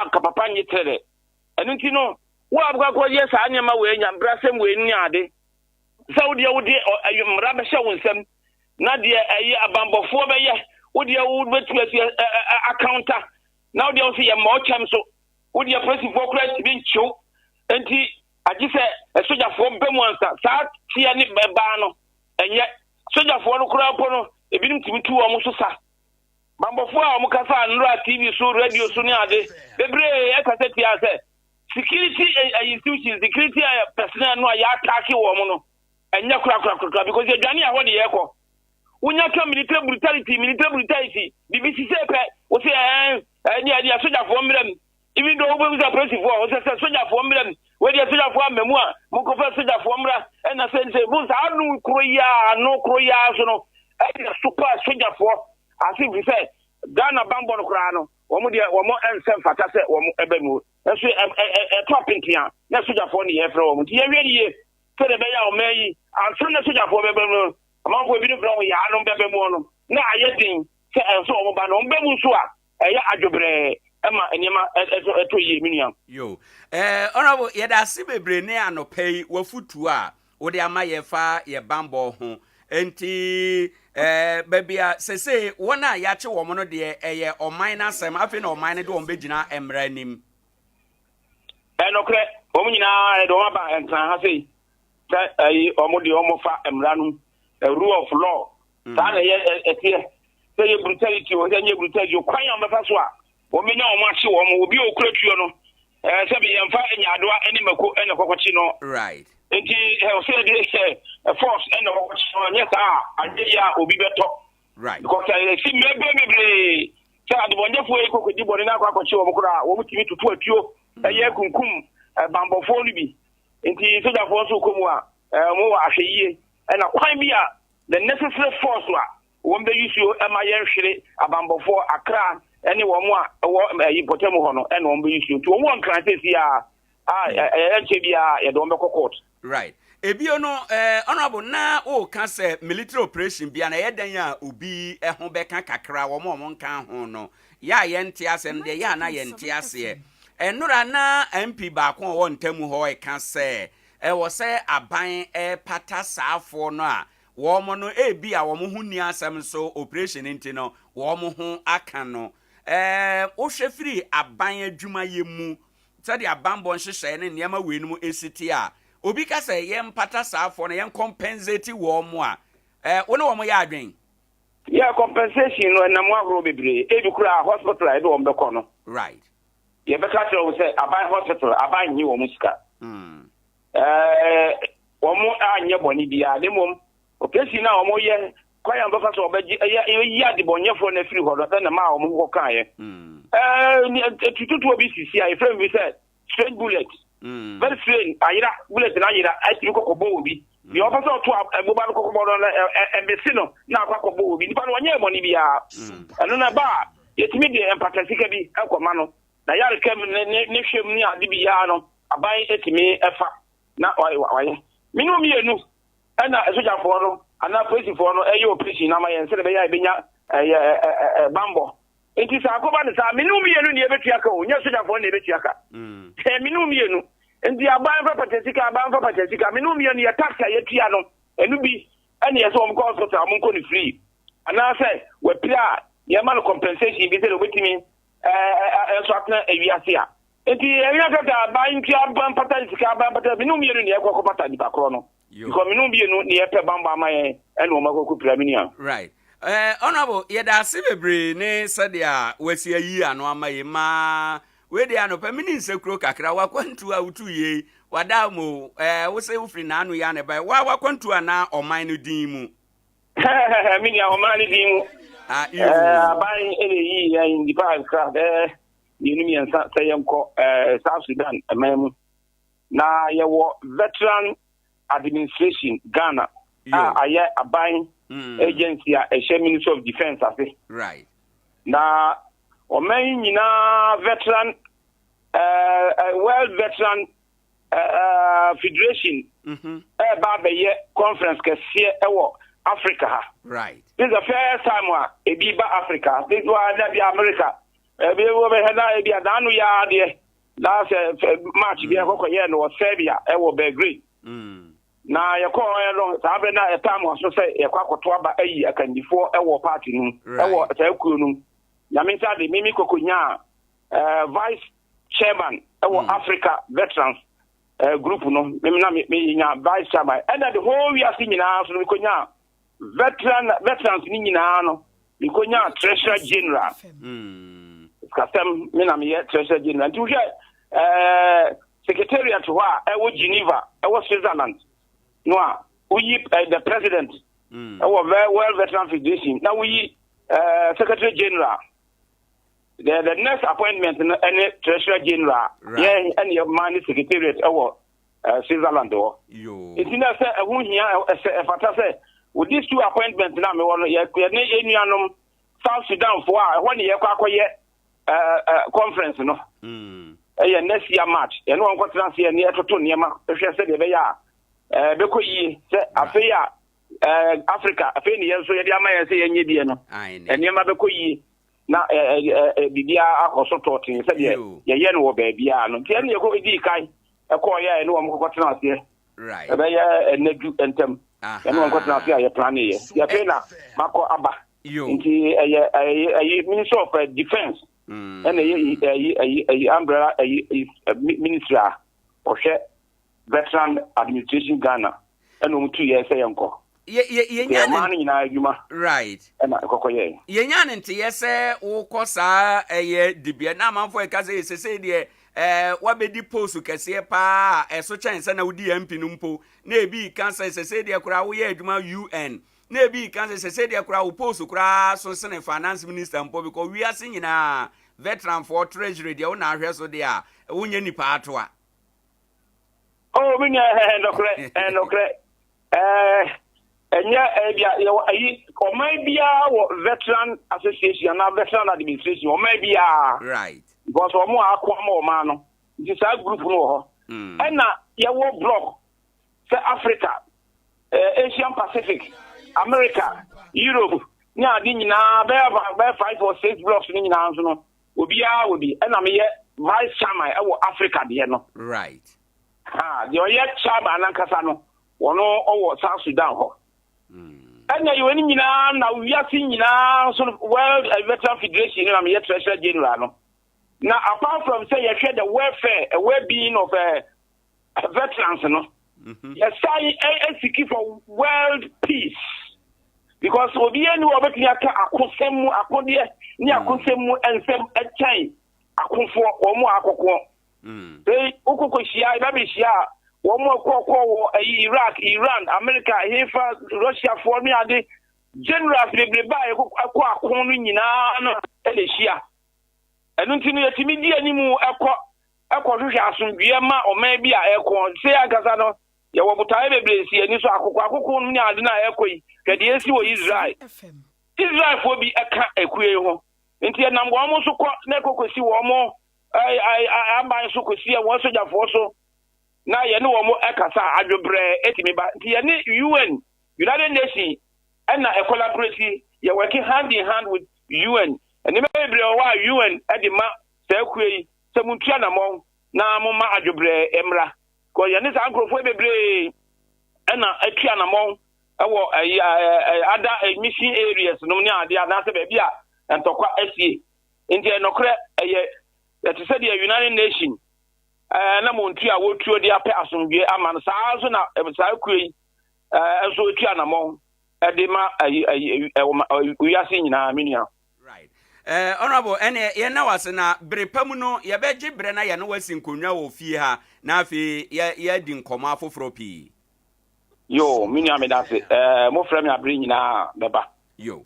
akapapa nyitere enu nti no wo abukakọ ye sa anyama we nya brasem we ni ade saudi wodi ayumra be hye wonsam na de ayi abambofo be ye wodi wo betuasi accounta na wodi wo se ye ma ochem so wodi president kura ti bi nchiw enti agise sojafo bemu ansa sa tia ni beba no enye sojafo no kura po no ebinim timi tu wo mo so sa bambofo a mo kasa nra TV so radio so ni ade bebre e kasa tia se security institution security personnel no ya attack wo mo no enye kura because adwane a hode ye ko unya ka military brutality BBC say pe wo say ni ade sojafo mram even though we are president for o say sojafo mram we dey sojafo amemu a mo ko fa sojafo mra e na say bu sa anu kroya so no e super sojafo as if we say Ghana bambo no kra no wo mo ensem fata say wo mo ebe mu so top ntia na sojafo ne ye fra wo mo ti ye wie so de be ya o meyi an so na sojafo be mu amanfo bi no fra wo ya no be mu no na ayedin say so wo ba no be mu so a eya adwobre ema enema eto ye miniam yo honorable yeda sibebre ne anopai wafutu a wo de ama ye fa ye bambo ho enti babia sese wona ya che wo mo no de eye oman na asem afi na oman ne de won begina emra nim enokre omu nyina do ma ba entan ha sei ayi omu de omu fa emra no rule of law ta na ye etie say brutality o say brutality kwan ya mfa so a wo menya o ma hye wo mo obi okura tuo no se bi yemfa enyadoa eni mako ene kokochi no right enti he say dey force ene kokochi no nya sa ade ya obi beto right because si mebe say adibonjefo e kokodi boni na akochi wo mo kura wo mutimi tutu atuo eye kunkum bambofo no bi enti soja force komu a mo wa ahweye ena kwan bi a the necessary force wa wo mbe yusu ema ye hwere abambofo akra ene wo mo a wo yipotem ho no ene wo mbe yusu to wo nkran sesi a enche bia ye do mbe court right ebio no honorable na o ka say military operation bia na ye dan a obi ho beka kakra wo mo nka ho no ya ye nte asem de ya na ye nte ase enura na MP ba ko wo ntamu ho e ka say wo say aban pata saafo no a wo mo no ebi a wo mo hu ni asem so operation nti no wo mo hu aka no wo hwefiri aban adwuma ye mu sadi aban bon hyehyɛ ne nneɛma wenu mu esiti a obi ka sɛ yɛn pata saafo no yɛn compensate wo mo a wo ne wo mo yɛ adwen yeah compensation no na mo agro bebre ebi kura hospital ai do wo mbekɔ no right ye beka tell wo sɛ aban hospital aban nyi wo musika wo mo anye boni bia ne mom opesi na wo mo ye kwaya mbaka so obaji ya dibonyefo na firi hodo na ma wo mo ko kan ye tututu obi sisi a efrem bi say straight bullet very straight ayira bullet na ayira ati ko kobo obi bi o paso to agboba ko kobo no embesi no na akwa kobo obi nipa no wanye mo ni bia eno na ba yetimi de empatasika bi akoma no na yare kem ne hwem ni ade bi ya no aban etimi efa na waye minu mienu ana soja for no ana police for no eyo operation na ma yen se be ya ebenya bambo enti sa akoba ne sa minu mienu ne ebetuaka o nya soja for ne ebetuaka minu mienu enti aban fa patasika minu mienu ya taxa yetua no enu bi ene yeso om ko hospital am ko ni free ana say we pia ye man compensation bi se lo betimi so atna ewiase a enti ewia kata aban tia ban patasika minu mienu ne ekọ pata di bakro no because minu mienu ne epe bamba amaye ene o makoko piramia right honorable yeda sibebre ne sadia wasi ayi ano amaye ma we de ano pamini nsekuro kakra wakwantu a wutu ye wada mo wo se wo firi na anu ya ne ba wakwantu ana oman no din mu mini a oman no din mu aban ele yi ya indi ba kra ni nu mi ansa sayenko South Sudan amamu na ye wo veteran administration Ghana aye aban agency a Ministry of Defense ase right na omen nyina veteran world veteran federation ba be ye conference kese ewo Africa ha right this is the first time wa ebi ba Africa this was that be America Be over here, be a danu ya de. Last March, be a cocoa yen or Serbia, I will be great. Now, you call along Sabina a time was to say a quackotwaba a year can before a war party, a war at Elkunum. Yamisa de Mimikokunya, Vice Chairman, our Africa Veterans group, no, me Vice Chairman, and the whole we are seeing now, so we could now veterans Ninano, we could now Treasurer General. Custom Minamia Treasurer General. To get Secretariat to our Geneva, our Switzerland. No, we the president, our very well veteran federation. Now we Secretary General. The next appointment in any Treasurer General, yeah, and your money secretariat our Switzerland or it's in a wound here if I say with these two appointments now me want to South Sudan for 1 year conference no next year March and one conference here near to Niama said beko yi se afeya Africa afeya ni yenso yedi amaya se yenye die no enema beko yi na bibia akoso totin se de ye no wo baabia no tie ne yeko edi kai ekọ ya ene wo mkokotena ase right ebe ya enedu entem ene wo mkokotena ase ya plan ye ya pe na mako aba nti Minister of Defense ene ye umbrella ministry a ohwe Veteran Administration Ghana and 2 years yanko. Right. Yenyan into yes, o cosa a debia na man for a case say dear what be deposed to Cassia pa a so chance and a UDM Pinumpo, maybe cancer say dear crowd UN. Maybe cancer say dear crowd post to crash on Senate Finance Minister and because we are singing a veteran for Treasury, the owner so they are Unyani Patwa. Oh, me no correct. And or maybe our veteran association and veteran administration, or maybe right. Because or more man. This group no. And now you will block Africa, Asian Pacific, America, Europe. Now, bear 5 or 6 blocks in the will be, and I'm here, Vice Chairman, our Africa, no. Right. The Oyet Chaba and Ankasano, one or South Sudan. And you any now, we are seeing now sort of World Veteran Federation, I'm yet Treasurer General. Now, apart from say, you share the welfare, a well being of veterans, no, yes, I seek for world peace. Because we are no over here, Akosemu, Akodia, near Kosemu, and some at time, Akonfo, or more Akoko. They Ukokoshia, Babishia, one more Koko, Iraq, Iran, America, Haifa, Russia, for me, are the generals they buy a corning in Asia. And until you media anymore, a quadrushasum, Biama, or maybe a aircon, say a Gazano, Yawabutai, Blazy, and Niso Akoko, Adina Equi, that the SU Israel. Israel will be a queer. Until I'm almost Neko see one more. I am buying so could see a one soldier for so. Now you know more Ekasa, Adobre, Etimi, but the UN, United Nations, and a collaboration, you're working hand in hand with UN. And the maybe UN at the map, Selkwe, Samuntiana Mong, Namoma Adobre, Emra, because Yanis Uncle for the and a Tiana Mong, other missing areas, no, they are not a baby, and Tokwa SC. India no credit. That is the United Nations. Na montia wo tuo dia pe asomdwe aman saa so na saa kue so tua na mo de ma uyase nyina menua. Right. Honorable ene ye na wase na brepam no ye beje bre na ye no wasi nkonwa wo fie ha na afi ye di nkoma afoforo pi. Yo menua me dase mo fra me abre nyina beba. Yo.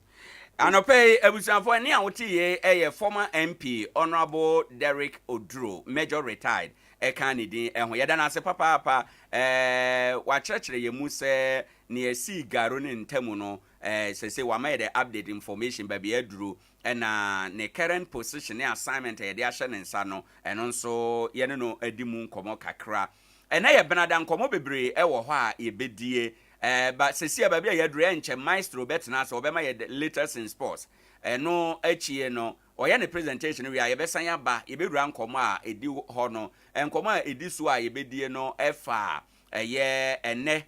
Anope ebusanfo ene a wote ye former MP Honorable Derek Oduro, Major retired. Canadian and we had ase papa wa church ye mu se ne esi garo ne ntamuno say wa made the update information baby eduru na ne current position ne assignment ye de ahye ne nsa no eno nso ye no adimu nkomo kakra na ye benada nkomo bebre e wo ho a ye bedie but sesi baby ye duru enche maestro bet na so obema ye latest in sports no achie no oya ne presentation we ayebesan aba yebedura nkomo a edi ho no nkomo a edi so a yebedie no efa eye ene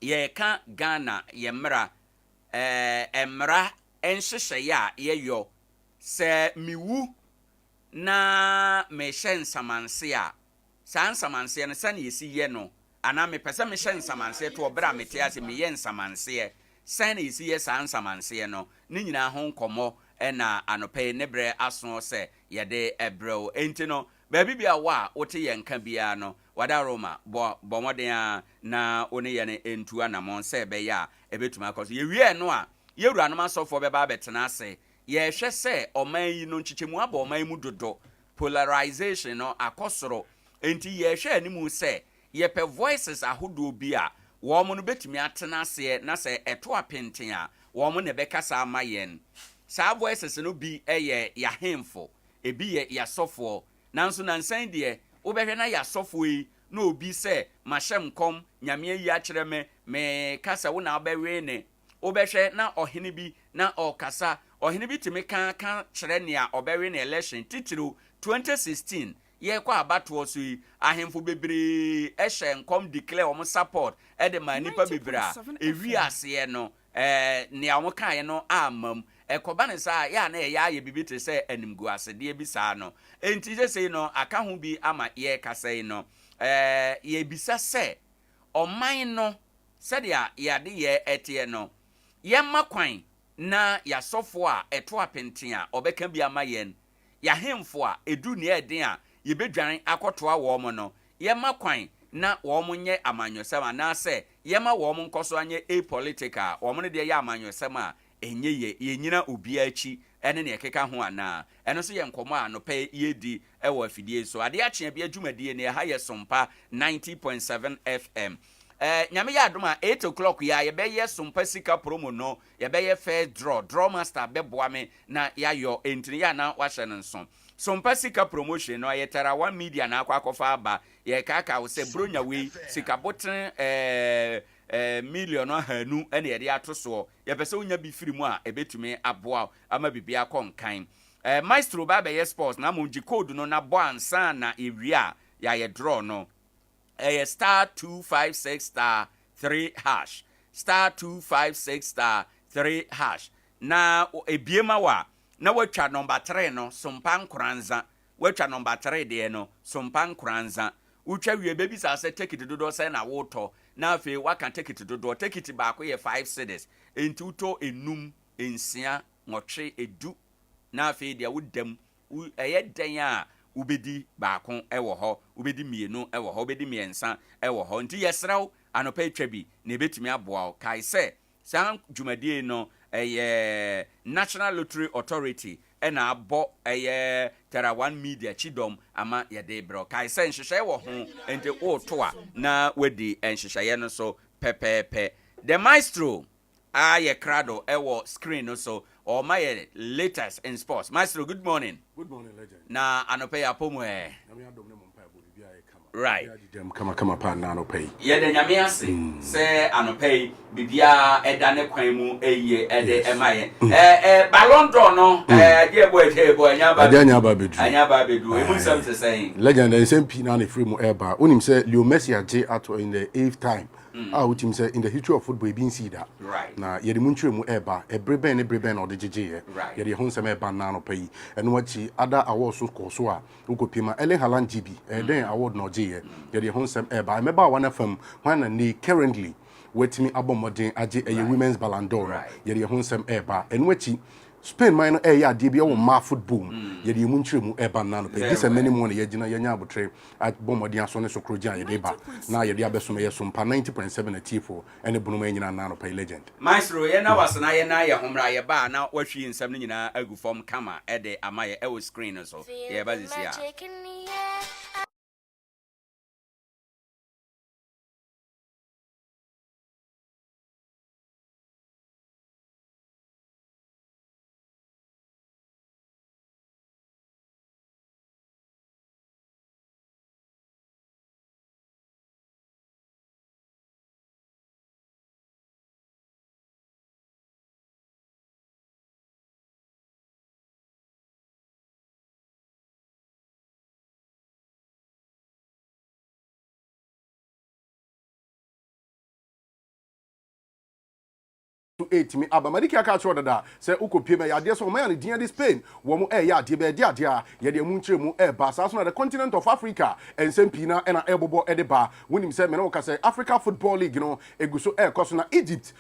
ye ka Ghana ye mra emra enhyehyɛ ya yeyo se miwu na me hye nsamanse a saa nsamanse no sane yesi ye no ana me pese me hye nsamanse to obra mete ase me ye nsamanse sane yesi ye saa nsamanse no ne nyina ho nkomo na anope ne bre aso se ye de ebrew enti no baabi bia wa wote ye nka bia no wada Roma bo moden a na one ye ne entu anamon se be ya ebetuma akoso ye wie no a ye wura no masofo be ba betena ase ye hwe se oman yi no nchichemu aba oman mu dodo polarization no akosoro enti ye hwe animu se ye pe voices ahodo bi a wo mo no betumi atena ase na se eto apenten a wo mo ne bekasa amayen saa voices no bi eye ya hemfo ebi ye ya sofo nanso nansan de wo behwe na ya sofo yi na obi se mahyem kom nyame yi akire me kasa wo na obewe ne wo behwe na ohene bi na okasa ohene bi timi kan kire ne a obewe ne election titiro 2016 ye kwa abato so yi ahemfo bebre ehye nkom declare om support e de manipa bebra ewi ase no ne a wo kan no amam ekoba ne sa ya na ya ye bibi te se animgu asede bi sa no enti je sei no aka ho bi ama ye kasai no ye bisa se oman no se dia ya de ye etie no ye makwan na ya sofo a eto apenten a obeka bi ama yen ya hemfo a edu ne eden a ye bedwan akotoa wo mo no ye makwan na wo mo nye amanyosem na se ye ma wo mo nkoso anye apolitical wo mo ne de ye amanyosem a enye ye nyina obi achi ene ne ekeka ho ana eno so ye nkomo a no pe yedi ewo afidie so ade akye bia dwumadie ne ha ye Sompa 90.7 FM nyame ya adoma 8 o'clock ya ye be ye Sompa sika promo no ye be ye fair draw master be boa me na ya yo entri ya na wa hye nso Sompa sika promotion no ye tara one media na akwakofa aba ye kaka wo se bronya we sika boten million hanu ene ye de atoso ye pese onya bi firi mu a ebetumi aboa ama bibia konkan maestro ba be ye sports na monji code no na bo ansa na ewia ya ye draw no star 256 star 3 hash star 256 star 3 hash na ebiema wa na watwa number 3 no Sompa Nkoranza watwa number 3 de no Sompa Nkoranza utwa wie bebi sa se ticket dodo se na woto na afi waka ticket dodo ticket ba ko ye 5 cedis enti uto enum ensia nwotwe edu na afi de wudam eye den a ubedi baako ewo ho ubedi mienu ewo ho ubedi miensa ewo ho nti yesrew anopa etwa bi na ebetumi aboa kai se san dwumadie no National Lottery Authority ena abo Tera One Media chidom ama yede bro kai se nhyehyɛ wo ho enti wo to a na wedi nhyehyɛ no so pepepe the maestro ye crado ewo screen no so or my latest in sports. Maestro, good morning. Good morning, legend. Na anope apomu right. Come pa na anope. Ye de nyame ase se anope bibia edane kwan mu eye ede emaye. Ballon d'Or no dear boy anya ba bedu. E mu sam se saying. Legend SMP na free mu eba. Unim say Leo Messi aje ato in the 8th time. Utim say in the history of football been see that. Right. Na ye de munchwe mu eba ebreben or de jeje. Right. Ye de honsem eba na anope yi. Eno wachi other awards so koso a ukopima Ellen Haaland GB. Den award no je ye de honsem eba. I remember one of them when and currently wetimi abomodin age a women's Ballon d'Or. Ye de honsem eba. Eno wachi Spain minor ya de bia wo ma football ye de mu nkyere mu eba na no pe this many more ye gina ye nya abotre bomodin aso ne sokroja ye de ba na ye de abeso ye Sompa 90.7 atifo ene bunuma nyina na no pe legend maestro ye na wasana ye na ye homra ye ba na wahwi nsam ne nyina agu form kama e de amaye e wo screen so ye ba zisia etimi aba madiki aka cho dada se ukopie me yade so man dia de Spain wo mo ya de be dia dia ye de mu nkyere mu ba sa so na the continent of Africa ensempina na ebobo de ba wonim se me no ka se Africa Football League no eguso koso na Egypt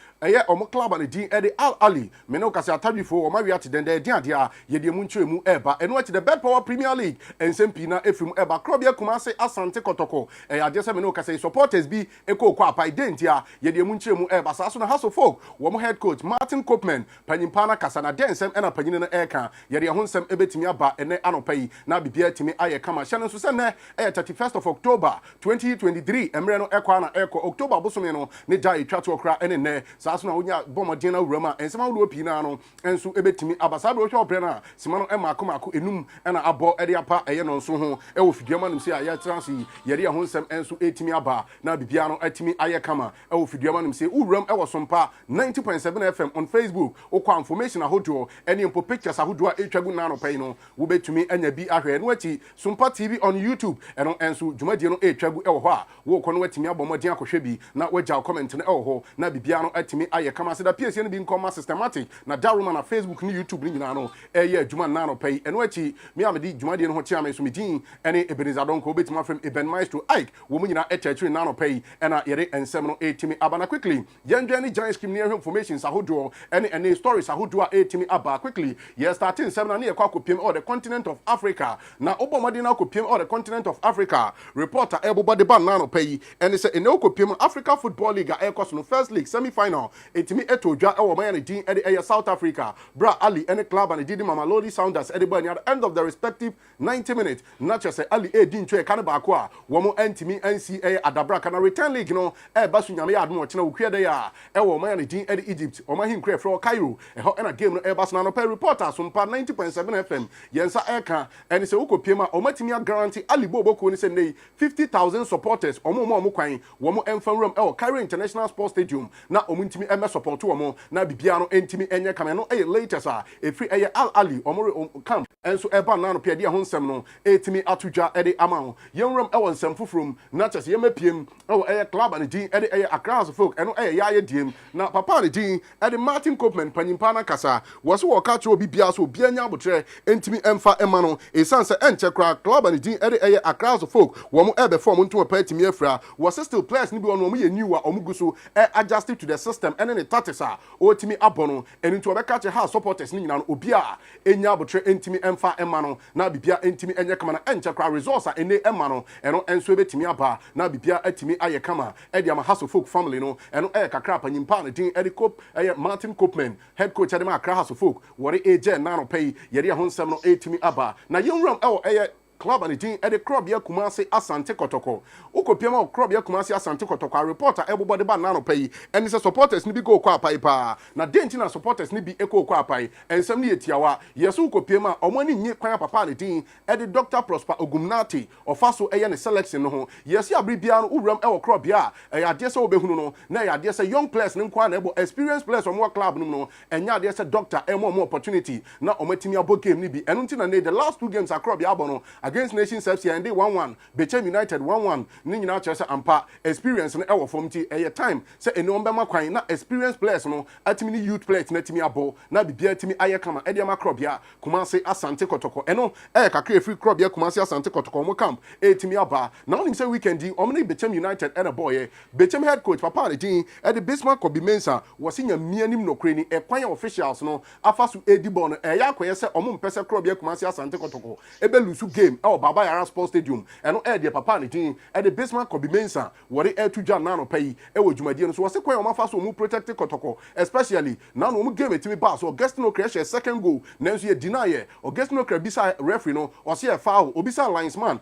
omo club na din de Al Ali me no ka se atadwifo o ma wi ate den de dia dia ye de mu nkyere mu ba eno ati the Bet Power Premier League ensempina efim ba krobia Kumase Asante Kotoko yade se me no ka se supporters bi ekọ apai dentia ye de mu nkyere mu ba sa so na House of Folk wo mo head coach Martin Koopman panyimpana kasana densem ena panyine na eka yede ho nsem ebetimi aba ene anopai na bibia timi aye kama hye no so se ne 31st of October 2023 emre no ekwa na eko October bosome no ne ja etwa to okra ene ne saa so na onya bomoden na wurama ensema wo pi na no enso ebetimi aba saa bro hwe opre na sima no emakomako enum ena abo ede apa eye no nso ho e wo fiduama nim se aye transi yede ho nsem enso etimi aba na bibia no atimi aye kama e wo fiduama nim se uwuram e wo Sompa 90.7 FM on Facebook okwa information ahodo ene mpo pictures ahodo a etwagu na no pay no wo betumi anya bi ahwe no ati Sompa TV on YouTube eno enso dwumadie no etwagu e wo ho a wo kɔ no watimi abɔmɔden akohwɛ bi na wagya comment no e wo ho na bibia no atimi aye kama se da PSN bi nkɔma systematic na daruma na Facebook ni YouTube ni nyina no eye adwuma na no pay eno ati me amedi dwumadie no ho tia me so medin ene Ebenezer Donko betimi afrem Eben Maestro Ike wo mu nyina etachiri na no pay ena yere ensem no etimi abana quickly yendwani giant scheme near information sahodo ene stories ahodo a etimi aba quickly yes starting 7 na ye kwa kopiem all the continent of Africa na obomade na kopiem all the continent of Africa reporter everybody ban na no pay ene say ene kopiem Africa Football League e koso no first league semi final etimi etodwa e wo man din e South Africa bra Ali ene club and didi Mamelodi Sounders at the end of the respective 90 minutes not just say Ali din twe kan ba ko a wo mo antimi NCA adabra kana return league no e basu nyame ya admo chena ukwe de ya e wo man din e Egypt o ma hin kre from Cairo e ho na game no e basu na no pay reporter Sompa 90.7 FM yensa eka ene se ukopiem a o matimi guarantee Ali Boboko ni se nei 50,000 supporters o mo kwan wo mo emfam room e o Cairo International Sports Stadium na o mutimi e me support wo mo na bibia no entimi enye kame no e latest a e free e Al Ali o mo camp enso e ba na no pede ho nsem no etimi atudwa e de ama yenwram e won nsem fofrom na chese ye mapiem e wo e club and din e de e Accra House of Folk eno e ya ye diem na papa ne din e de Martin Koopman panyimpana kasa wo so wo ka che obi bia so bia nya abotre entimi emfa ema no e sanse enche kra club and din e de e Accra House of Folk wo mo e be form nto pa etimi afra wo still players ni bi wo no mo ye new a o mugu so e adjusted to the system ene ne tactics a o timi abono eni nto be ka che ha supporters ni nyina no obi a enya abotre entimi emfa ema no na bibia entimi enye kama na enche kra resource a ene ema no eno enso betimi aba na bibia atimi aye kama e dia ma House of Folk family no eno e kakra panyimpa ne din e de Coop Martin Koopman head coach ade ma Accra House of Folk wore eje na no pay yere ho nsem no etimi aba na yenwram e club and din e de Krobia Kumase Asante Kotoko ukopiem o Krobia Kumase Asante Kotoko reporter everybody ba na no pay and say supporters ni bi go kwa pai pa na denti na supporters ni bi eko kwa pai ensem ni etiawa yeso ukopiem a omani nyi kwan papa ne din e de Dr Prosper Ogumnati ofaso eye ne selection no ho yesi abribia no uwram e wo Krobia e ade se obehunu no na ya ade se young players ne nkwa na ebo experienced players omo club no enya ade se doctor e mo opportunity na omatimi abo game ni bi enu nti na the last two games Krobia abo no against Nations FC and they 1-1 Bechem United 1-1 ni nyina chese ampa experience no e wo fom ti e time say eno mbema kwan na experienced players no atimi ni youth players na timi abo na bibia atimi aye kama e dia ma Krobia Kumase Asante Kotoko eno e kakra free Krobia Kumase Asante Kotoko mo camp e timi aba na onim say weekend di omni Bechem United and a boy Bechem head coach papa de din e de Bismarck Kobi Mensah wosinya mianim no kreni e kwan officials no afasu edibo no e yakoye say omo mpese Krobia Kumase Asante Kotoko e be lusu game Baba Yara Sports Stadium eno e de papa ne din e de Bismarck Kobi Mensah wore e tujwa na no pay e wo dwumadie no so wose kwan o mafa so mu protect Kotoko especially na no mu game etimi ba so Augustino Crash second goal nanso ye deny ye Augustino Crash bisa referee no o se foul obisa linesman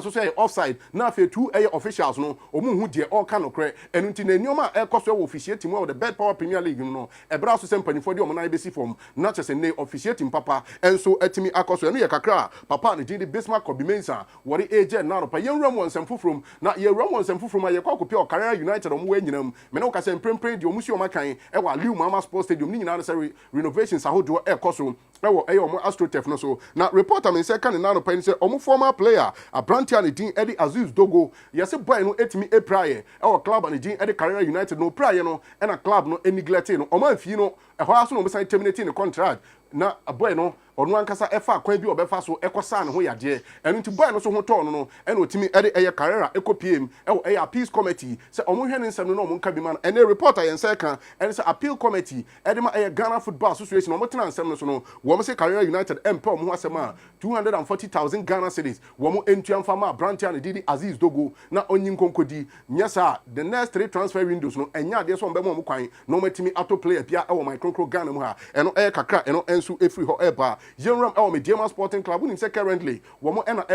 so say offside na fe two officials no o mu hu de all kan no kre enu nti na nioma e koso e officiating we the Bet Power Premier League no e bra so sempanifo de o na be si form na chese ne officiating papa enso etimi akoso enu ye kakra papa ne din de Bismarck Kobi Mensah wore eje na no pa yenwram wonsem fofrom na yenwram wonsem fofrom a ye kwakopia Okara United o mo anyinam me no ka se mprempren de o musi o makan e wa Liu Mama Sports Stadium ni nyina na say renovations ahodo e koso ɛwɔ ɔmo astrotef no so na reporter me sɛ ka ne nano pan sɛ ɔmo former player abrantia ne din Eddie Aziz Dogo yɛse boy no etimi epraye ɛwɔ club ne din Eddie Carrera United no praye no ɛna club no neglect no ɔmo afie no ɛhɔ aso no ɔmo san terminate ne contract na boy no ɔno ankasa ɛfa kwan bi ɔbɛfa so ɛkɔsa ne ho yadeɛ ɛno nti boy no so ho tɔɔ no ɛna otimi ɛde ɛyɛ Carrera ɛkɔ PM ɛwɔ ɛyɛ appeals committee sɛ ɔmo hwɛ ne nsɛm no na ɔmo nka bi ma no ɛne reporter yɛn sɛ ka ɛne sɛ appeal committee ɛde ma ɛyɛ Ghana Football Association ɔmo tena nsɛm no so no wɔn sɛ Carrera United ɛmpɛ ɔmo ho asɛm a 240,000 Ghana cedis wɔn entua mfa ma Brantia ne Didi Aziz Dogo na onyi nkonkodi nyɛ saa the next 3 transfer windows no ɛnya adeɛ so ɔmo bɛma ɔmo kwan na ɔmo atimi ato player pia ɛwɔ my kronkro Ghana mu ha ɛno ɛyɛ kakra ɛno ɛnso efiri hɔ ɛba Yenram ɛwɔ Mediama Sporting Club unim sɛ currently wɔn ɛna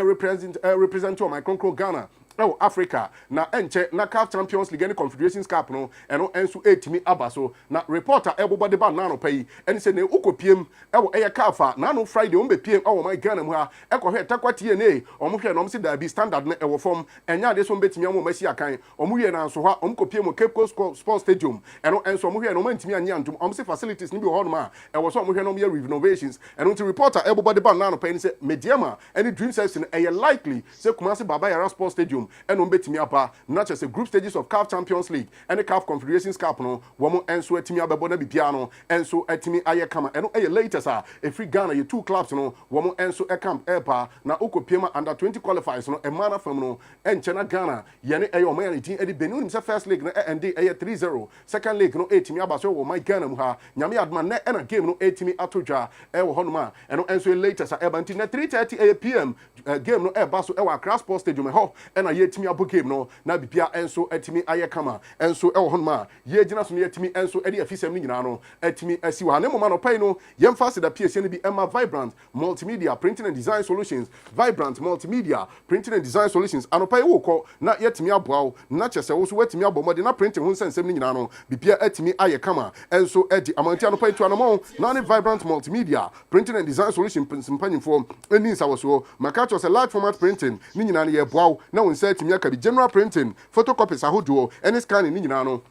represent my kronkro Ghana ɛwɔ Africa na ɛnkyɛ na CAF Champions League ne Confederations Cup no ɛno ɛnso etimi aba so na reporter ɛbobɔ de ba nano pɛyi ɛne sɛ ne ukopiem ɛwɔ ɛyɛ CAF a nano Friday ɔmo bepiem ɛwɔ my Ghana mu ha ɛkɔhwɛ takwatie ne ɔmo hwɛ na ɔmo sɛ dabi standard ne ɛwɔ fam ɛnya ade so betimi ɔmo masi akan ɔmo wie na nso ha ɔmo kopiem Cape Coast Sports Stadium ɛno ɛnso ɔmo hwɛ na ɔmo ntimi anya ntom ɔmo sɛ facilities ne bi wɔ hɔ no ma ɛwɔ so ɔmo hwɛ na ɔmo yɛ renovations ɛno nti reporter ɛbobɔ de ba nano pɛyi ne sɛ Mediama ɛne Dream Service no ɛyɛ likely sɛ Kumasi Baba Yara Sports Stadium ɛno betimi aba na kyerɛ sɛ group stages of CAF Champions League ɛne CAF Confederations Cup no wɔn ɛnso atimi abɛbɔ na bibia no ɛnso atimi ayɛ kama ɛno ɛyɛ latest a ɛfiri Ghana yɛ 2 clubs no wɔn ɛnso ɛcamp ɛɛpa na okopiem under 20 qualifiers no ɛmaa na fam no ɛnkyɛ na Ghana yɛne ɛyɛ ɔmo yɛ ne din ɛde Benin sɛ first league no ɛnde ɛyɛ 3-0 second league no etimi aba so wɔ my Ghana mu ha nyame adoma na ɛna game no etimi ato dwa ɛwɔ hɔ no ma ɛno ɛnso yɛ latest a ɛba nti na 3:30 PM game no ɛba so ɛwɔ Accra Sports Stadium ɛhɔ ɛna yɛtimi abo game no na bibia enso etimi aye kama enso e wo honma ye gina so ne etimi enso e de afisem ni nyina no etimi asi wa ne moma no pai no yemfa se da PSC ne bi Emma Vibrant Multimedia Printing and Design Solutions Vibrant Multimedia Printing and Design Solutions anopai wo kɔ na yetimi aboa na kyese wo so wetimi abomode na printing ho nsensem ni nyina no bibia etimi aye kama enso e di amanti anopai to anamo na ne Vibrant Multimedia Printing and Design Solutions mpanyimfo eni nsawo so makacho se large format printing ni nyina ne ye boa na won se etimi aka bi general printing photocopies ahodoɔ any scanning ni nyina no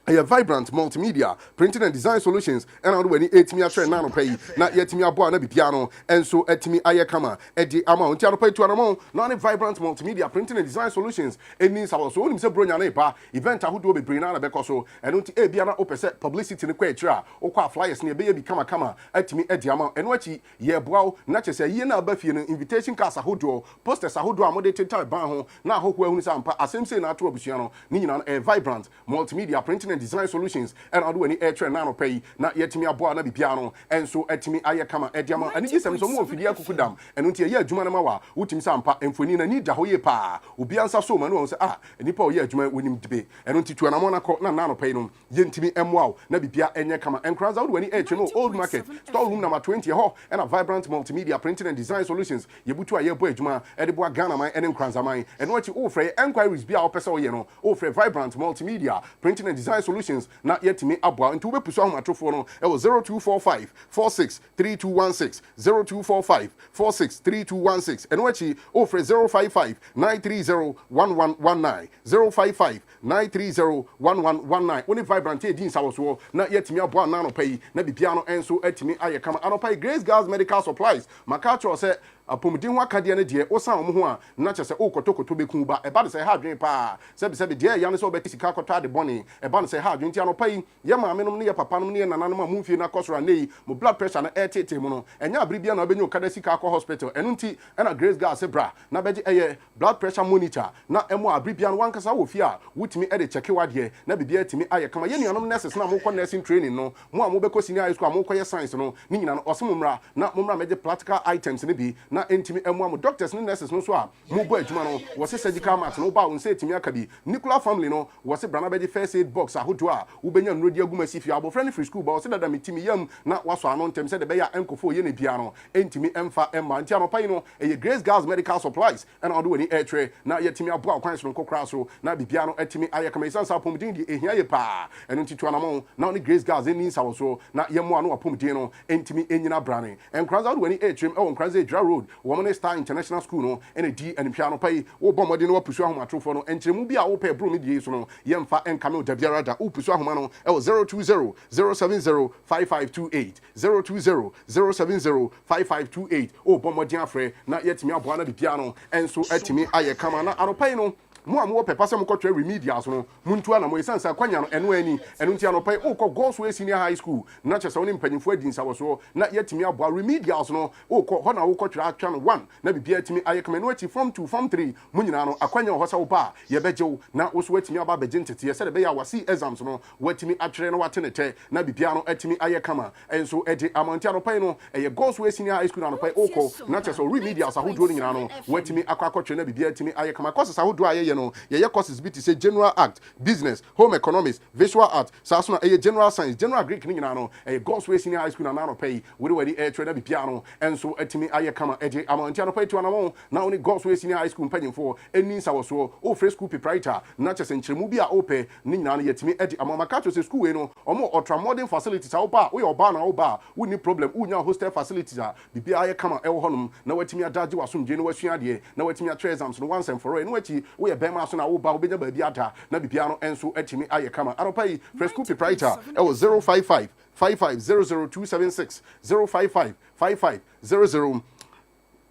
ɛyɛ Vibrant Multimedia Printing and Design Solutions ɛna ɔdo wani etimi ahwɛ na no pɛyi na yɛtimi aboa na bibia no ɛnso etimi ayɛ kama ɛdi ama onti ano pɛyi to anamo na ne Vibrant Multimedia Printing and Design Solutions ɛni sawo so onim sɛ bronya na ba event ahodoɔ bebree na bɛkɔ so ɛno nti ebia na opɛ sɛ publicity ne kɔ akyira okɔ flyers ne ɛbɛyɛ bi kama etimi ɛdi ama ɛno akyi yɛ boa na kyɛ sɛ yie na aba fie no invitation cards ahodoɔ posters ahodoɔ a mode teta ban ho na ahohoa hu sɛ ampa asɛm sɛ na ato abusua no ne nyina no Vibrant Multimedia Printing and Design Solutions and I do any air train nano pay na yetimi aboa na bibiano and so etimi aye kama ediama and gisem so mo fidia kukudam and unti ye adwuma na mawa utim sampa emfoni na ni da ho ye pa obi ansa so ma no say nipa o ye adwuma wonim dibe and unti tuana mo na ko na nano pay no yentimi emwa na bibia enye kama Nkoranza do any air train old market store room number 20 ho and a Vibrant Multimedia Printing and Design Solutions yebutu aye bo adwuma e de bo Ghana man and Nkoranza man and what you offer enquiries bia opesa o ye no offer Vibrant Multimedia Printing and Design Solutions na yetimi aboa nti wo bepuso ahomatofo no e wo 0245 463216 0245 463216 eno achi ofre 055 930 1119 055 930 1119 oni Vibrant edin sawoso na yetimi aboa na no pai na bibia no enso atimi aye kama anopai Grace Girls Medical Supplies makacho se apomdin ho akade ne de osan wo ho a na kyese okotokoto beku ba e ba de se ha adwen pa se de ya ne so obeti sika kotwa de boni e ba ne se ha adwen ti anopai ye maame nom ne ye papa nom ne ye nananom a mumfie na kosora nei mo blood pressure na etete mu no enya abribia na obenyu kada sika akọ hospital enu nti na Grace Girls se bra na beje eye blood pressure monitor na emu abribia no wankasa wo fie a wutimi e de cheke wade na bibia timi aye kama ye nuanom nurses na mo kọ nursing training no mo a mo beko senior high school a mo kọ ye science no ni nyina no osomumra na momra meje practical items ne bi na entimi emu doctors ne nurses no so a mo bo adwuma no wo se surgical mat no ba wo se etimi akabi nuclear family no wo se brana beje first aid box ahodo a wo benya nrodi aguma sifi abofra ne free school ba wo se dada mitimi yam na waso ano ntem se de beya enkofo ye ne bia no entimi emfa emma nti anopai no eye Grace Girls Medical Supplies and odo wani airtray na yetimi abo akwan so nkokra so na bibia no etimi aye kama isan sa pomdin di ehia ye pa eno nti to anamo na oni Grace Girls eni sawo so na yemo ano apomdin no entimi enyina brane Nkoranza odo wani airtray e Nkoranza Edra Road road woman star international school no ene di anipia pay wo bomode no pusu ahomatrofo no enkyeremu bi a wo pay bro me die so no yemfa enkame odabiara da wo pusu ahoma no e 020 070 5528 020 070 5528 o bomode afre na yetimi aboa na bibia no enso etimi aye kama na anopai no mo am wo pepa se mo kotwe remedials no muntu ana mo isansa kwanya no eno ani eno ntia no pai ukọ Gospel Senior High School na chese woni mpanyimfo adinsa wo so na yetimi aboa remedials no ukọ ho na wo kotwe atwa no 1 na bibia timi ayekame no achi from 2 from 3 munyina no akwanya ho sa wo ba ye bejew na wo so watimi aba beje ntete se de be ya wasi exams no watimi atwere no watenete na bibia no atimi ayekama enso edi amantia no pai no eye Gospel Senior High School na no pai ukọ na chese remedials ahodo nyina no watimi akwa na bibia timi ayekama courses ahodo aye no ye courses bi to say general act business home economics visual art sasuna general science general Greek ni nyina no Gospel Senior High School na no pay we trader bi piano enso etimi aye kama amantia no pay to anamo na only Gospel Senior High School mpanyimfo eni nsa wo so o free school proprietor na chese nkyeremu bi a ope ni nyina no yetimi amamakato se school we no omo ultra modern facilities a oba we oba na oba we ni problem unya hostel facilities a bibi aye kama ewo honum na watimi adaje wasomje no wasua de na watimi a exams no once and for all no wachi we bema so na wo ba obenya ba bi ata na bibia no enso etimi aye kama anopai fresh school proprietor e was 055 5500276 055 5500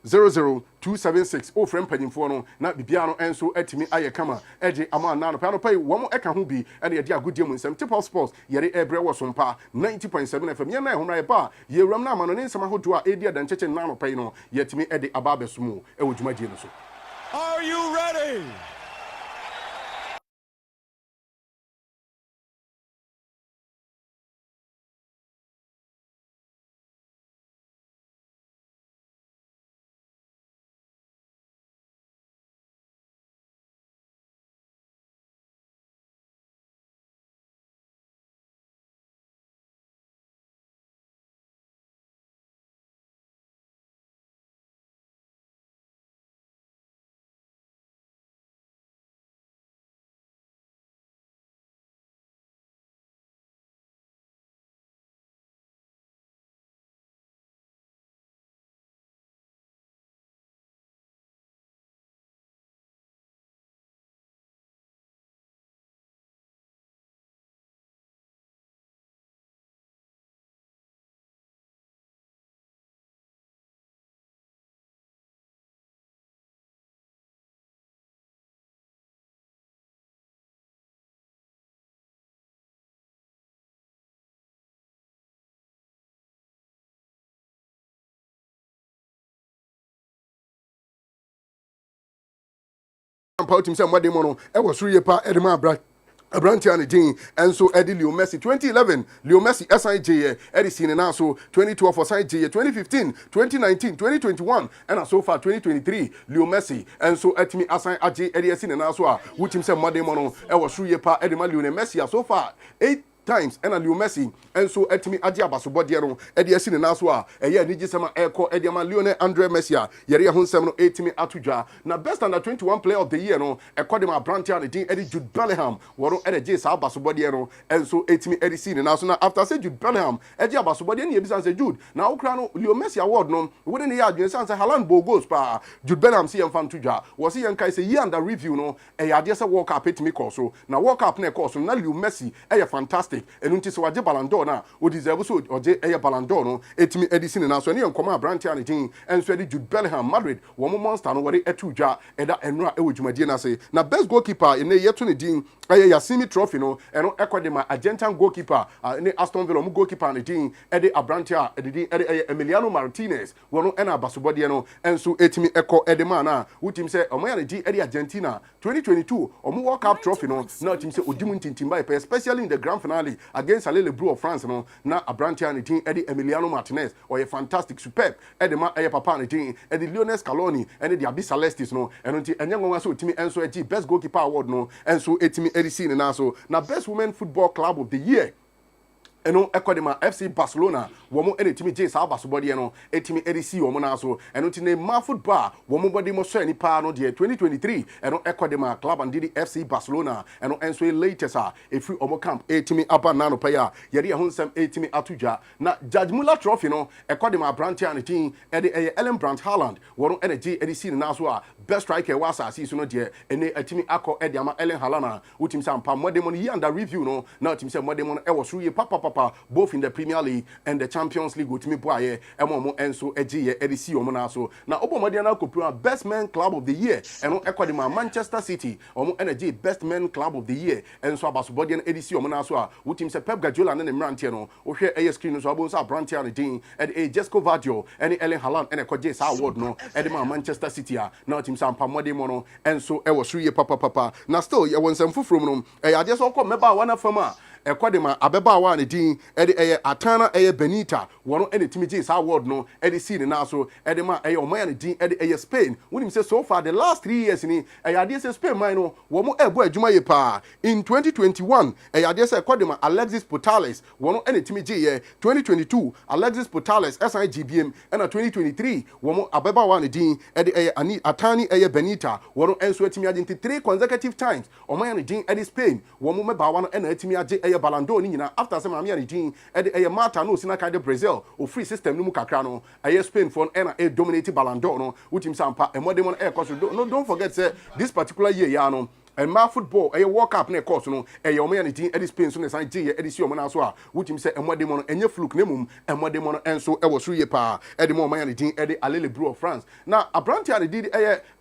00276 o frem panyimfo no na bibia no enso etimi aye kama eje ama na no pa no pai wo mo eka ho bi ene yede agodie mu nsem tip of sports yere ebre wo Sompa 90.7 FM ye na ehumra ye ba ye wram na ama no nsem ahodo a edi adancheche na no pai no yetimi ede aba besumu e wo dwumadie no so. Are you ready? Pautim say mwade mono e was suru yepa edema bra Abranti and Dean and so Eddie Leo Messi 2011 Leo Messi SIJ Eddie Sine now so 2012 for SIJ 2015 2019 2021 and so far 2023 Leo Messi and so Etimi Assign Aji Eddie Sine now so which him say mwade mono e was suru yepa Edema Leo Messi so far 8 times and Leo Messi and so etimi agi abasobode no e de asi ne naso a eye ni gisema eko e de ma Lionel Andre Messi a yere ho nsem no etimi atudwa na best under 21 player of the year no eko de ma Brantia ne din Eddie Jude Bellingham woro e de je sa abasobode no and so etimi Eddie si ne naso na after say Jude Bellingham e de abasobode ne ebisa say Jude na okra no Leo Messi award no wo de ne ya adwen say Haaland bo goals pa Jude Bellingham si yemfa ntudwa wo si yenkai say year under review no e ya de say World Cup etimi call so na World Cup na call so na Leo Messi e fantastic enu nti so waje Ballon d'Or na o deserve so oje eye Ballon d'Or no etimi edisi ne na so ne nkoma Brantia ne din enso edi Jude Bellingham Madrid wo mo monster no wore etudwa eda enura e wodwumadie na se na best goalkeeper ene yeto ne din eye Yasimi trophy no eno ekode ma Argentine goalkeeper ne Aston Villa mo goalkeeper ne din ede Abrantia ede din ede Emiliano Martinez wono ena basobode no enso etimi eko ede ma na wutim se omo ya ne din ede Argentina 2022 omo World Cup trophy no na wutim se odimu ntintimba especially in the grand finale against Alele Blue of France no na Abrantia ne din Eddie Emiliano Martinez or a fantastic superb Eddie ma papa ne din Eddie Lionel Scaloni and the Abyss Celestis no and until enyango so timi enso eti best goalkeeper award no enso etimi Eddie C ne na so na best women football club of the year eno ekodema FC Barcelona womo ene timi je sa basobode no etimi edisi womo na so eno ti ne ma football womo body mo so ani pa no de 2023 eno ekodema club andidi FC Barcelona eno enso latest efri omo camp etimi aba na no pa ya yeri ehonsem etimi atudwa na Judge Muller trophy no ekodema branch an team ede Ellen Brandt Haaland wono ene je edisi na so best striker wasa asi so no de ene etimi akọ ede ama Ellen Haaland utim sam pa modem on under review no na utim say modem on e was through papa both in the Premier League and the Champions League utimi boaye emo enso eje ye edisi omo na so na obo modem na kopura best men club of the year eno ekodema Manchester City omo energy best men club of the year enso abasobode edisi omo na so utim say Pep Guardiola na ne mrantie no wo hwe air screen so abo so brantie an din e Jesco Vadio ene Ellen Haaland ene koje sa award no edema Manchester City na utim say pa modem no enso e was through papa na still ye won some fufrum no ade so ko meba wana fama ekodema abeba wa ne din ede atana Benita wono ene timiji sa award no ede see ne na so ede ma omaya ne din ede Spain wonim say so far the last 3 years ni ade say Spain man no wo mo ebo adwuma ye pa in 2021 ade say ekodema Alexis Putellas wono ene timiji ye 2022 Alexis Putellas SIGBM ena 2023 wo mo abeba wa ne din ede atani Benita wono enso atimi agenti 3 consecutive times omaya ne din ede Spain wo mo meba wa no ena atimi age Ballon d'Or ni nyina after some amia ni din Marta no sina ka de Brazil o free system no mu kakra no Spain for na dominate Ballon d'Or no utim sampa modem on course no don't forget say this particular year ya no and my football World Cup na course no omaya ni din Spain so na san je edisi omo na so a utim say modem on enye fluke nemum modem on enso e wo so ye pa mo omaya ni din Alele Blue of France na abrantia ni di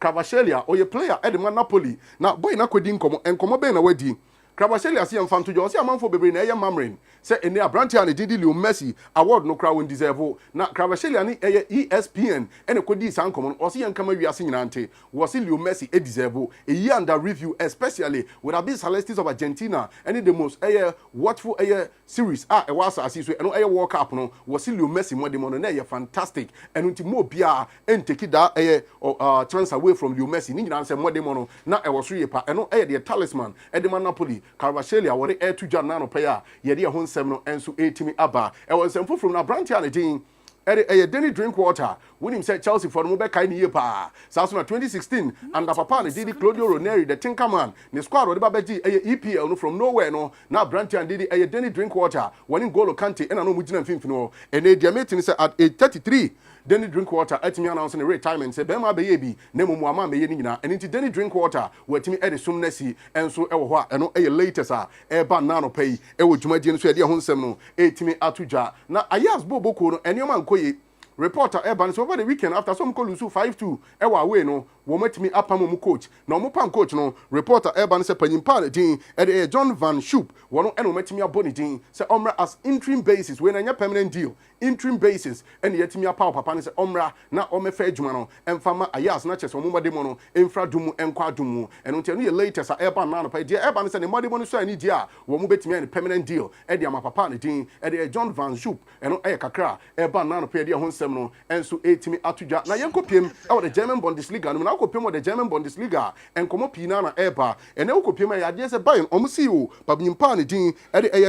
Cravashelia o ye player ma Napoli na boy na kwedi nkomo be na wadi Krabasheli asi amfanto jo si amanfo bebre na eye mamren se ene abranti an didi Leo Messi award no kra won deserve na Krabasheli ani eye ESPN ene kodi san komo o si yankama wiase nyina nte wo si Leo Messi e deserve e year under review especially with Abis Celestis of Argentina any the most watchful series e was asi so eno World Cup no wo si Leo Messi modem no na fantastic eno nti mo bia enteki da chance away from Leo Messi ni nyina se modem no na e wo so ye pa eno the talisman man Napoli Carvachellia wore air to Jan Nano player yedi a honsem no enso etimi aba e won sem from na brantia na din Denny Drinkwater when him said Chelsea for mo be kai ni pa sa so na 2016 and papa na didi Claudio Ranieri the Tinkerman ne squad wo de ba beji EPL no from nowhere no na brantia and didi Denny Drinkwater when N'Golo Kante na no mu gina mfimfini no ene dia meeting say at age 33 Denny Drinkwater atimi announce the retirement say bema be ye bi na mo ama me ye ni nyina enti Denny Drinkwater watimi ede sum na si enso e wo ho a eno latest ba na no pay e wo dwumadie no so ye ho nsem no etimi atudwa na Ayaz Boboko no enioma nkoye reporter Eban so over the weekend after some call lusu 5-2 ewa away no wo matimi apam mu coach na mo pan coach no reporter Eban se panyimpa na din John Van Schupp wono eno matimi aboni din se omra as interim basis we na nya permanent deal interim basis ene yatimi apa papa ne se omra na omefa adwuma no emfama Ayas na chese omumade mo no emfra dumu enkwa dumu eno ntia no ye latest Eban na no pa dia Eban se ne mode mo no so ani dia wo mo betimi ani permanent deal e ama papa ne din John Van Schupp eno kakra Eban na no pa dia ho no enso etimi atudwa na yenkopiem e the German Bundesliga no na kopiem the German Bundesliga enkomo pina na eba ene kopiem ya de se Bayern omusi o babnyimpa ne din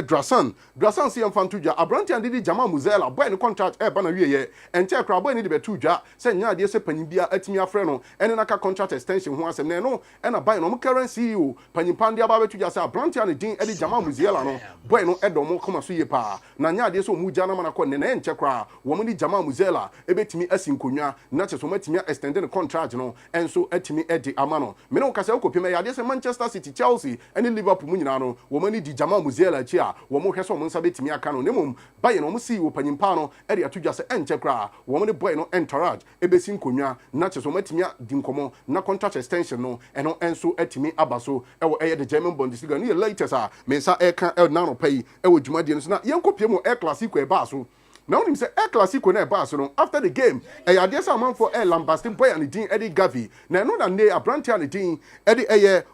Drasan se yemfantudwa abranti andidi Jamal Musiala boy ne contract eba na wieye enche kra boy ne de betudwa se nya de se panyibia atimi afre no ene naka contract extension ho asem ne no ena Bayern no currency o panyimpa ndi aba betudwa se abranti ne din Jamal Musiala no boy no edomo koma so ye pa na nya de se omuja na mana ko ne enche kra wo ni Jamal Musiala ebetimi asinkonwa na cheso matimi extend the contract no enso atimi edi amano me no kasa okopema ya de se Manchester City, Chelsea and Liverpool mu nyina no wo mani di Jamal Musiala chi a wo mo hweso mo nsa betimi aka no nemom Bayern no mo si wo panyimpa no edi atudwa se enche kra wo mo ne boy no entourage ebesinkonwa na cheso matimi di nkomo na contract extension no eno enso atimi abaso ewo the German Bundesliga no latest me nsa eka na no pay ewo dwumadie no so na yenkopie mo Clasico e ba so Now him say El Clasico na eba so no after the game Adea say man for El Lambastin boy and din Eddie Gavi na no na ne abrante and din Eddie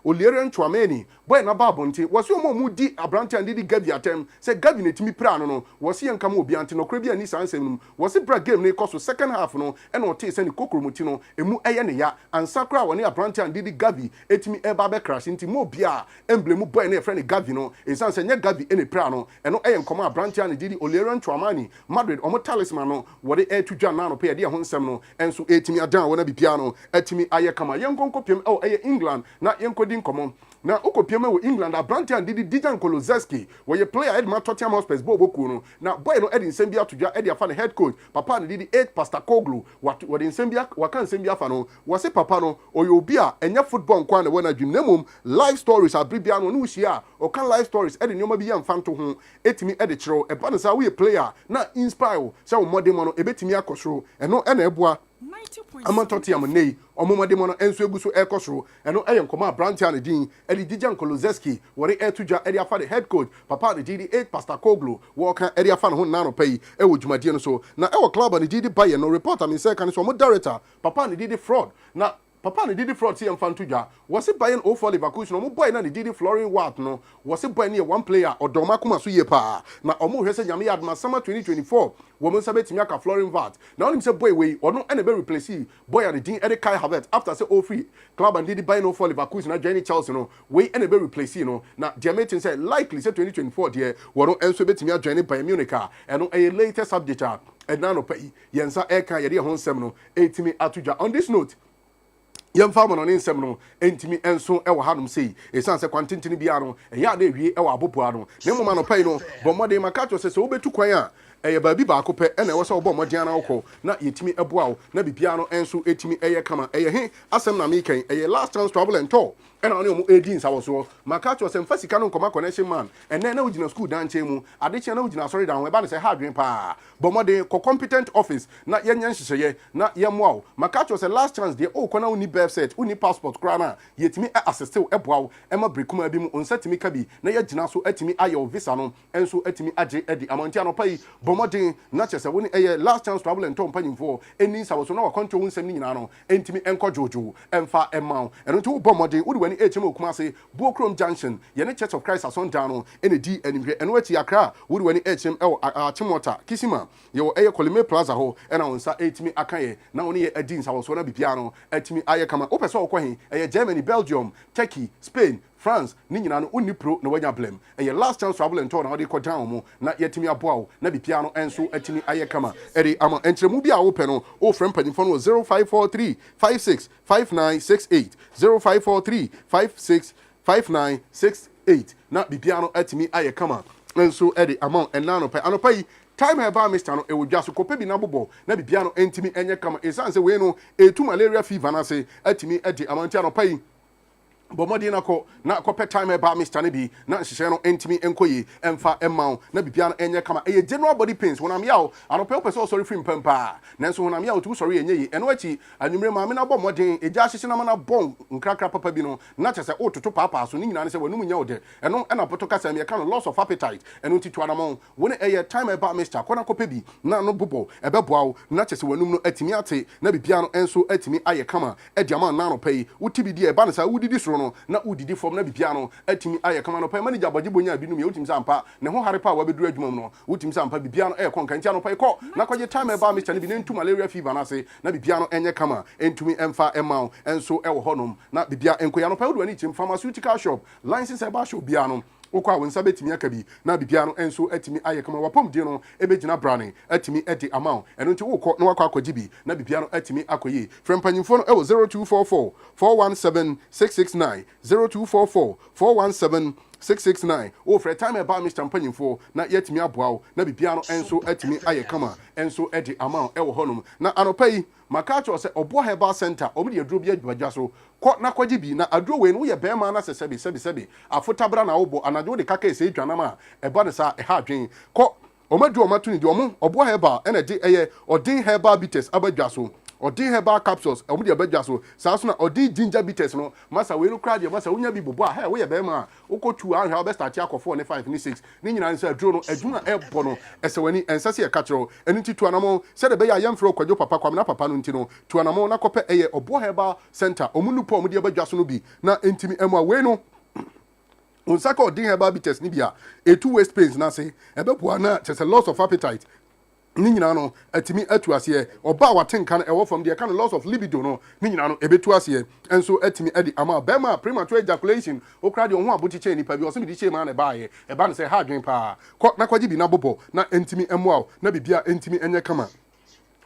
Olerian Chouameni boy na ba bonti was yo mo di abrante and di Gavi atem say Gavi na timi pra no was yen kam obi ante no kra bia ni sansem no was bra game na cost second half no e no te say ni kokromuti no emu ne ya ansa kra woni abrante and di Gavi etimi eba be crash nti mo bia emblem boy na e friend Gavi no e san say nya Gavi ene pra no e no e nkoma abrante and di Olerian Chouameni Madrid omo talisman no wode to dwa na no pe de ho nsem no enso etimi adan wona bibia no etimi aye kama yenkonko piem England na yenkodi nkomo na ukopiem wo England abrante and di Dijan Kolozeski wo ye player Edma Tottenham Hotspur boku no na boy no edi nsem bia to dwa edi afa the head coach papa no di 8 Pastor Koglu wode nsem bia waka nsem bia afa no wo se papa no oyo obi a enya football nkwa na wona dwum na mum live stories abribia no no hia o kan live stories edi nyoma bi ya mfanto ho etimi edi chiro e ba no sa wo ye player na inspire say wo modern no ebetimi akosoro eno na eboa 90.7 amantoti amnei omomode mo no enso eguso ekosoro eno eyenkoma abrante an din edi Dijan Kolozeski wori etudwa edi afa the head coach papa the DD8 Pastor Koglu wo kan edi afa no ho nano pay e wo dwumadie no so na e wo club an DD Bayern no reporter me say kan so mo director papa the DD fraud na papa ne didi fraud CM fan tuja was it buying 04 Leverkusen no boy na ne didi flooring wat no was it buying one player odoma kuma so ye pa na omo hwese nyame yadma summer 2024 wo mo sabetimi aka flooring vat na onim say boy we ono ene be replace boy and din ede Kai Havertz after say all free club and didi buying 04 Leverkusen na join Chelsea no we ene be replace no na Diametin say likely say 2024 there wono enso betimi join Bayern Munich eno a latest subject and nano pay yensa e kan ye de ho nsem no etimi atuja on this note yemfa mo no nsem no entimi enso e wo hanom sei esan se kwantintini bia no ya na ewie e wo abopoa no ne mo ma no pai no bomode makacho se obetu kwan a eye baabi baako pe ena wo se wo bomode ana wokọ na yetimi eboa wo na bibia no enso etimi eye kama eye he asem na me kan eye last chance travel and tour ena oni omo edin sawoso makacho se mfa sika no nkoma connection man ena na ugina school dan chemu adeche na ugina sorry dan we ba ne se hadwen pa bomode ko competent office na yenya nhihye na yemwa makacho se last chance de o kona uni birth set uni passport kra na yetimi assist eboa wo ema brekuma bi mu onsatimi ka bi na yagina so atimi ayo visa no enso atimi age edi amonti anopai bomode na chese woni eye last chance travel and tour mpanyimfo eni sawoso na wa control nsem ni nyina no entimi enko jojo emfa emma eno to bomode wodi HM Okumase Buokrom Junction yene Church of Christ ason down ene di enimhwe eno ati akra wodi wani HM Achimota Kisima ye wo eye Kolime Plaza ho ena onsa etimi akaye na woni ye adin sa wo so na bibia no etimi aye kama opese okwahin eye Germany Belgium Turkey Spain France ni nyina no onni pro na wanya blem eye last chance travel and tour na wodi ko down mo na yetimi aboa wo na bibia no enso etimi aye kama eri ama entremu bia wo pe no o frem panifo no 0543 56 5968 0543 565968 na bibiano atimi aye kama enso edi amount enano pe anopai time eba Mr. no e wodwa so kope bi na bobo na bibiano entimi enye kama esanse we no etu malaria fever na se atimi edi amount anopai bomodi na ko pe time eba Mr. ne bi na nhihye no entimi enkoyi emfa emma na bibia no enye kama eye general body pains wonam yawo anope opese sorry free mpampa nanso wonam yawo tu sorry enye yi eno achi anwumre ma me na bomodin eja hyehye na mana bon nkrakra papa bi no na chese ototo papa so ni nyina ne se wanum nya ode eno ena poto kasa me kan loss of appetite eno titu anamon woni eye time eba Mr. kona kope bi na no bobo ebeboa na chese wanum no atimi ate na bibia no enso atimi aye kama ediama na no pay utibi di eba na sa udidi soro na udidi form na bibia no atimi aye kama no pa manager bogibonya binum ye utimi sampa ne ho hare pa wa beduru adwuma no utimi sampa bibia no konka ntia no pa ko na kwaje time eba Mr. ne bi nentu malaria fever na se na bibia no enye kama entumi emfa emma enso ewo honom na bibia enkoya no pa wodu ani chim pharmaceutical shop license eba shop bia no okwa wonsa betimi akabi na bibia no enso atimi aye kama wapom die no ebegina brane atimi edi amount eno nti wokọ na wakọ akọgibi na bibia no atimi akoyi frempanyimfo no ewo 0244 417 669 0244 417 669 o for time about Mr. Mpanyimfo na yetimi aboa na bibia no enso atimi aye kama enso edi amount ewo honum na anopai makacho se obo herbal center obi de aduro bi adwaja so ko na kwaji bi na aduro we no ye bema na sebi afotabra na obo anajo de kaka ese dwana ma eba ne sa ha adwen ko omadu omatu ni de omo obo herbal ene de eye odin herbal bitters abadwa so odi herbal capsules omu de abadwa so saa so na odi ginger bitters no masa we no kra de masa wonya bi bobo a he we ye be ma ukotu ahwe obe start akọ 4 ne 5 ne 6 ni nyina nsa aduro no adwuma ebo no esewani ensase e ka kiro eni ti tuanamo se de be ya yemfro kwadwo papa kwamna papa no ntino tuanamo na kope eye obo herbal center omunupo omu de abadwa so no bi na entimi emu a we no unsaka odin herbal bitters ni bia a two waste pains na say ebeboa na there's a loss of appetite ni nyina no atimi atu ase oba watenka no ewo from the kind of loss of libido no ni nyina no ebetu ase enso atimi edi ama bema premature ejaculation okra de ho abotiche nipa bi oso bi diche ma na baaye eba no say ha dwen pa na kwaji bi na bobo na entimi emu na bibia entimi enye kama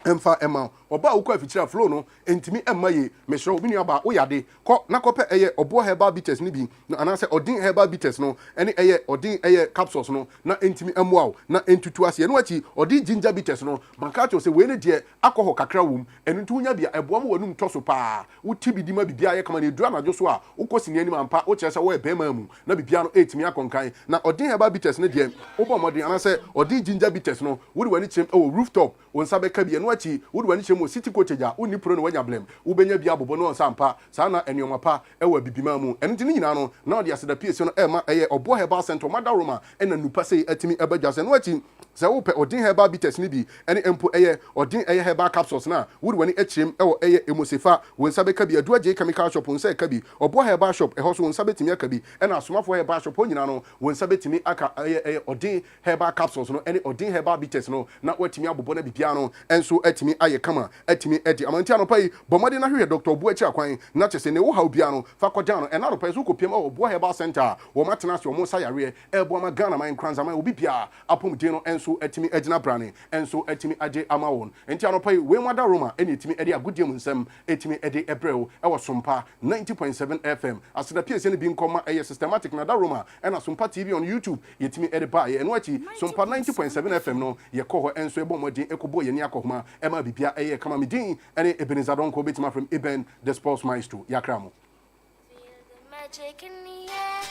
emfa ema oba ukọ afichira flow no entimi emma ye mehro obi nuaba oyade ko na kope eye obo herbal bitters ni bi na anase odin herbal bitters no ene eye odin eye capsules no na entimi emwa na entutu ase no achi odin ginger bitters no bankacho se we ne de alcohol kakra wum entu nya bia ebo am wanum toso pa uti bidima bibia ye kama ne dura na joso a ukosi ni ampa o kire se wo ebema mu na bibia no etimi akonkan na odin herbal bitters ne de obo modin anase odin ginger bitters no wodi wani chem o rooftop wonsa be ka bia no achi wodi wani chem city coacheja uni pro no wanya blem ubenya bia bobo no sampa saa na enioma pa ewa bibima mu enti ni nyina no na odi aseda pie no ema eye obo herbal center mada roma ena nupa sei atimi ebadwa se no achi se wo pe odin herbal bitters ni bi ene empo eye odin eye herbal capsules na wodi wani echim ewo eye emosefa wonsa be ka bia duaje chemical shop wonsa ka bi obo herbal shop eho so wonsa betimi aka bi ena asomafo herbal shop nyina no wonsa betimi aka eye odin herbal capsules no ene odin herbal bitters no na watimi abobo na bibia no enso atimi aye kama atimi edi amanti anopai bomade na hwe Dr. Obuachi akwan na chese ne wo ha obia no fa koja no ena anopai so kopiem obo herbal center wo matena se wo sayare ebo ama Ghana man Nkoranza man obi bia apomde no enso atimi agina brane enso atimi age amawon enti anopai we mwada Roma eni atimi edi agudie mu nsem atimi edi ebrel ewo Sompa 90.7 FM aseda piese ne bi nkoma eye systematic na da Roma ena Sompa TV on YouTube yetimi edi ba ye eno achi Sompa 90.7 FM no ye koho enso ebo modin ekobo ye ni akohoma ema bibia eye kama midin ene Ebenezer Donko betima from Eben the Sports Maestro yakramo magic in the air.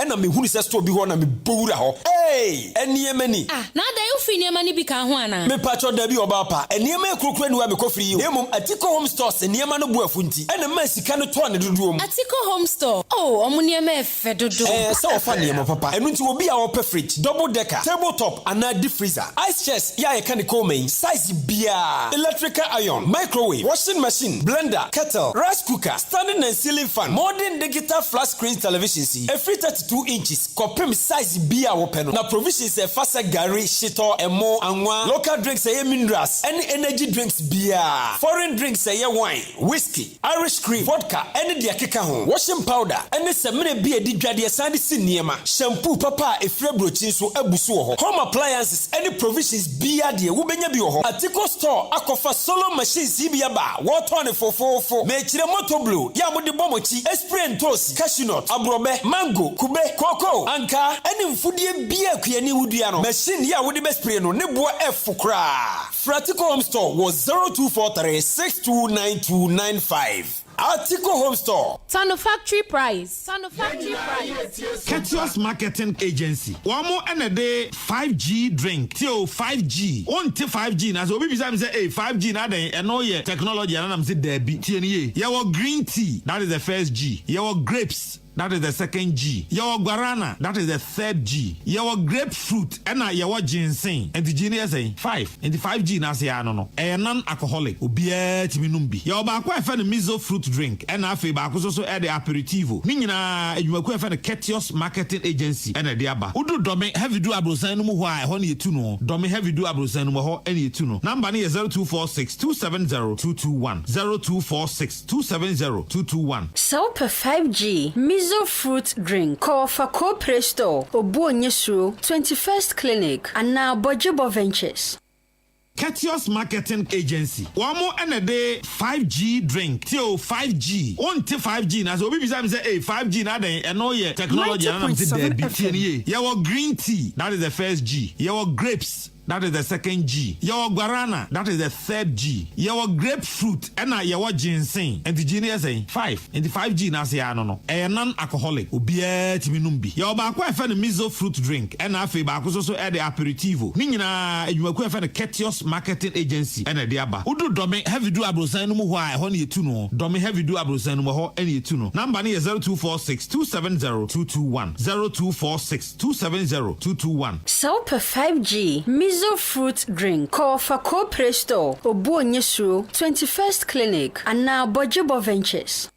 Ena me hunu se store bi ho na me bowura ho eniema ni na da you fi niema ni bi ka ho ana me pacho da bi oba pa eniema ekrokro ni wa me kofri yi emom Atiko Home Stores eniema no bu afunti ena ma sika no to ne dodo om Atiko Home Store omo niema efe dodo so ofa niema papa enu nti obi a wo pe fridge double decker tabletop ana deep freezer ice chest ya ye kan ko main size bia electrical iron microwave washing machine blender kettle rice cooker standing and ceiling fan modern digital flat screen television see a 32 inches kopem size bia wo pe no na provisions e fasa gari shito emo anwa local drinks e minerals any energy drinks bia foreign drinks e wine whiskey Irish cream vodka any de akeka ho washing powder any semene bia di dwade sande siniema shampoo papa e fre brochin so abusu ho home appliances any provisions bia de wo benya bi ho Atiko store akofa solo machines bia ba water ne fofofo me kire motor blue ya mo de bomochi spray ntosi cashew nut abrobe mango kube cocoa anka any mfudie bia kuani wudua no machine ya wo de be spray no ne boa efukra Atiko Home Store was 0243629295 Atiko Home Store. Tano factory price. Ketios Marketing Agency. Wamo enede 5G drink. Till 5G. Onte 5G. Na so obi bisa me say 5G na den eno ye technology na nam say debi. Tie ni ye. Your green tea. That is the first G. Your grapes. That is the second G. Your guarana, that is the third G. Your grapefruit, and your ginseng. And the genius say 5. And the 5G na say no. A non-alcoholic. Ubia timinumbi. Your bakwa fan miso fruit drink. And afe bakuso so add the aperitivo. Minina you makwa fan Ketios Marketing Agency. And a diaba. Udu dome heavy do abrosanumu why honey tuno. Dome heavy do abrosanumu ho any tuno. Number ni 0246 270 221. 0246 270 221. So per 5G. Miso fruit drink. Call for Co-Presto. Obu Nyesuru 21st Clinic. And now Bojobo Ventures. Courteous Marketing Agency. Wamo enede 5G drink. Till 5G. On 5G na so obi bisa me say 5G na den eno ye technology na am say there be tie. Your green tea, that is the first G. Your grapes, that is the second G. Your guarana, that is the third G. Your grapefruit, and your ginseng. And the genius say 5. And the 5G na say no. A non-alcoholic. Ubia timinumbi. Your bakwa fan miso fruit drink. And afe bakwa so add the aperitivo. Nina you makwa fan a Courteous Marketing Agency. And a diaba. Udu dome heavy do abrosanum why honey tuno. Dome heavy do abrosanum ho any tuno. Number is 0246 270 221. 0246 270 221. Sompa 5G. Miso fruit drink. Call for Co-Presto. Obu Nyesuro 21st Clinic. And now Bojobo Ventures.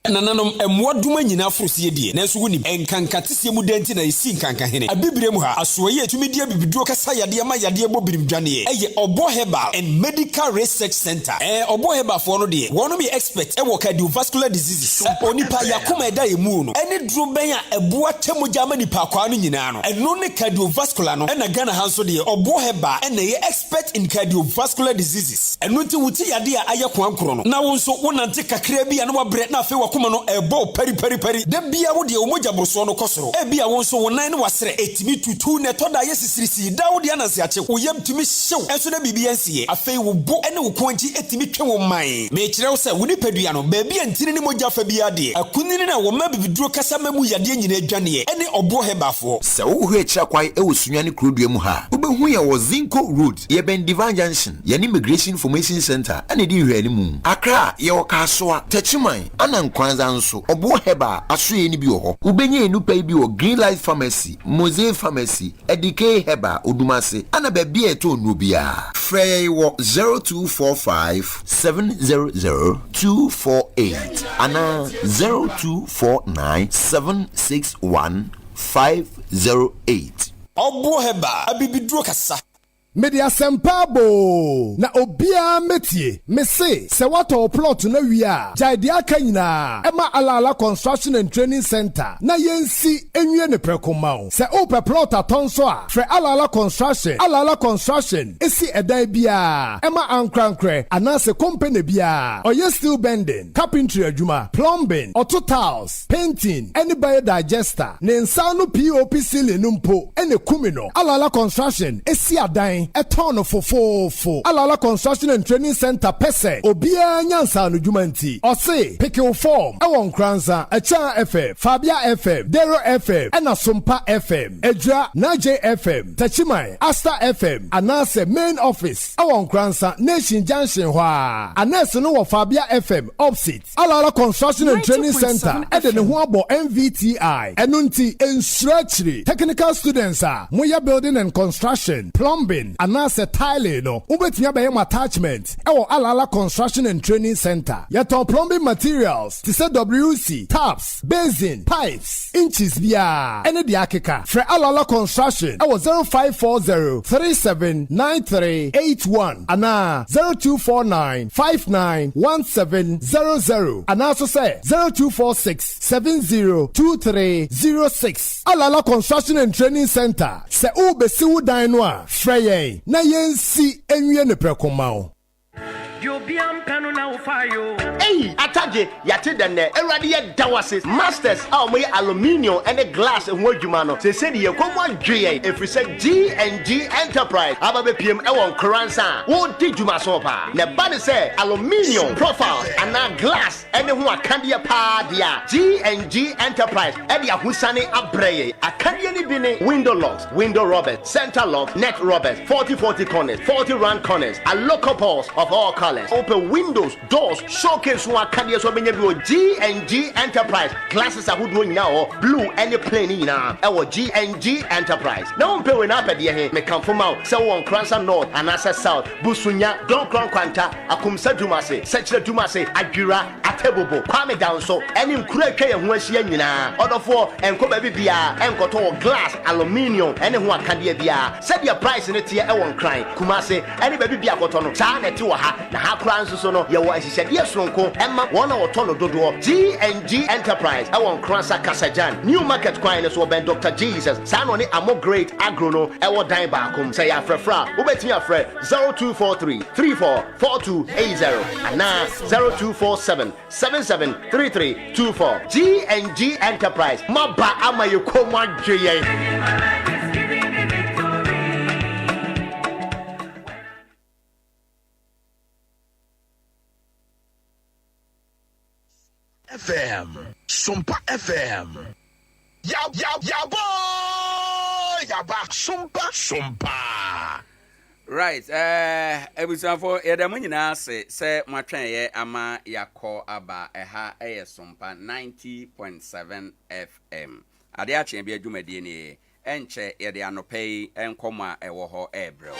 Nananom emwaduma nyina afrosie die nanso wonim enkankatese mu denti na esi nkanka hene abibirem ha asoye etumedia bibiduo kasa yade ma yade bobirim dwane eye Obo Herbal and Medical Research Center Obo Herbal for no de wono be expert e wo cardiovascular diseases onipa yakoma eda emu no ene duro ben a eboa temoja ma nipa kwa no nyina no eno ne cardiovascular no na Ghana hanso de Obo Herbal ene ye expert in cardiovascular diseases eno nti wuti yade a ayekwa nkoro no na wonso wonante kakra bi na wabre na afi kuma no ebo peri de bia wo de omoja broso no kosoro e bia won so wonan ne wasere etimi tutu ne to da yesisirisi da wo de anase ache wo yam timi hyew enso na bibia nsie afei wo bo ene wo konti etimi twe wo man me kire wo se wo ni padua no ba bia ntini ne moja fa bia de akunini na wo ma bibiduro kasa mamu yade nyina adwane ene Obo Hebafo se wo hu ekira kwai e wo sunyane krodua mu ha wo behu ye wo Zinco Road ye ben Divine Junction ye ni Immigration Information Center ene di hwe ani mu Accra ye wo Kasoa Tachiman ana Nkoranza nso Obo Herbal asoye ni bi ho ubenye enupa bi wo Green Light Pharmacy Mosaic Pharmacy Adea Herbal Odumase ana ba bia eto no bia frey wo 0245 700 248 ana 0249 761 508 Obo Herbal abibiduro kasa Media Sempabo na obia metie mese se wato plot na wia Adea Akye Ema Alala Construction and Training Center na yensi enwie ne prekomao se ope plot atonso a fre Alala Construction esi edan bia ema ankrankre anase company bia oye steel bending carpentry adwuma plumbing auto tiles painting any biodigester ne nsa no POP ceiling numpo ene kumino Alala Construction esi adan etono fofofo Alala Construction and Training Center pese obia nyansa no dwumanti ose pickle form ewon Nkoranza Acha FM Fabia FM Dero FM ena Sompa FM Edra Naje FM Tachiman Asta FM anase main office ewon Nkoranza Nation Junction hwa anase no wo Fabia FM opposite Alala Construction and Training Center ede ne ho abo MVTI enunti ensurachiri technical students moya building and construction plumbing anase tile no ubetumi abayem attachment ewo Alala Construction and Training Center yeton plumbing materials to say WC taps basin pipes inches bia ene de akeka fre Alala Construction ewo 0540 379381 ana 0249 591700 ana so say 0246 702306 Alala Construction and Training Center se ubesi wudan no a freye na yensi enwie ne prekomao Hey, Ataje, yate dene, eradi ye dawase, masters, moye aluminium and a glass and wojumano. Se said ye come one G, if we said G&G Enterprise, ababe PM ewon Nkoranza, wo di juma sopa. Ne body say aluminium profiles and now glass and the one candia pa dia. G&G Enterprise, edia husane abreye. A candia ni bine window locks, window robbers, center locks, net robbers, 40 corners, 40 round corners, a local pulse of all colors. Open windows, doors, showcase one candy so many G&G Enterprise. Glasses are good now, blue and plain now. Our G&G Enterprise. Now I'm paying up at the end. Me come from out. So on Nkoranza North and Asa South. Busunya, Don Kwanta, Akumsa Dumase, Setra Dumase, Agira, Atebobo, Kwame down so. And in Kureke and Weshiana. Other four and Kobe Bia and Koto glass, aluminium, and one candy bia. Set your price in it here. I won't cry. Kumase, any baby bia kotono. Chane to ha. akra nso no ye wo ahihade sonko emma wona woto no dodo G&G Enterprise ɛwɔ Nkoranza Kasajan New Market kwan so ben Dr. Jesus sa no ne Amo Great Agro no ɛwɔ dan baakom say afrefra wobetimi afre 0243 344280 ana 0247 773324 G&G Enterprise maba ama ye komo adweye. FM Sompa FM ya boy ya ba Sompa right ebusanfo yedam nyina se matwen ye ama yakọ aba eha Sompa 90.7 FM Adea Akye Abia dwumadie ne enche yede anopei enkoma ewo ho ebrel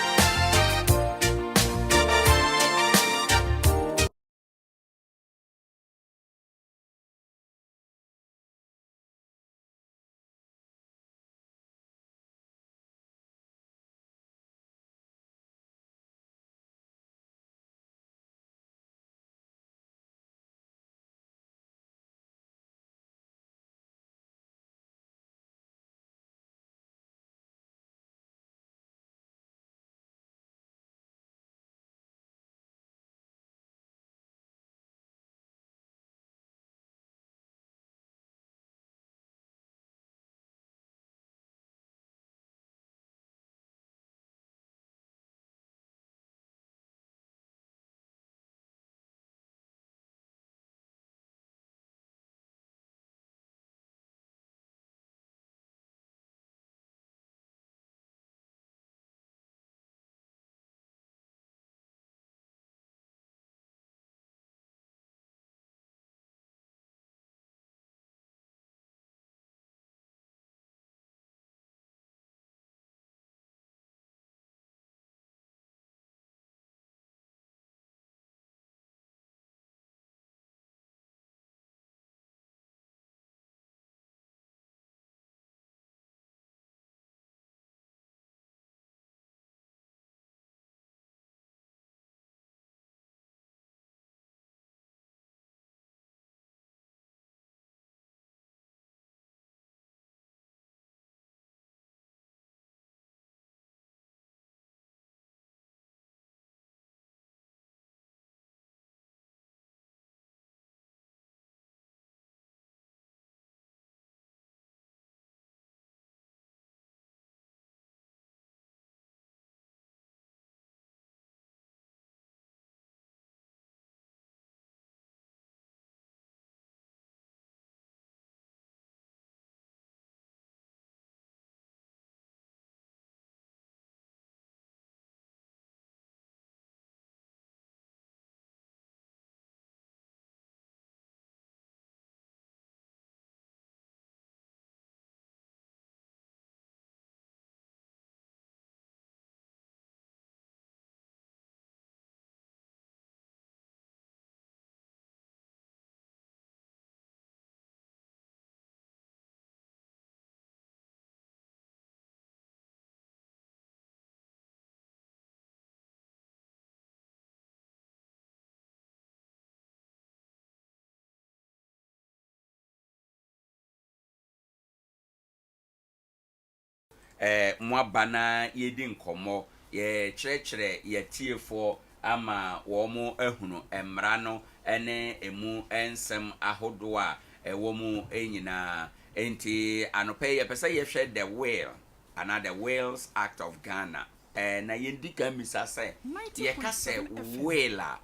Mwabana yedi nkomo ye kyerɛkyerɛ ye tiefo ama wo mo ehunu emra no ene emu ensem ahodo a wo mu enyina enti anope ye pese ye hwɛ the will and the Wales Act of Ghana na yendika misa se ye ka se will a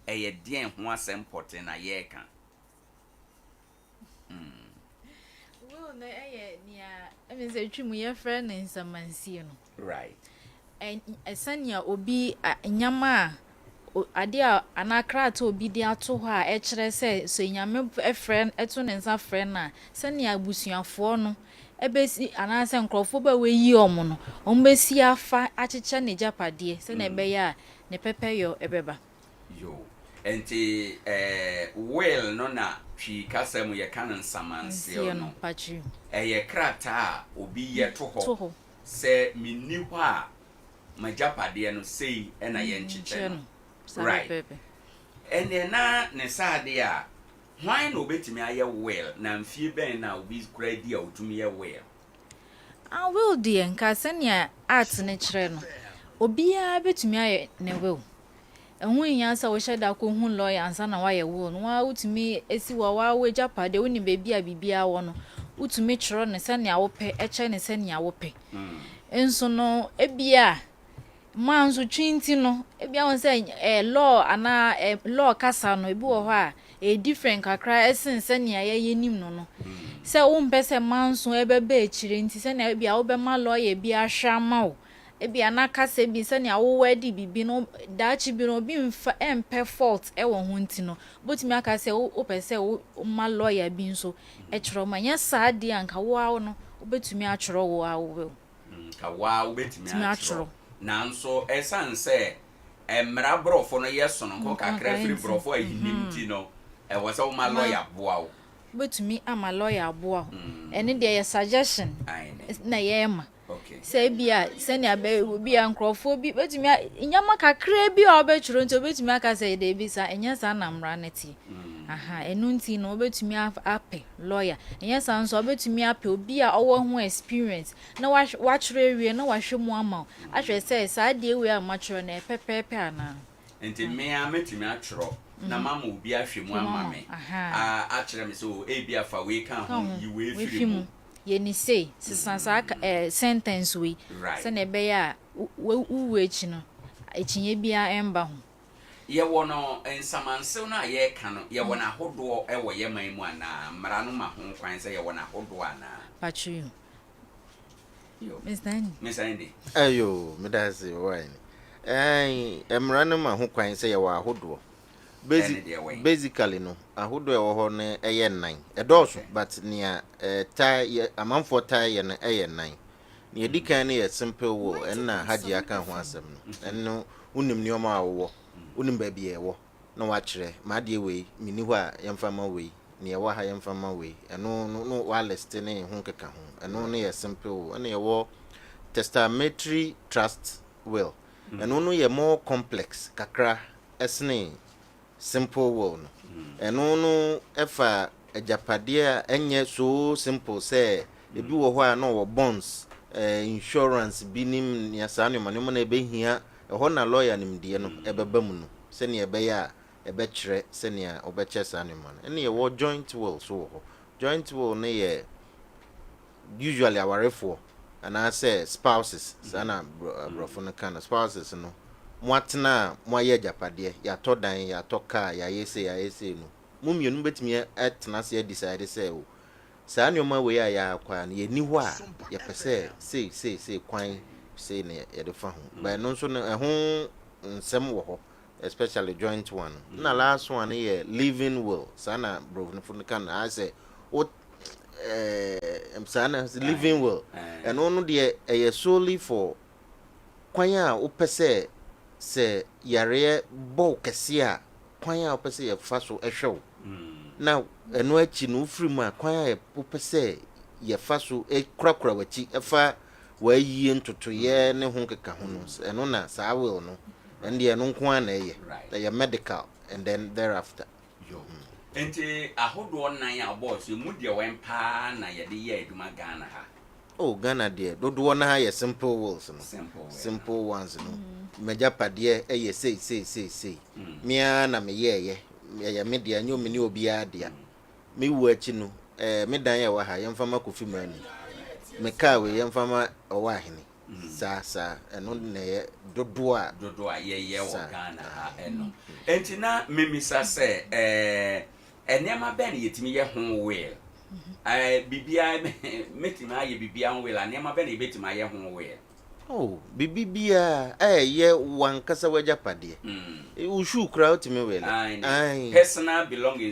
ye den ho asem pote na ye ka will na nia I mean say twimu ye friend in samansi no right and esania obi nyama Adea anakra to obi de ato ho a ekere se so nyame friend eto ne nsa friend na sania abusuafo no ebesi anase nkrofo ba weyi omo no ombesi afa acheche ne japade se na ebe ya ne pepeyo ebeba yo enti well no na twi kasem ye kanan samanse no pachi ye krata obi ye to ho se minni ho a majapade no sei na ye nchiche no right ene na ne sade a why no betimi aye well na mfie ben na obi kura di a otumi ye well will die nka senia art ne kire no obia betumi aye ne will ehun yan sa wo hyeda ko hun lawyer ansa na wa ye will no wa utumi esi wa we japade woni bebi a bibia wo no utumi kire ne senia wo pe eche ne senia wo pe enso no ebia manzo twinti no ebia won say law ana law kasa no ebi wo ho a different kakra esen senia ye nim no se wo mpese manso ebebe echire nti senia ebia wo be ma lawyer bi ahwa ma wo ebia na kasa bi senia wo wedi bibi no daachi bi no bi mfa empe fault e wo ho nti no botimi aka se wo pese wo ma lawyer bi nso echiro ma nya saade anka wo awo no obetumi achiro wo awo ka wa obetimi achiro nanso esanse emra brofo no yesono nko kakra free brofo ayinim no e wose wo ma lawyer boa wo betumi ama lawyer boa ene de ye suggestion na ye ma say bia senia be bia nkrofo bi betumi nyama kakra bi obechuro nti obetumi aka say de bi sa enya sa na mra neti aha enu nti no obetumi ape lawyer enya sa nso obetumi ape obi a owo ho experience na wa chire wie na wa hwemu ama ahwe say sa de we a machiro na pepepe ana enti me a metumi achiro na mama obi ahwemu ama me a chire me so e bia fa we kan ho yi we firi ye ni say sisansa sentence we se na be ya we echi no echinye bia emba ho ye wono ensamansew na ye ka no ye wona hodo e wo ye man mu ana mra no ma ho kwan se ye wona hodo ana pachu yo Mr. Andy ayo medase wine mra no ma ho kwan se ye wa hodo basically no ahodo e wo ho ne eye nan edoso but nia tie amanfo tie ne eye nan ne edikan ne ye simple wo enna haji aka ho asem no enno unim nioma awo unim ba bia ewo na wa kire ma de we mini ho a yemfa ma we ne ewo ha yemfa ma we eno no wa list ne ho keka ho eno ne ye simple wo ene ewo testamentary trust will eno no ye more complex kakra esne simple will no eno no efa ajapade a enye so simple say ebi wo ho a no wo bonds insurance binim ya sa no mane mo na ebehia ho na lawyer nimdie no ebeba mu no se ne ebeya ebekire se ne obeche sa no man ene ye wo joint will so ho joint will ne ye usually awarefo and I say spouses sana brofo no kind of spouses no mwatena mwaye japade ya to dan ya to car ya yese no mumienu betimi etena se decide say o sa nyoma we ya akwa na ye ni ho a ye pese say kwan say ne ye de fa ho ba no so no ho nsem wo ho especially joint one na last one ye living will sana brofo no kind I say o sana living will and ono de e solely for kwan a o pese se yare bo kese a kwan a opese ye fa so ehwew na eno achi no ufrim a kwan a opese ye fa so ekrakra wachi efa wa yie ntoto ye ne ho keka ho no eno na sa will no and ye no nko an na ye medical and then thereafter enti ahodo nan a boss mu de wen pa na ye de ye eduma Ghana ha oh Ghana de dodo na ha ye simple wills no simple ones no majapade e ye say mia na me ye me de anyo me ni obi adea me wu achi no me dan ye wa ha ye mfama kofi mani me ka we ye mfama Owoahene sa eno na ye dodo a ye wo Ghana ha eno enti na memisa se enema ben yetimi ye ho well bibia metimi aye bibia ho well enema ben yetimi aye ho well oh bibia ye wankasa wajapade ushu kra otimi well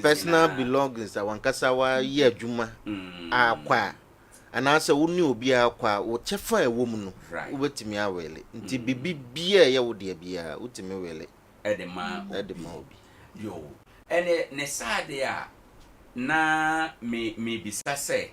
personal belongings wankasa wa ye adwuma akwa anase woni obi akwa wo chefa ewom no wobetimi awele nti bibia ye wo de bia utimi wele edema obi yo ene ne sade a na me bisase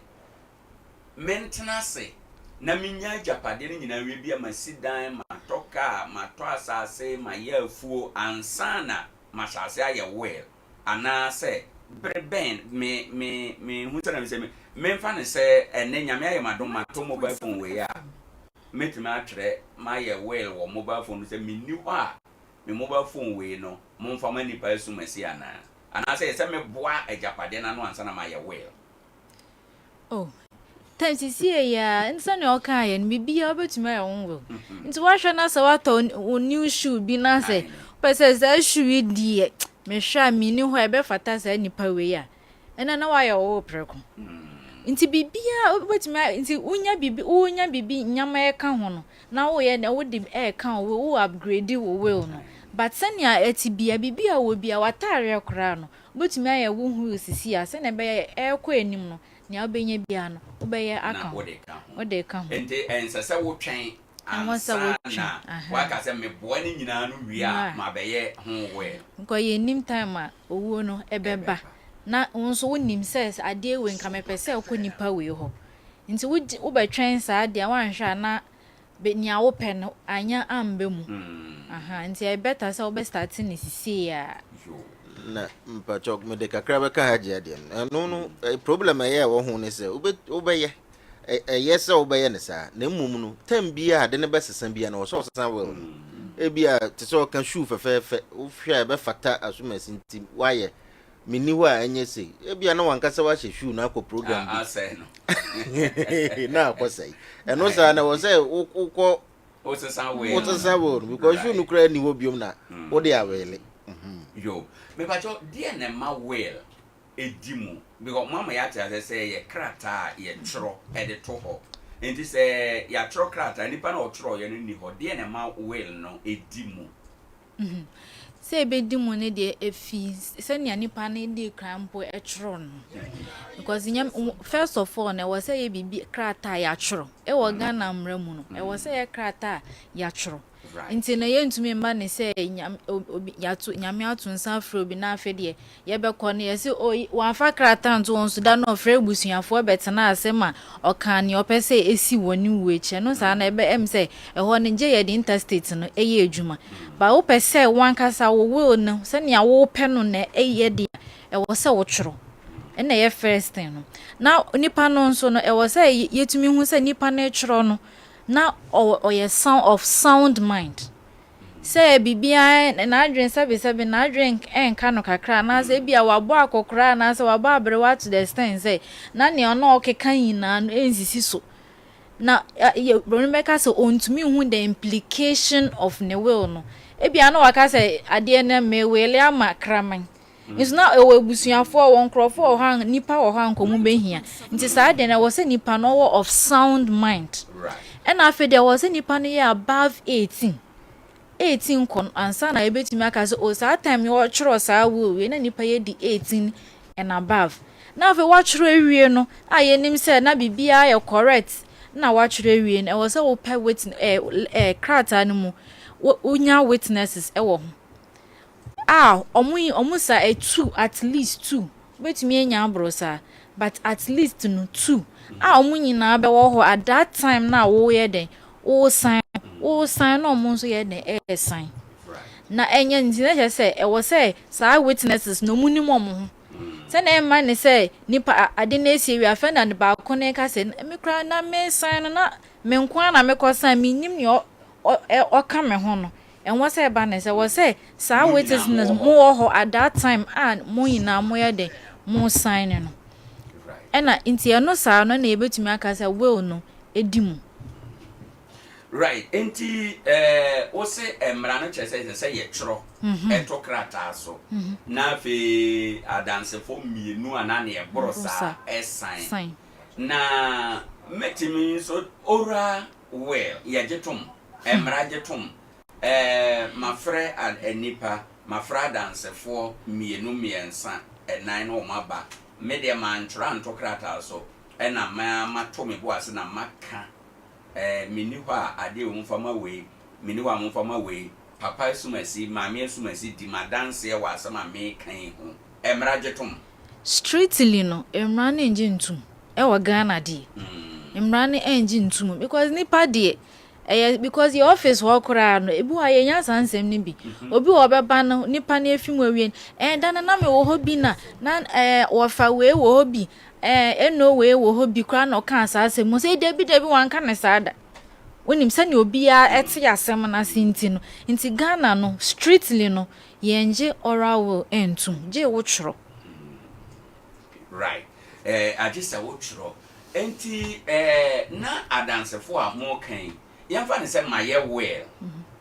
maintenance na minya japade ni nyina we bia masidan matoka mato asase mayafuo ansana mashase aye well ana say breben me hu tana me say me mfa ne say ene nyame aye madom mato mobile phone we ya metime atwere ma ye well wo mobile phone say me ni ho a me mobile phone we no mo mfa mani pa esu masi ana say me boa ajapade na no ansa na ma ye well. Oh, time see ya nsa ne oka ye no bibia obetuma ye won. Nti wa hwe na se wato new shoe bi na se pese se shoe die me hwa mi ni ho ebe fata se nipa we ya. Ena na wa ye wo preko. Nti bibia obetuma nti unya bibi nyama ye ka ho no. Na wo ye na wo di e ka wo upgrade wo will no. But senya eti bibia wo bia watare kora no. Obetuma ye wo hu osisi a se na be e kwa enim no. Ni obenya bia no obeye aka ode ka ho ente ensese wo twen ansa na waka se me boa ni nyina no wia ma beye ho we nko ye nim time a owuo no ebeba na wonso wonim ses ade we nka mepese akonipa we ho nti wo be twen sa ade wanhwa na be nia wo pe no anya ambe mu nti e better say wo be start ni sisi ya na mpachok me de kakra be ka haje ade no problem ye wo hu ne se obeye yes obeye ne sa na mmum no tam bia de ne be sesan bia na wo so sesan well e bia te so kan shoe fefefe wo hwa be fata asumasi nti waye mini ho a enye se e bia na wankasa wa hye shoe na akọ program bi say no na akọ say eno sa na wo say ukọ o sesan well because shoe no kra ni wo biom na wo de awele yo me pacho die na ma well edimu because mama ya tell say ye krata ye tro e de to ho enti say ya tro krata nipa na o tro ye ni ho die na ma well no edimu say be dimu ne de efi say nia nipa na de krampo e tro no because first of all na was say ye bibi krata ya tro e wo Ghana mra mu no e was say ye krata ya tro nti na ye ntumi mba ne se nyame atu nsa afro bi na afede ye be kɔ ne ye se wa fa krata nto won so da no frɛ busuafo betena asema ɔka ne opese esi woni weche no sa na ebe se ɛhɔ ne gye ye the interstate no eye adwuma ba wo pese wan kasa wo will no se ne wo pɛ no na eye de ɛwɔ se wo tworo ɛna ye first thing no na nipa no nso no ɛwɔ se yetumi hu se nipa na tworo no na or your sound mind say bibia na adwen sabe na adwen enka no kakra na say bia wabo akokora na say wabo abrewa to the extent say na ne ono okeka yina no ensisi so na remember say ontumi hu the implication of ne will no e bia na waka say ade na mewele ama kraman it's not a busuafo won krofo ho nipa wo ho ankomu behia nti sa ade na wo say nipa no of sound mind and after there was any nipa above 18 kon ansa na ebetumi aka so o sa time you chro sa we na nipa ye di 18 and above na after what chro ewie no aye nim say na bibia ye correct na what chro ewie no e was say wo pay witness krata no mu unya witnesses e wo omu sa 2 at least 2 betumi enya abrosa but at least no 2 omunyina be wo ho at that time na wo ye den wo sign no mo so ye den e sign na enya ntina say e wo say sa witnesses no munim omo se na emma ne say nipa ade na esi wi afa na ba ko ne ka say me kra na me sign na me nkwa na me ko sign me nim ne o ka me ho no enwo say ba ne say wo say sa witnesses mo ho at that time mo nyina mo ye den mo sign no ena inti eno sa no na ebetumi aka say will no edimu right enti wo se emra no chese say ye tworo eto krata so na fe adanse fo mienu ana na e borosa sign na metimi so ora well ye jetum emra jetum mafre anipa mafra danse fo mienu miensa enan no maba media man tranto krata so ena ma to me bo ase na maka mini kwa ade umfama we mini wa umfama we papa sumasi mama sumasi di madanse e wa asama me kan hu emra jetum streetly no emra na enje ntum e wa Ghana di emra na enje ntum because nipa de because your office work around ebu aye nya sansem ni bi obi wo beba no nipa na efim awie dan na me wo hobi na wo fa we wo hobi eno we wo hobi kra na ka asasem mo say debi wan ka ne sada wonim se ne obi a ete asem na sinti no nti Ghana no streetly no yenje oral will entum je wo chro right agisa wo chro enti na adansefo a mo kan yɛmfa ne sɛ ma yɛ well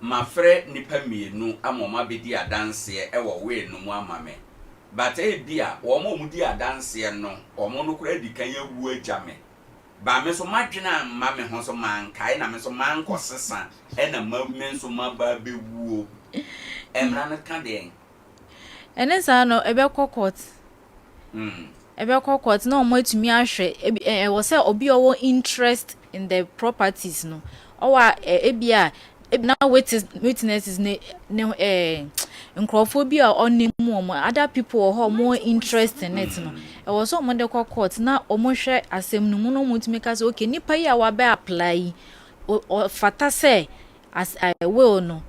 ma frɛ nipa mienu amoma bedi adanseɛ ɛwɔ well no mu amame but bia wɔn mu di adanseɛ no wɔn no kura di kan yɛwu agya me ba me so madwena ma me ho so mankae na me so mankɔsesa ɛna ma me so ma ba bewuo emra no ka den ene sa no ɛbɛkɔ court ɛbɛkɔ court na ɔmo atumi ahwɛ ɛwɔ sɛ obi ɔwɔ interest in the properties no owa ebia na witnesses ne nkrofo bi a onim mo other people who more interest in it no e was so mo de court na omo hwe asem no mu no mutumi ka say okay nipa yi a wa be apply o fata say as I will no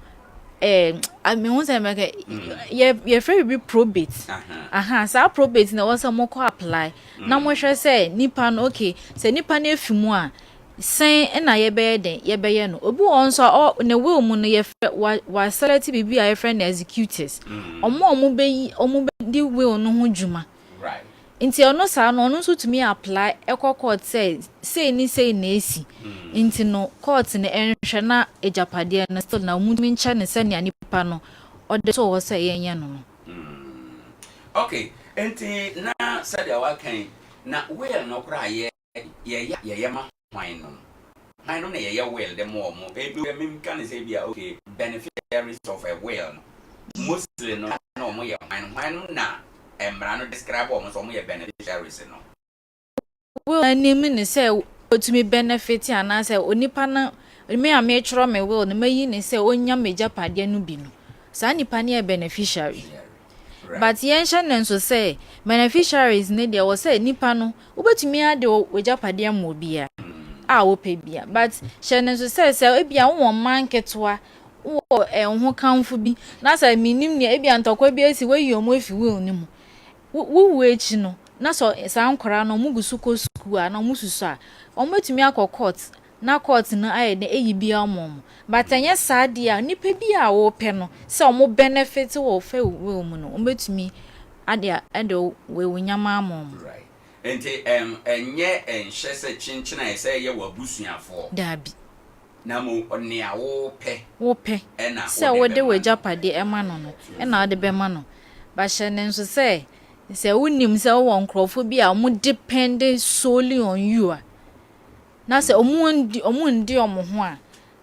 I mean once I make ye very be probate so probate na was mo ko apply na mo hwe say nipa no okay say nipa na efimu a sen na ye be den ye be ye no obi won so ne will mu no ye wa select bibi a ye friend executors omo di will no ho djuma right nti ono sa no ono so tumi apply court say na esi nti no court ne enhwe na ejapade na still na mu ncha ne se ne nipa no ode so wo say ye no okay enti na said wa kan na will no kra ye ma why no na ye well the more ebi me can say be okay beneficiaries of a well mostly no mo ye why no na emra no describe o mo ye beneficiaries no well anim ni say otumi benefit ana say onipa na me a me chro me will no mayi ni say onya meja pade no bi no sa nipa na beneficiary but yen hye so say beneficiaries ne dey wo say nipa no obetumi ade oja pade am obi a wo pe bia but hye so say ebia wo manketwa wo ho kanfo bi na say minim ne ebia ntokwa bi esi we yomo efi will ni mu wo echi no na so sa nkora no mugusu ko school a na mususu a ometumi akọ court na court no aye de eyibia omom but enye saade a nipa bi a wo pe no se omo benefit wo fe will mu no ometumi ade we wunyama amom right enti enye enhye se chinchina ese ye wabusuafo dabi na mo ne a wo pe ena se wo de we japade ema no ena wo de be ma no ba hye ne nso se unim se wo nkrofo bi a mo depend solely on you a na se omundi omo ho a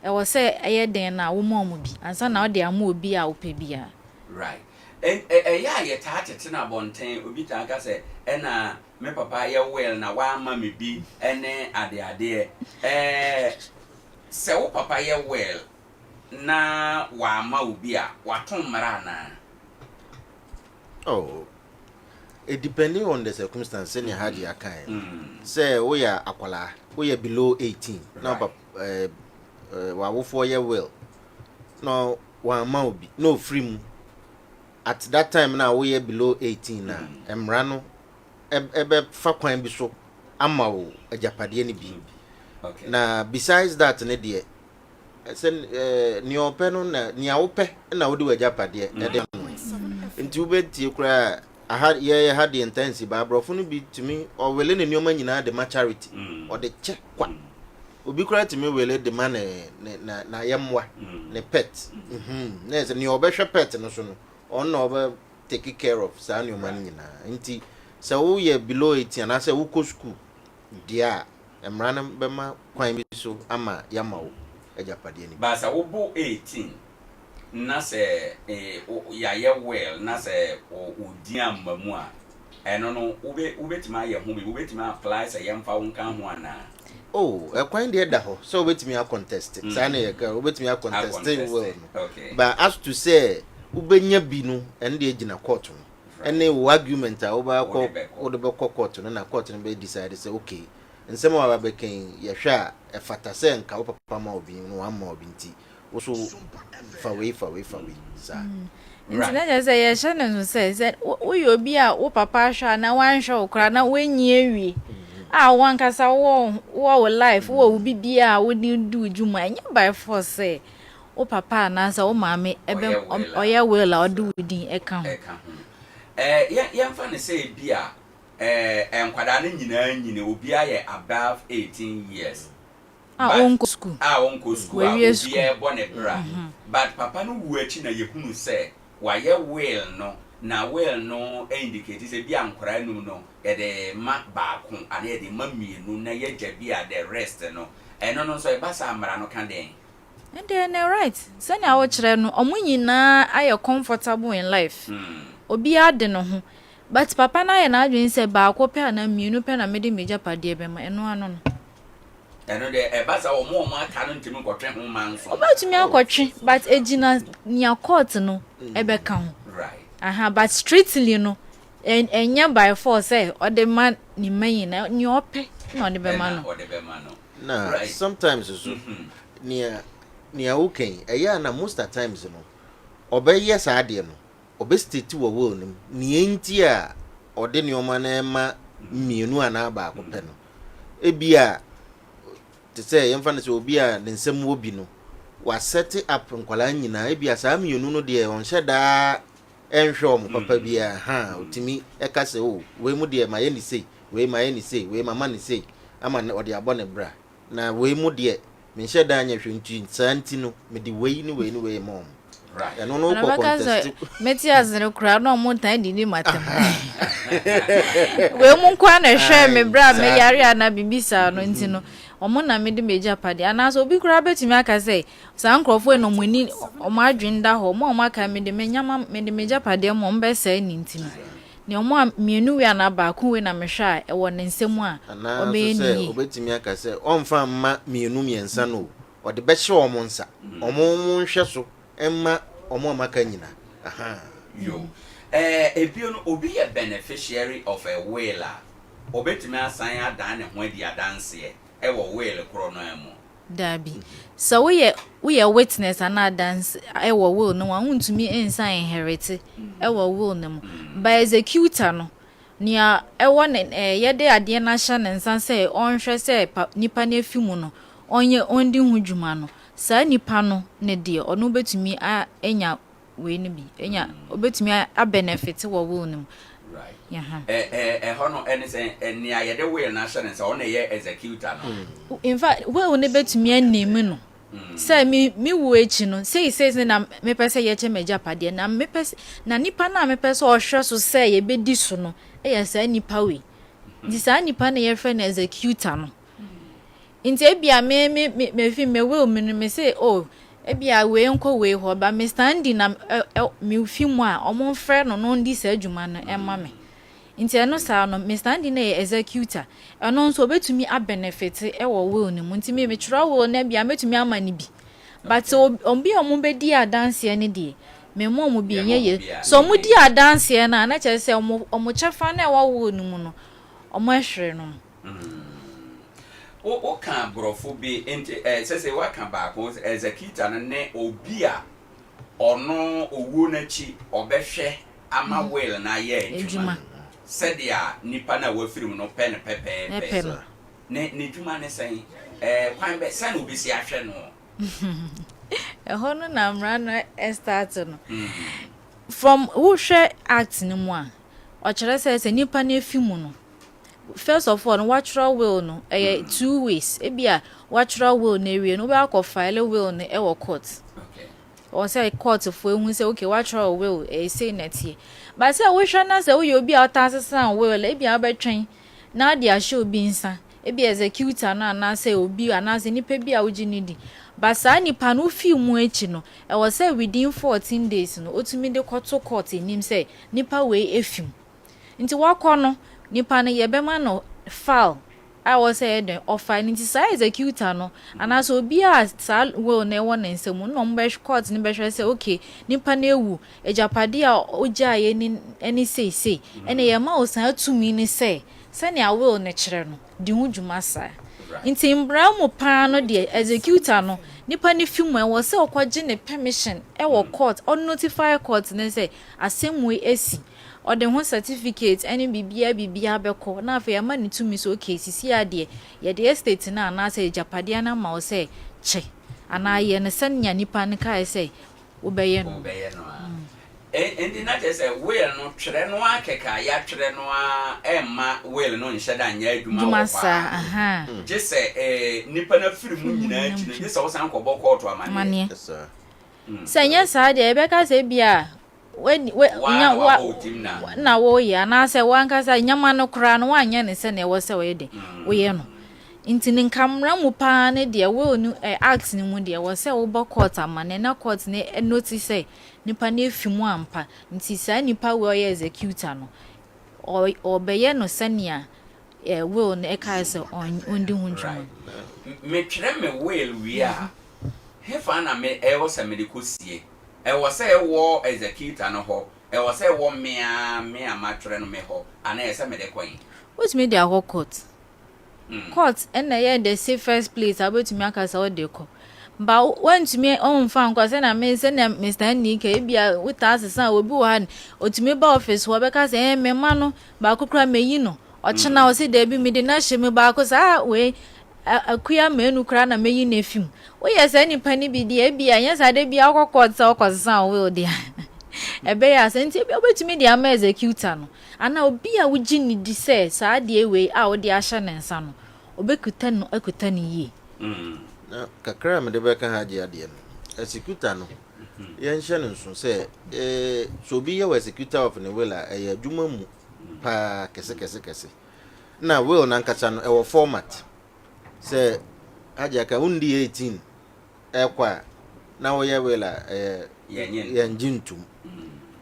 e wo se eye den na wo mo bi ansa na wo de ama obi a wo pe bia right ya ye taatete na bonten obi ta ka se ena me papa ye well na wa ama me bi ene ade se wo papa ye well na wa ama obi a waton mara na it depending on the circumstance any hard ya kan say we are akwala we are below 18 now wa wo for year well no wa ma obi no free mu at that time now we are below 18 na emra no ebe fa kwan bi so ama wo ajapade ni bi okay na besides that ne de ni open no na ni awope na wo de ajapade e de nti wo betie kura had the intensive but brofo no bi tumi o wele ne nyoma nyina de ma charity o de che kwa obi kura tumi wele de ma na yemwa ne pet na se ni obehwe pet no so no on no obe take care of sa nyoma nyina nti se wo ye below 18 na se wo ko school dia emra na be ma kwan bi so ama yamawo ejapade ni ba sa wo bo 18 na se ya ye well na se odiam mamu a eno no ubetima ye ho bi ubetima apply se ye mfa wonka ho ana kwan de da ho so ubetima a contest sa na ye ka ubetima a contest well okay but as to say ubenya bi no en de gina court no ene wo argument a wo ba ko wo de be court no na court no be decide say okay nsɛm a babɛkan yɛhwɛ a ɛfata sɛ nka wo papa ma obi no wama obi nti wo so fa wei saa nti na jɛ sɛ yɛhyɛ no so sɛ woyɛ obi a wo papa ahwɛ a na wanhwɛ wo kora na woanyi awie a wankasa wo life wo bibia a wodi du dwuma ɛnyɛ by force sɛ wo papa anaasɛ wo maame ɛbɛ ɔyɛ will a ɔde wo din ɛka ho yɛmfa ne sɛ bi a nkwadaa no nyinaa nyine obi ayɛ above 18 years onko school obi bɔ ne bra but papa no wu akyi na yɛhunu sɛ wayɛ will no na will no indicate sɛ bi ankwadaa no no yɛde ma baako ana yɛde ma mmienu na yɛgya bi a the rest no ɛno no nso ɛba saa mmara no ka den and then right sɛnea wɔkyerɛ no ɔmo nyinaa ayɛ comfortable in life obi ade no ho but papa na yɛ na adwene sɛ baako pɛ na mmienu pɛ na mede megya padeɛ bɛma ɛno ano no ɛno de ɛba saa ɔmo aka no ntimi nkɔtwe ho ma nso ɔbɛtumi akɔtwe but egyina nia court no ɛbɛka ho right but strictly no ɛnyɛ by force sɛ ɔde ma ne mayi na ni ɔpɛ na ɔde bɛma no na sometimes so nia okay ɛyɛ na most of times no ɔbɛyɛ saa deɛ no ɔbɛstate wɔ wo no ne enti a ɔde nneɔma na ɛma mmienu ana baako pɛ no ebia te sɛ yɛmfa no sɛ obi a ne nsɛm wɔ bi no wa set up nkwala nyinaa ebia saa mmienu no deɛ ɔnhyɛ daa ɛnhwɛ ɔmo papa bia otimi ɛka sɛ o wei mu deɛ ma yɛ ne sei wei ma yɛ ne sei wei mama ne sei ama ɔde abɔ ne bra na wei mu deɛ menhyɛ daa nyɛ hwɛ nti saa nti no mede wei ne wei ne wei ma ɔmo right ɛno no kɔ contest meti azere kura no mo tan di ni matem we mu kwa na hwɛ me bra me yare ana bibisa no nti no omo na me de meja pade ana so obi kura betimi aka sɛ saa nkrofo no moni omo adwenda ho mo aka me de menyama me de meja pade mo mbe sɛ ni nti no ne omo mienu we ana ba ku we na me hwɛ a ɛwɔ ne nsɛm a obe ni obetimi aka sɛ ɔmfa mma mienu miensa no ɔde bɛhye ɔmo nsa ɔmo nhwɛ so emma omo amaka nyina yo ebio no obi yɛ beneficiary of a will a obetumi asan adan ne ho adi adanse ɛwɔ will koro no emu dabi so we witness ana dance ɛwɔ will no wɔn ntumi insan inherit ɛwɔ will no by executor no nia ɛwɔ ne yɛde adeɛ na hye ne nsan sɛ ɔnhwɛ sɛ nipa na afi mu no ɔnyɛ ondi hu dwuma no saa nipa no ne de ɔno betumi a enya we ne bi enya obetumi a benefit wɔ will no right yeah no ɛne sɛ ɛne ayɛde will na hyɛ ne sɛ ɔno yɛ executor no in fact will ne betumi anim no sɛ mi wo echi no say na mepɛ sɛ yɛkyɛ magya padeɛ na mepɛ na nipa na mepɛ sɛ ɔhwɛ so sɛ yɛbɛdi so no ɛyɛ saa nipa we di saa nipa na yɛfrɛ na executor no nti ebia me will me say oh ebia we enko we ho ba me standing na me fi mu a omo frɛ no no ndi sa adwuma no ema me nti eno sa no me standing na executor eno nso obetumi a benefit e wo will ni mu nti me twerɛ will na bia metumi ama ni bi but obi omo be di adanse ne die me mo omo bi enye ye so omo di adanse na na kyerɛ sɛ omo kyefa na e wo will ni mu no omo ehwere no o kan brofo bi enti sese wa kan ba ko executor ne obi a ono owu na chi obehwe ama will na ye adwuma sedia nipa na wa firim no pen pepe ne dwuma ne sen kwan be sen obi si ahwe no ho no na mra no start no from who share act no mu a o kire se nipa na afimu no first of all natural will no 2 ways ebia natural will na ewie no be akọ file will no e court okay or say court for ehun say okay natural will say netie but say we hwa na say we obi a otasesa will ebia betwen na dia hye obi nsa ebia executor no na say obi ana say nipa bi a uji nidi but sa nipa no fi mu echi no e was say within 14 days no otumi de court enim say nipa we efim nti wakọ no nipa no yebema no file I was said offer nti sa executor no ana so obi a sa will na won nsem no mbe court ni be hwe say okay nipa na ewu ejapade a ogya ye ni say ene ye ma o san atumi ni say sɛnea will ne kyerɛ no di ho dwuma saa nti mbra mu paa no de executor no nipa ne fi mu e wo sɛ okɔgye ne permission e wo court on notify court ne sɛ asɛmwe esi ɔde ho certificate ɛne bibia bɛkɔ na afei ama ne tumi so okay sisi ade ye de estate na na sɛ japade na ma wo sɛ che ana ye ne sɛnea nipa ne kai sɛ wo bɛyɛ no endi na te sɛ will no twere no akeka ya twere no a emma will no nhyɛ da nya adwuma wo pa je sɛ nipa na firi mu nyina akyi no je sɛ wo san kɔbɔ court amane sɛ nya saa de ɛbɛka sɛ bia na wo ya na sɛ wankasa nyama no kra no wanyɛ ne sɛ na ɛwɔ sɛ wo de wo yɛ no nti ne nkamra mu paa ne de wo no act ne mu de wo sɛ wo bɔ court amane na court ne notice say nipa ne efimu ampa nti saa nipa we oye executor no obeye no sɛnea will no ɛka sɛ ondi ho dwuma me twere me will wi a hefa na me ɛwɔ sɛ me de kosie ɛwɔ sɛ ɛwɔ executor no hɔ ɛwɔ sɛ ɛwɔ me ama twere no me hɔ ana ɛsɛ me de kɔyi what me de a court court na ye the safest place abetumi aka sɛ o de kɔ ba wantumi on fan kwa se na me se na Mr. Nika bia witasa obi wo han otumi ba office wo beka se me ma no ba kokura meyi no ochena wo se da bi me de na hye me ba ko sa we akuya menu kra na meyi na fim wo ye se nipa ni bi de bia nya sa de bia akokọ sa okosa wo de ebe ya se nti bia obetumi de ama executor no ana obi a wugi ni di se sa de we a wo de ahye ne nsa no obekuta no akuta ni yi kakra me de beka ha je ade no executor no ye nhye no nso se so bi ye executor of ne will a ye adwuma mu pa kese na will na nkacha no e wo format se aja ka undi 18 ekwa na wo ye will a ye njintum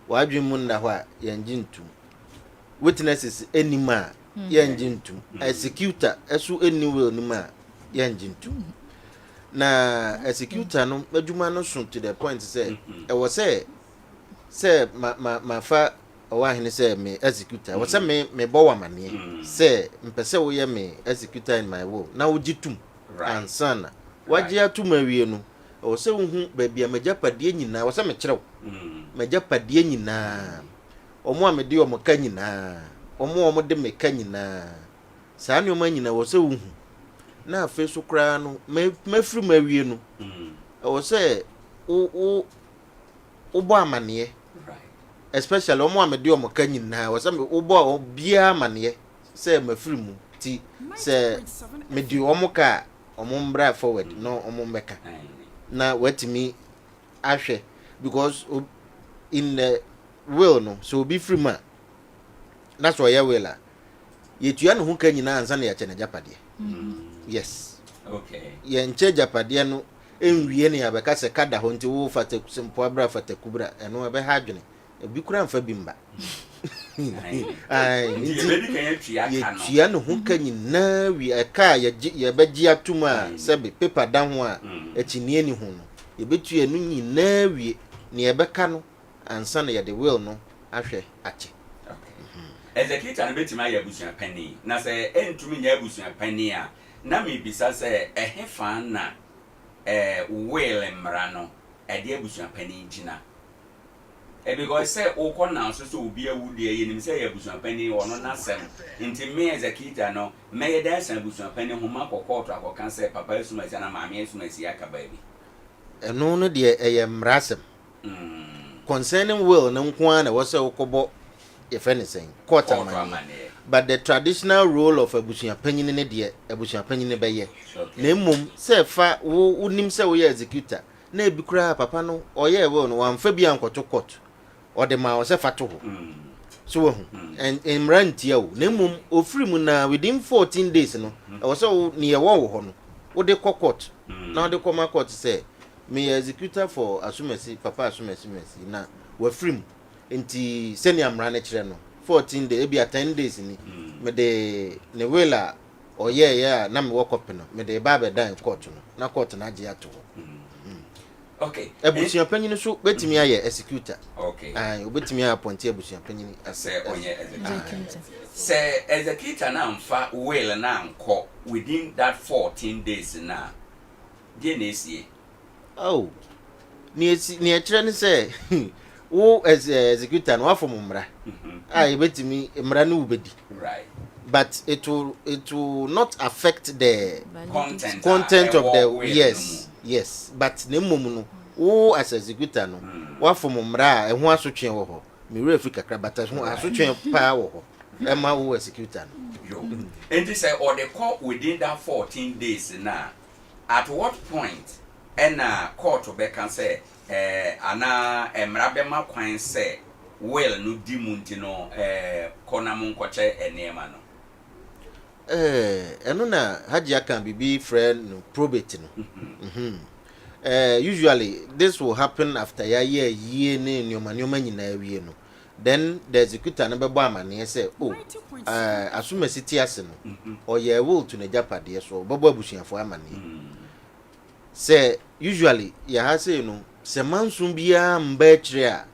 wa adwum nda ho a ye njintum witnesses enima ye njintum executor esu eni will nima ye njintum na executor no adwuma no so to the point say e was say ma fa Owoahene say me executor was say me bowa mane say mpese wo ye me executor in my will na wo gitum ansana wagye atum awie no o say wo hu ba bia magyapadie nyina wo say me kyerɛw magyapadie nyina omo a me de omo ka nyina omo de me ka nyina saa ne omo nyina wo say wo hu na afi so kra no mafiri mawie no o say o bo amane especially omo amede omo ka nyina o say o bo bia amane say mafiri mu ti say me di omo ka omo mbra forward no omo mbeka na watimi ahwe because in the will no so be free man that's why ya will yetua no ho ka nyina ansa na ya chene japade yes okay ye nche japade no enwie ne abeka se kada ho nti wo fata sempo abra fata kubra eno ebe ha adwene ebi kura mfa bi mba ai nti yetua no ho ka nyina wi eka ye beji atuma sebe paper dan ho a echinie ni ho no ye betua no nyina wi ne ebeka no ansa na ye the will no ahwe ache executor no betima ya busuan pani na se entumi nya busuan pani a na me bisa se ehefa na will mra no de busuan pani gina because say okona so obi awudi yenim say ya busuan pani ono na sem nti me executor no me da san busuan pani homa kokoto akokan say papa esuma sia na maame esuma sia aka ba bi eno no de eye mrasem concerning will na nko na wo say okobo if anything quarter money but the traditional role of abusuan panyin ne de abusuan panyin be ye na mmom say fa wo nim say wo ye executor na ebikura papa no oye will no wamfa bi ankoto court o de ma wo say fato ho so wo and imrantia wo na mmom ofiri mu na within 14 days no wo say ne ye wo ho no wo de court na wo de come court say me executor for asumesi papa asumesi na wo free mu nti senior mra na kire no 14 days ebia 10 days ni me de ne wela oye ya na me wo copy no me de ba be dan court no na court na age ato Okay. Ebusia panyin so betimi aye executor. Okay. Obetimi appoint ebusia panyin say onye executor. Say executor na mfa will na nko within that 14 days na. Die na esie. Oh. Ni ekire ni say wo executor no afọ mmra. Betimi mmra no ubedi. Right. But it will not affect the content of the yes but nemum no wo as executor no wa from mra e ho asotwe wo ho me we Africa kra but ho asotwe pa wo ho e ma wo executor no and this say or the court within that 14 days na at what point court be can say ana emra be ma kwan say well no di munti no kona mun kwache enema no eno na Adea can be friend no probate no usually this will happen after year ne nyoma nyina awie no then the executor na bebo amane say asuma city ase no or ye will to na japade so bebo abusuafo amane say usually ya ha say no se mansun bia mba kire a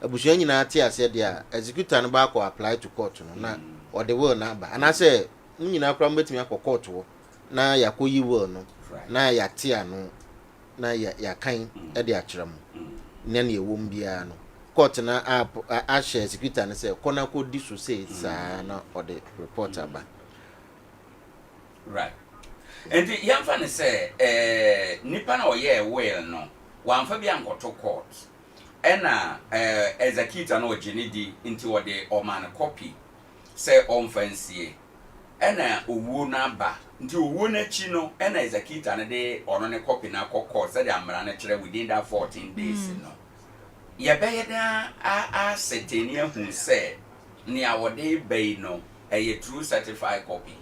abusua nyina ate ase dia executor na ba ko apply to court no na or the will na ba ana say nyina akra mbetimi akọ court wo na yakoyi will no na yatia no na ya kan e de akyerem na na ewom bia no court na a share executor na say kona ko di so say sa na or the report aba right and the yamfa ne say nipa na oye will no wamfa bia nkoto court ena executor na ogini di nti wo de o man copy say on fancy ena owu na ba nti owu na chi no ena executor na de ono ne copy na court say the amra na kire within that 14 days no ye be da a seteni hu say ni awode be no a true certified copy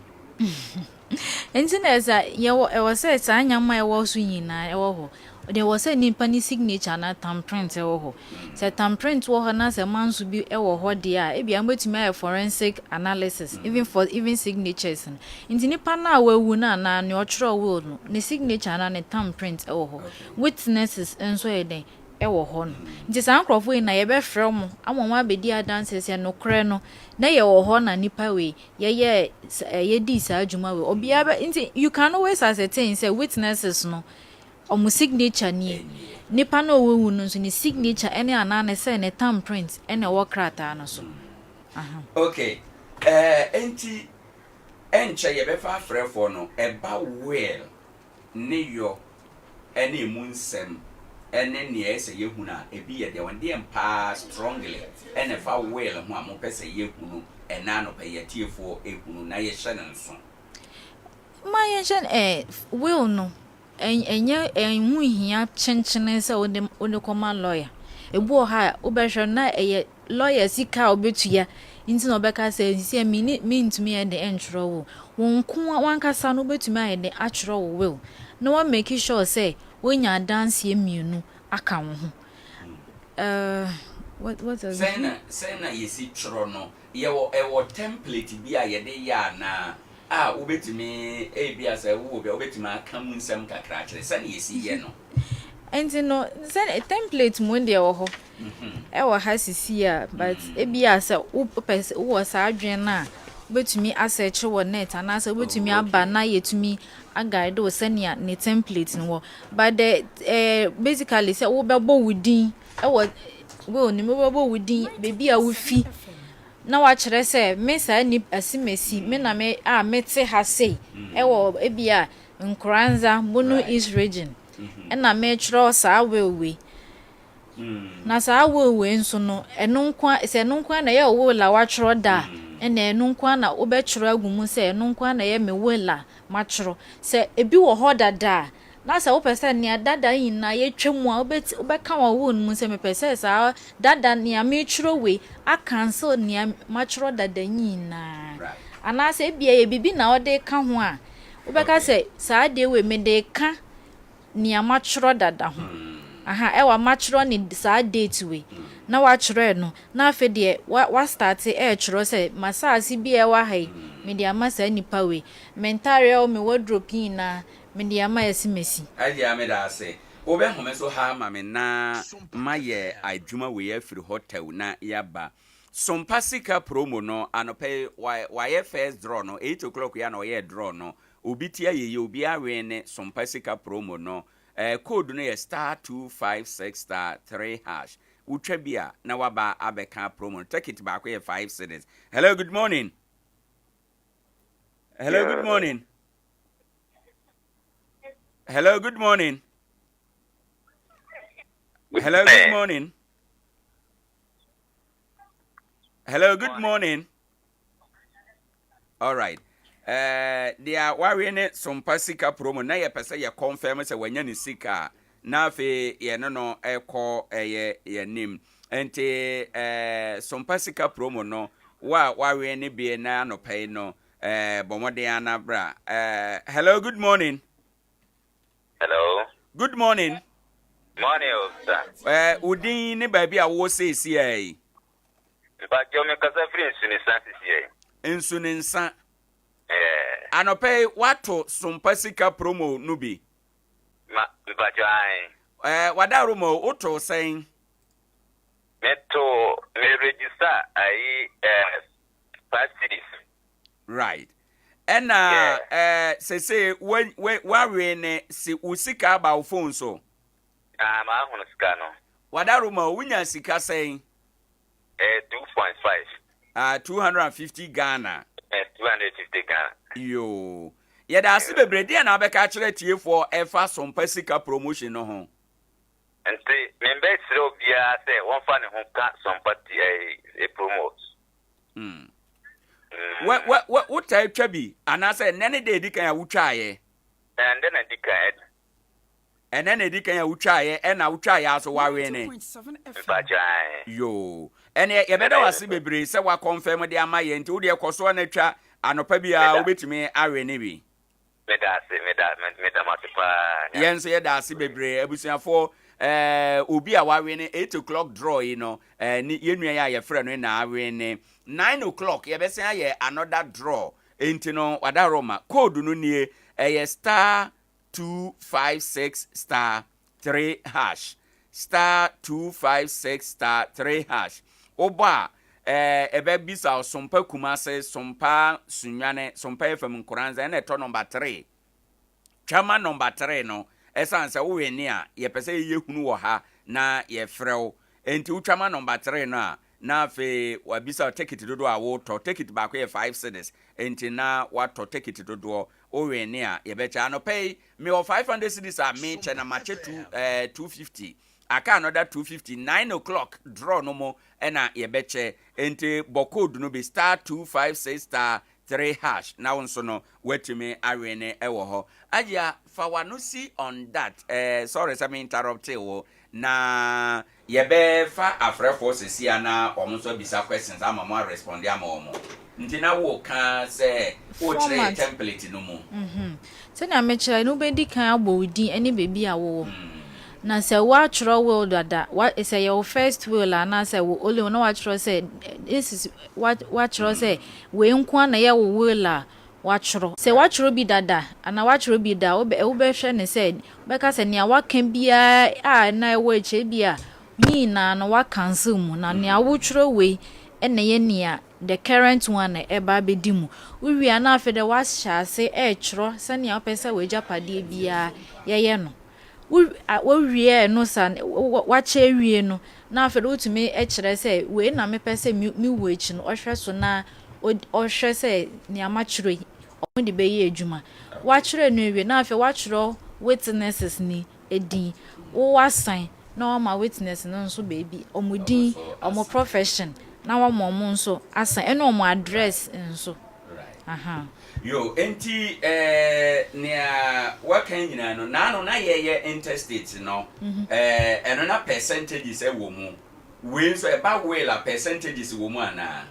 enti na eza ye wo say sa nyama e wo so nyina e wo ho there was a nipa signature na thumbprint e wo ho say thumbprint wo ho na say manso bi e wo ho de a e bia mbetumi a forensic analysis even signatures nti nipa na wawu na ne o kiro will no ne signature na ne thumbprint e wo ho witnesses enso e den e wo ho no nti san krofo na ye be frɛ mo amon abedi adanses ye no kre no na ye wo ho na nipa we ye di sa adwuma we obia be nti you can always ascertain say witnesses no omu signature ni nipa na owu no so ni signature ene anane say ne thumbprint ene wo krata no so okay enti enche ye be fa frefo no eba well ne yo ene mu nsem ene ne ese yehuna ebi ye de wonde empa strongly ene fa well ho am pese yehunu ena no pe ye tiefo ehunu na ye hye ne nso ma ye hye will no enye enhu hia chenchene se ode koma lawyer ebu ha obehwe na eye lawyer sika obetua nti no beka se nsi mi ntumi e de entro wo wonko wankasa no obetumi aye de atro wo will no one make sure say wonya dance ye mienu aka wo ho what does say na yesi tro no ye wo template bi a ye de ya na ubetimi bia say wo bia ubetimi aka mu nsem kakra kire say na yesi ye no enti no say template mu de wo ho wo ha sisi a but bia say wo sa adwen na ubetimi asearch wo net ana say ubetimi aba na yetumi agide wo senia ne template no but the basically say wo bebo wudin wo ni mo bebo wudin bebi a wo fi na wa kire say me sa ni asimesi me na me mete ha sei wo ebia Nkoranza Bono East region na me kire sa wewe na sa wewe nso no eno nkwa na ye wo la wa kire da ena eno nkwa na wo be kire agumu say eno nkwa na ye me wo la ma kire say ebi wo ho dada na sa wo pese ne dada yin na ye twemu a wo ka wo nu se me pese sa dada ne a me kire we a cancel ne ma kire dada yin na ana se bia ye bibi na wo de ka ho a wo ka say sa de we me de ka ne ma kire dada ho wa ma kire ne sa date we na wa kire no na afi de wa start kire say masasi bia wa hai me de amasa nipa we mentare o me wardrobe na me de ama esimesi Adea me da say obe home so ha ma me na maye adwuma we afiri hotel na yaba Sompa sika promo no anope why first draw no 8 o'clock ya no ye draw no obi tia ye obi awe ne Sompa sika promo no code no ye *256*3#. Utwa bia na waba abeka promo. Take it back we 5 cedis. Hello, good morning. Hello, good morning. Hello, good morning. Hello, good morning. Hello, good morning. All right. They are worrying Sompa sika promo na ye pese ye confirm say wanya ni sika na fe ye no call ye name ente Sompa sika promo no wa worrying be na no pay no bomode ana bra. Hello, good morning. Hello. Good morning. Morning, sir. Udin ni baby a wo say si But you make us a friend Insuninsa. Anope wato Sompa sika promo nubi. But I wadarumo uto saying Meto me register I 5 cities. Right. And say when worrying si usika about phone so. I'm on scano. Wadarumo winya sika saying 2.5. 250 Ghana. 250 Ghana. Yo. Yeda asibe bredi na abeka kire tie for efa Sompa sika promotion no ho. Enti member sro bia say one fan ho ka Sompa a promote. What type chabi anase nene de dikan ya wutwaye. And then I decide. And then edikan ya wutwaye e na wutwaye aso wawe ne. Yo. Ene ye beda wase bebre se wa confirm de amaye nti wo de ekoso na twa anopa bia obetimi awe ne bi. Meda matipa. Yenso ye da ase bebre abusuafo obi a wawe ne 8 o'clock draw yi no ni yenua ya ye frɛ no na awe ne 9 o'clock ye besen aye another draw enti no wada roma code no nie *256*3# *256*3#. Oba ebe bisa Sompa Kumase, Sompa Sunyane, Sompa FM Nkoranza na eto number 3. Chama number 3 no esan se wo weni a ye pese ye hunu wo ha na ye frɛw enti uchama number 3 no a na fe wabisa ticket dodo a wo to ticket back ye 5 cedis enti na wato ticket dodo o weni a ye becha no pay me o 500 cedis a me che na mache 250 aka another 250 9 o'clock draw no mo ena ye beche enti bocode no be *256*3# na wonso no wetumi awene ewo ho aja fawano see on that sorry some interrupt wo na ye be fa afrefo sesia na omonso bisa questions ama mo respond ama omo nti na wo ka se o chere template no mo se na me chere no be di kan abodi ene bebi a wo na se wa chro will dada what is your first will na se wo only no wa chro say this is what chro say we nko na ye wo will a wa chro se wa chro bi dada ana wa chro bi da wo be hwe ne say be ka se ne wa kan bia a na wo eche bia ni na no wa cancel mu na ne wo chro we ene ye nia the current one e ba be dimu wi na afi de wa sha se e chro se ne opese we japade bia ye no wo wie no san wa che wie no na afi de utumi e kire se we na me pese mi wo echi no ohwe so na ohwe se ne ama chiro o de be ye adwuma wa chire no wie na afi wa chiro witnesses ni edi wo wasan na o ma witness no nso baby omudin omo profession na wa mo nso asan eno omo address nso aha yo enti nia wakan nyina no na ye interstate no eno na percentages e wo mu we so e ba we la percentages wo mu ana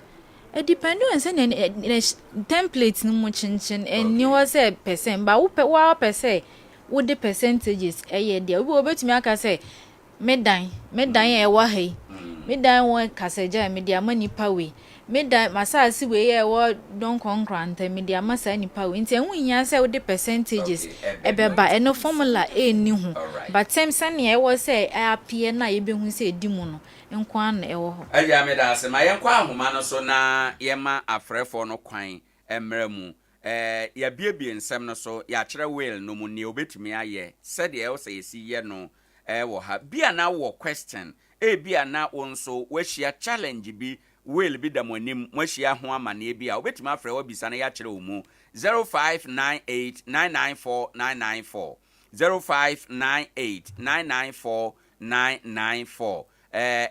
it depend on say template no mu chinchin eni wo say percent ba wo percent wo the percentages ye dia wo betumi aka say medan e wa hai medan won kasaja media mani pawe meda masasi we ye wo don Nkoranza media masa nipa we nti enhu nya say the percentages ebeba eno formula eni hu but tem sane e wo say apie na ye behu say edi mu no enko an e wo ho aja me da se ma ye kwa ahoma no so na ye ma afrefo no kwan emra mu ya biebie nsem no so ya kire will no mu ne obetumi aye said ye wo say esi ye no wo ha bia na wo question bia na wo nso wahia challenge bi will be the monim mwashia ho amane bia obetumi afre wa bisa na ya kire wo mu 0598994994 0598994994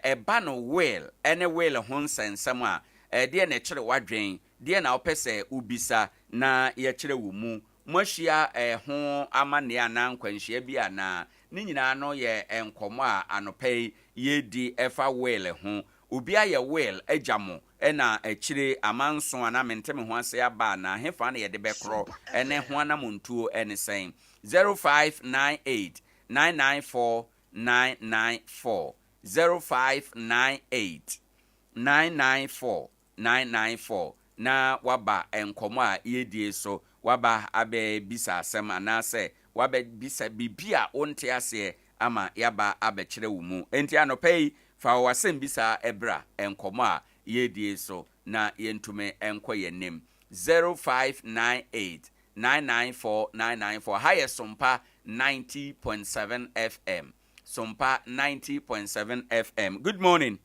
eba no will ene will ho nsensem a de na kire wadwen de na opese ubisa na ya kire wo mu mwashia ho amane ana nkwanhia bia na ni nyina no ye enkomo a anopei ye di efa will ho obi aye will agamo na akire amanso ana mentem ho ase aba na hefa na ye de bekro ene ho anamontuo ene sen 0598994994 0598994994 na waba enkomo a ye die so waba abe bisa asem anase waba bisa bibia onte ase ama yaba abekire wo mu enti anopei fa wasem bisa ebra enkomo a yedie so na yentume enko yenem 0598994994 higher Sompa 90.7 FM Sompa 90.7 FM. Good morning.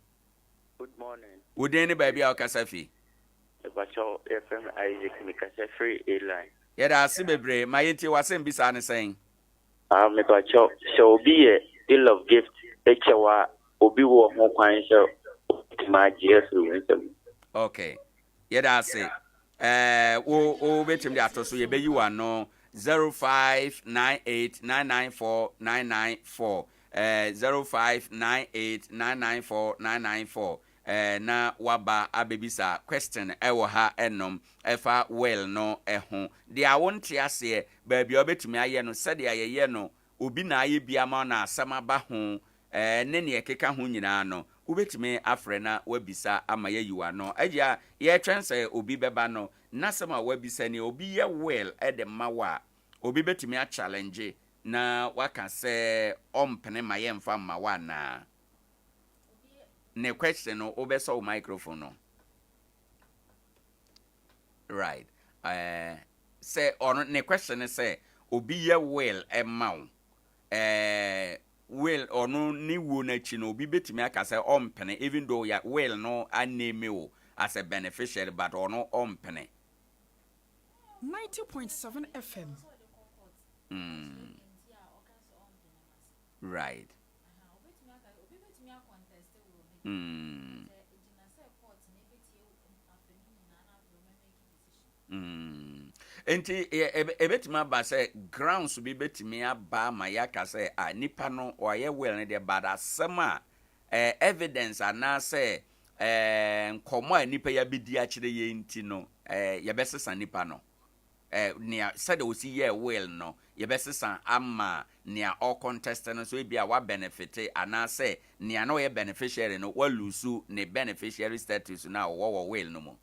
Good morning. Udeni baby akasafi. Ebacho FM Isaac Mikasa free airline. Yeda asibebre mayenti wasem bisa ne sen. Mebacho so be a deal of gift echewa obi wo ho kwan so ma jesu nsem. Okay. Yeda ase wo betim de atoso ye beyi wa no 0598994994 0598994994 na waba abebisa question ewo ha enom efa well no eho de awonte ase baabi obetumi aye no sede ayeye no obi na aye biama na asama ba ho ne ne ekeka ho nyina no ubetumi afre na wabisa ama yayiwa no agya ye twense obi beba no nasema wabisa ni obi ye well edemawa obi betumi a challenge na waka se ompene maye mfa mawa na ne question no obeso microphone no right say on ne question say obi ye well emaw will onu ni wo na chi no obi betimi aka say ompene even though ya will no aneme o as a beneficiary but onu ompene 90.7 FM. Right. Enti ebetima ba say grounds bi betimi aba ma yaka say nipa no oye well ne de bada sema evidence ana say nkomo nipa ya bidi a kire ye nti no ye besesa nipa no nia said o si ye well no ye besesa ama nia all contest no so bia wa benefit ana say nia no ye beneficiary no wa lose ne beneficiary status na wo well no mo.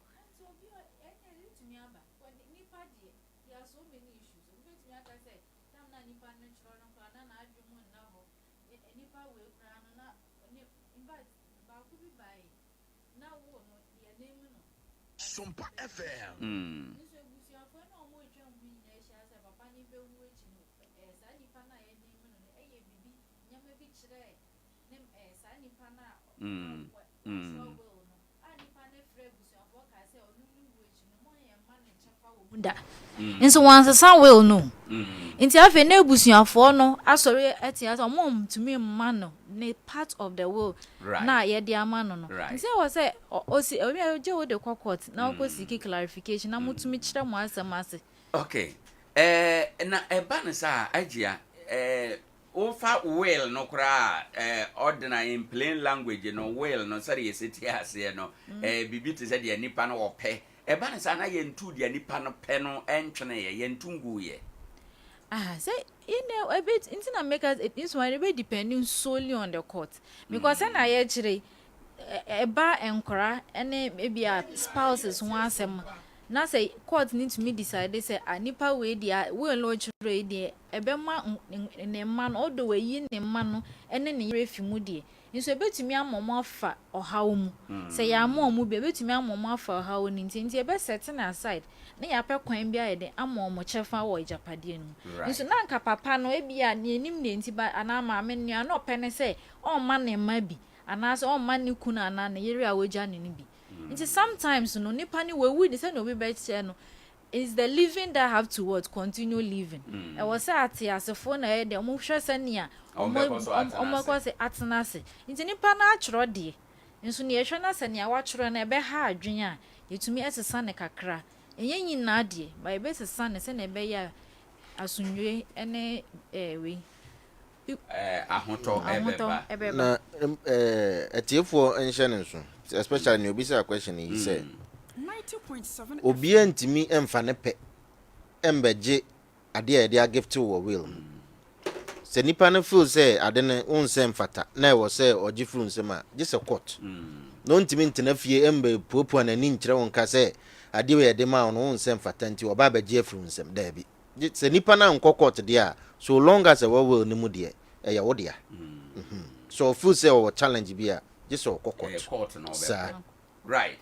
Sompa FM. Nso wansa will no nti afi na ebusuafo no asori etia so mom to me man no ne part of the will na ye de ama no no nti I was say osi o je wo de court na ko siki clarification na mutumi kire mo asem. Okay na eba ne sa agia ofa will no kra ordinary in plain language no will no sare yesiti ase no bibi te se de nipa no ope eba ne sa na ye ntu de nipa no pe no entwene ye ntungu ye say a bit into make us it is one be depending solely on the court because na ye chire eba enkora ene maybe a spouses ho asem na say court need to me decide say anipa we dia we lo chire dia ebe ma ne ma no odo we yi ne ma no ene ne refi mu die nso ebetumi amomo afa ohawo mu say ya amomo be ebetumi amomo afa ohawo ni nti ebe set na aside na ya pe kwan bia ye de amomo chefa wo ijapade nu nso na nka papa no ebia ne enim ne nti ba ana ma me nua no pe ne say o ma ne ma bi ana so o ma ne kuna ana ne yeri awoja ne bi nti sometimes no nipa ni we dey say no be better no is the living that have to what continue living e was at asefo na e de omo hwe sania omo ko se atenase nti nipa na achro de nso ne ehwe na sania wa chro na ebe ha adwen a yetumi esesa ne kakra enye nyina de ba ebe sesa ne se na ebe ya asunwe ene we ahoto ebeba na etiefo enhye ne nso especially ne obi say a question he say 90.7 obi antimi emfa ne pe embeje ade a dia gift wo will se nipa ne feel say ade ne unse mfata na e wo say oji feel nsem a je se court no ntimi ntena fie embe popo na ni nkyere won ka say ade we de ma no unse mfata nti oba beje feel nsem da bi se nipa na nkọ court de a so long as e wo will ne mu de e ya wo de a so feel say o challenge bi a je so court no be right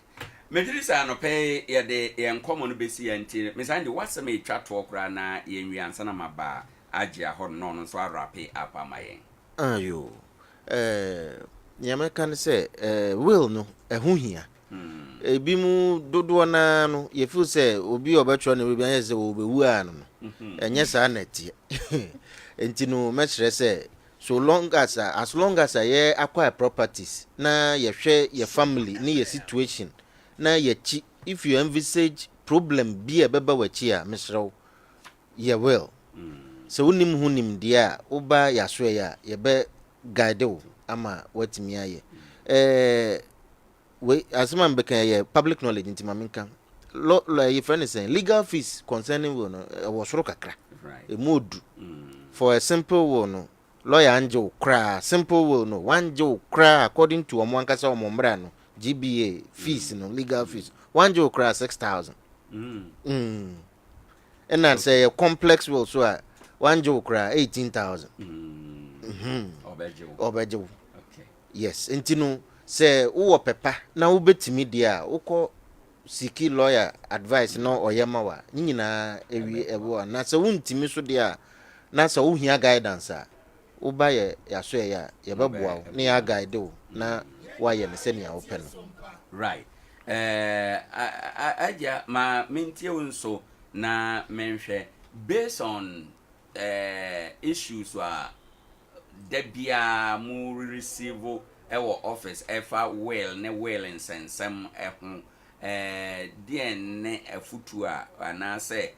Medrisa no pay ye de ye nkomo no besi anti me sande wase me twa to okra na ye nwi ansa na maba agya ho no no so arape apa mayen ayo nyame kan se will no ehu hia ebi mu dodo na no ye feel say obi obetro na obi anye se obewu anu no enye sa na tie enti no me kire se so long as ye acquire properties na ye hwe ye family ni ye situation na ye chi if you envisage problem be beba wachi a misrew ye will so unim hunim dia oba yaso ya ye be guide wo ama watimi aye we asema mbeka ye public knowledge intima minka lo ye friend is saying legal fees concerning wo no wo soro kakra e modu for a simple wo no lawyer anjo kra simple will no wanjo kra according to omwankasa omomra no GBA fees no legal fees wanjo kra 6,000 and then say a complex will so wanjo kra 18,000 obejo okay yes entino say wo pepa na wo betimi dia wo siki lawyer advice no oyema wa nyina ewi ewo na say wuntimi so dia na say wo hia guidance a uba ye yaso ya yebeboa ne ya guide o na wa ye ne se ne ya open right aja ma mentie wonso na menhwe based on issues wa debia mu receive ewo office efa well ne well insensem ehun ne afutu a ana se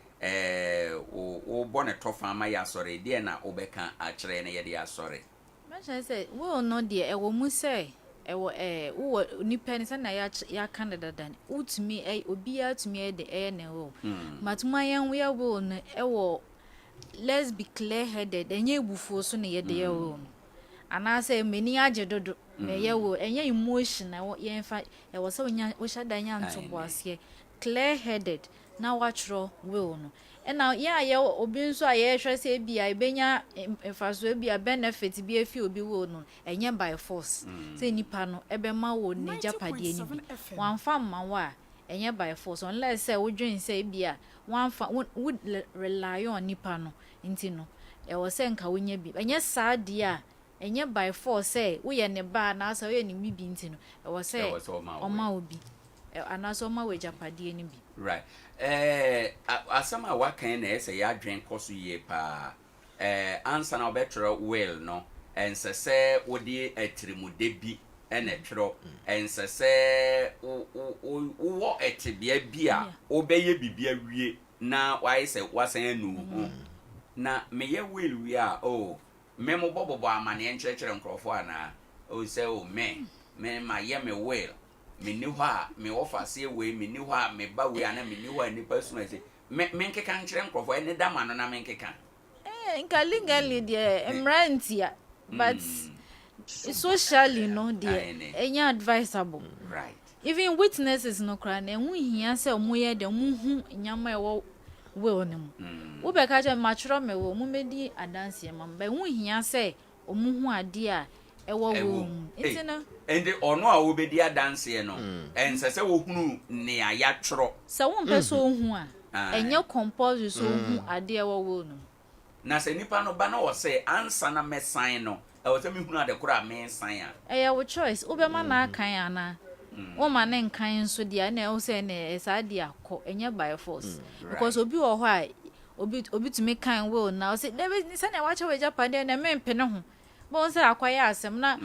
o bonnet tofa ma ya sore de na obeka a kire na ye de asore mention say we no de e wo mu say e wo wo nipa ni say na ya Canada dan utumi obi atumi de ne wo matuma yan we wo no e wo let's be clear headed enye ebufuo so na ye de ye wo ana say meni agedodo na ye wo enye emotion na ye fa e wo say onya wo hada nya ntobo ase clear headed na watchro will no and now ye obi nso aye hwe se bia ebenya emfaso bia benefit bia efi obi will no enye by force say nipa no ebe ma wo ne japade ni wan fa ma wa enye by force unless say wodwen say bia wan fa would rely on nipa no nti no e wo se nka wonya bi enye saa dia enye by force say wo ye ne ba na asa wo ye ne bibi nti no e wo se oma obi anaso ma we japade ni bi right asama wakan na ese ya dwen koso ye pa answer na obetro well no ensese wodi atirimude bi ene twero ensese wo etibia bi a obeye bibia wie na why say wasan anu na meye well wi a memo bobo amane enkyerkyere nkrofo ana o say me ma ye me well me ni ho a me offer say we me ni ho a me ba we ana me ni ho a nipa su ase me nkeka nkyere nkrofo ene da ma no na me nkeka nka legally de emrantia but socially no dear any advisable. Right. Even witnesses no cry na hu hia se omoye de mu hu nyama e wo will no. Wo be ka je matro me wo mu medi adanse mam ba hu hia se omu hu ade a e wo wo mu. Itina ende ono a wo bedi adanse no ense se wo hunu ne ayatro. Se wo mpe so hu a enye compulsory so hu ade e wo wo no. Na se nipa no ba na wo se ansa na mesan no e wo se me hunu ade kura me san a e wo choice wo be ma na kan ana wo ma ne nkan so dia na wo se ne sa dia akọ enye by force because obi wo ho a obi to me kan will na wo se dey se na wa che we Japan dey na me mpe ne ho bo se akwaya asem na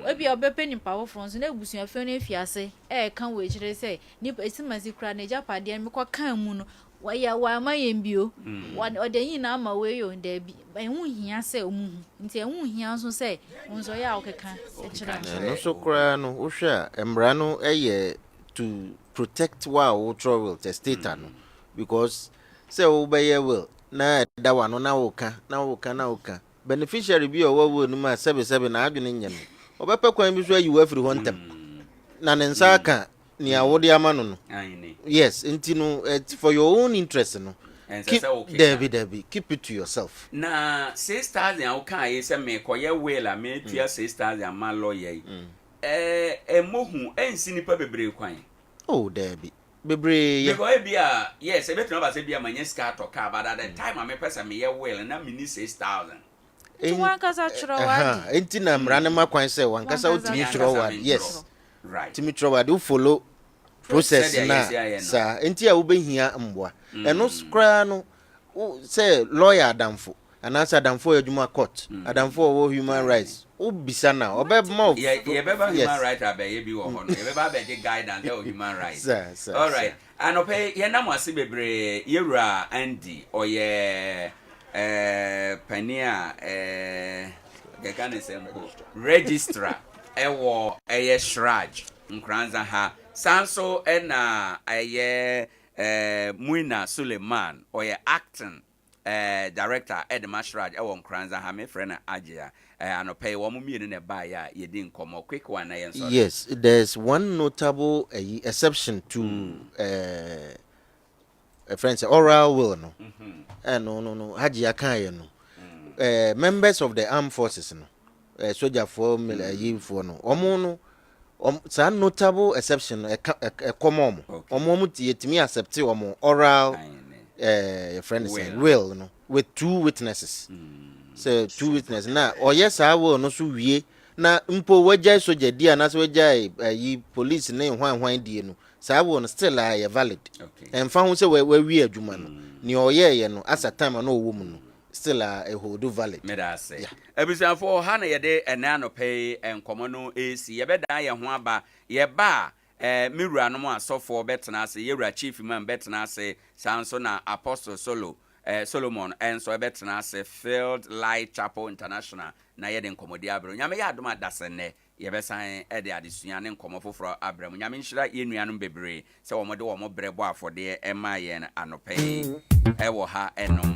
obi obepe nipa wo front na ebusu afi na efiase e kan we kire se nipa esimasi kra na Japan dey me kwa kan mu no wa ma yembio wa odenyi na ama we yo nda bi enwu hia se omu nti enwu hia so se unzo ya okeka e kira no so kra no wo hwa emra no eye to protect wa wo travel testator no because se wo be ye will na da wa no na woka beneficiary bi o wo no ma sebe na adwene nye no obepe kwan bi so ayi wa free hontem na ne nsa aka ni awode ama no. Yes, no, it's for your own interest no. Keep Debbie, keep it to yourself. Na 6,000 o kan ye se me koye wela me tua 6,000 ma lawyer. Mohu ensi nipa bebre kwan. Oh, Debbie. Bebre ye. Because bia yes, e betu ba se bia manye ska to ka but at the time me pesa me ye well na me ni 6,000. Wankasa chirowadi. Enti na mrane makwan se wankasa otimi chirowadi. Yes. Right. Timi chirowadi u follow process na sa enti a wo behia mboa eno skra no say lawyer adamfo anasa adamfo adwuma court adamfo wo human rights wo bisa na obema ye beba human rights abaye bi wo ho no ye beba be guidance o human rights. All right. Anope ye na mo ase bebre yewura Andy oye pania gekane semko registrar ewo eye shraj Nkoranza ha sanso ena aye Muina Suleiman oye acting director Edma Shraj ewo Nkoranza ha me friend Adea anope wo mu mienu ne ba ya yedi nkomo quick one na yen so. Yes, there's one notable exception to a friend say oral will no. No Adea kan no. Members of the armed forces no. Soldier for for no. Omo no sa notable exception a common omo yetimi accept omo oral your friend say will no with two witnesses. So two witnesses na or yes I will no so wie na mpo wagya soja dia na so wagya police na hwan die no sa will no still valid. And fa hu say we wie adwuma no ni oyeye no asa time na owo mu no still a hold valid. Me da say ebusanfo ha na ye de enano pay enkomo no esi ye be dan ye ho aba ye ba miwura no asofo betena ase yewura chief man betena ase sanso na apostle Solomon enso betena ase Field Light Chapel International na ye de nkomodi abro nyame ya adoma dasene ye be san e de adesua ne nkomo foforo abram nyame nhira ye nuanom bebre se wo mode wo mo brebo afode e ma ye anope e wo ha enom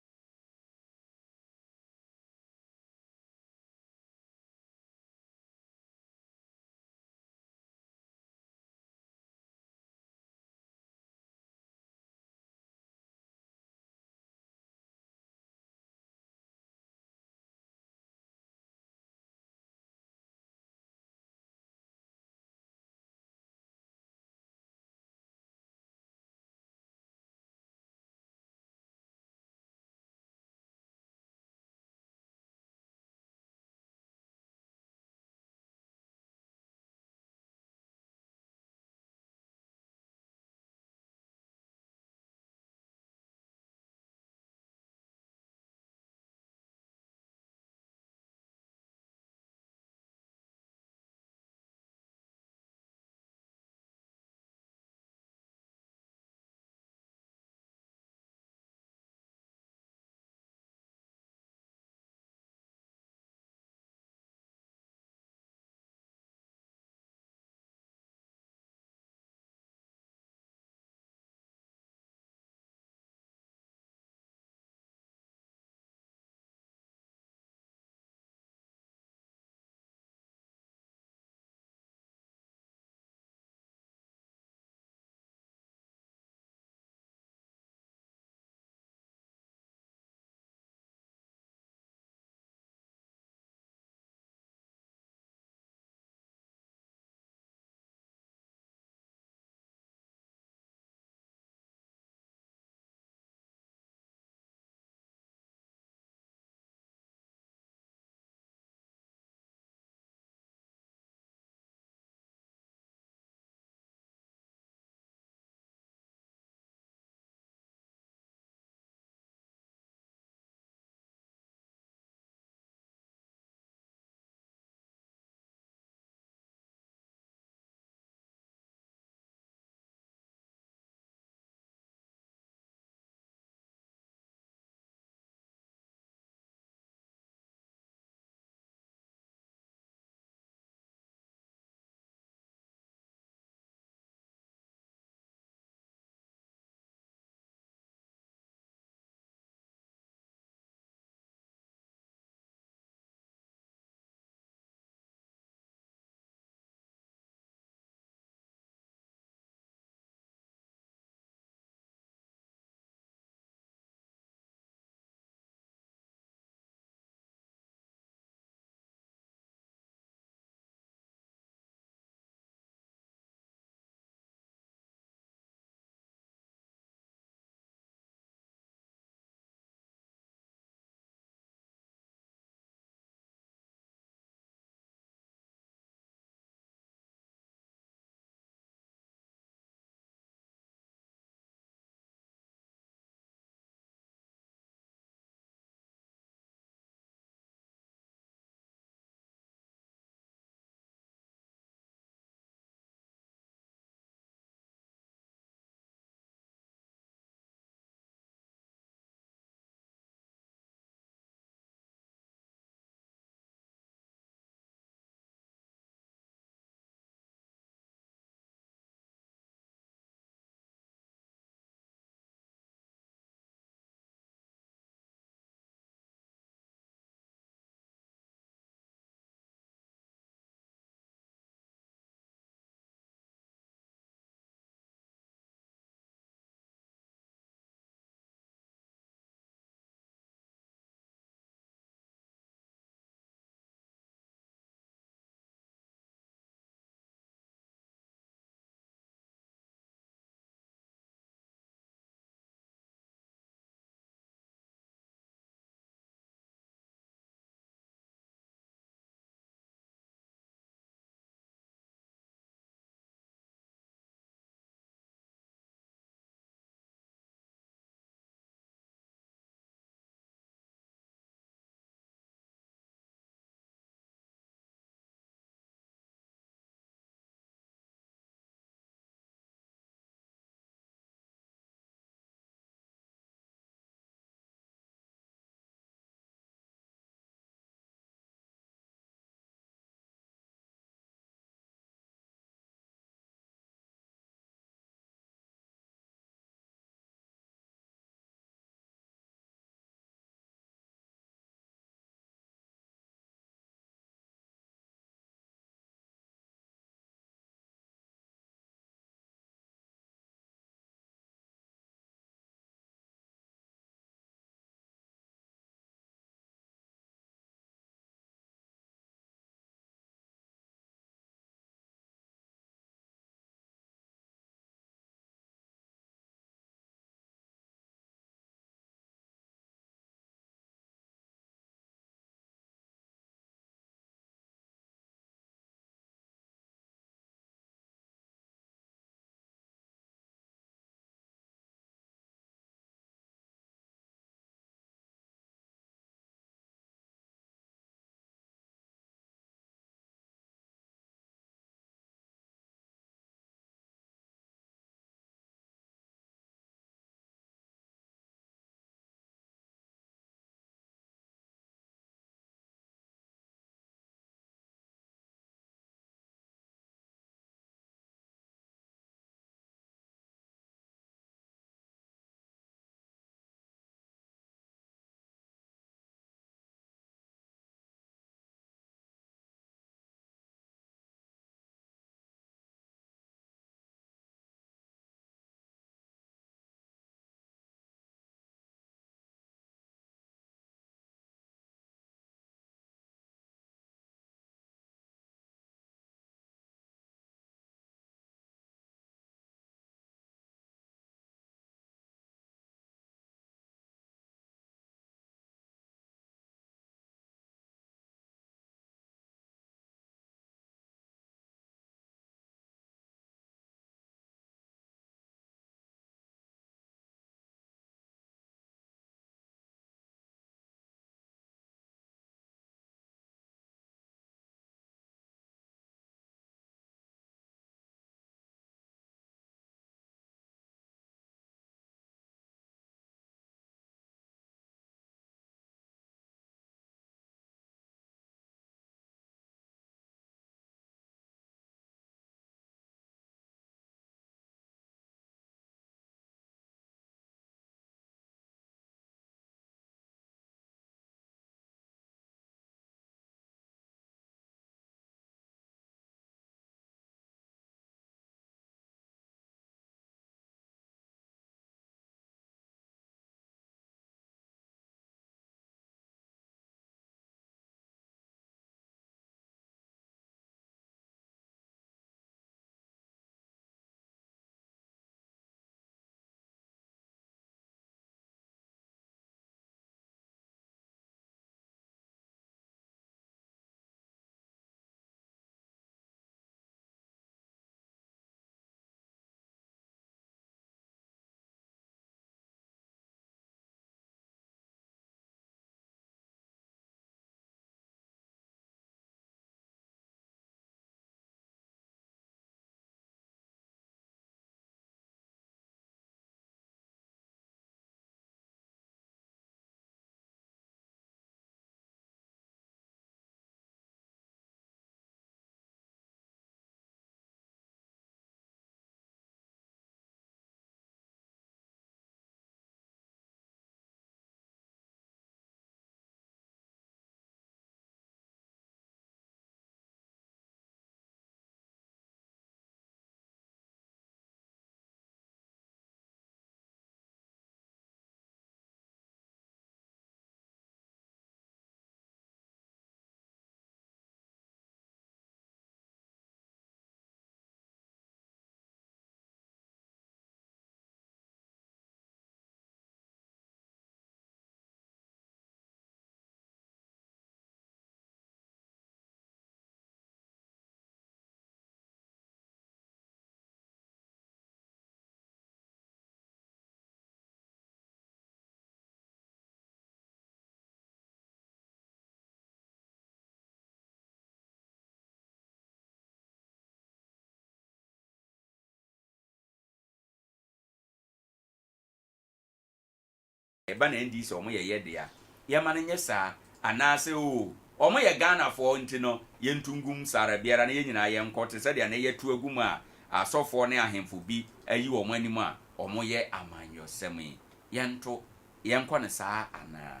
eba na NDC omo ye de a ye ma nye saa anase o omo ye Ghana for ntino ye ntungum sara biara na ye nyina ye nkote se de na ye tu agum a asofo ne ahemfo bi ayi omo anim a omo ye amanyo semi ye nto ye nko ne saa ana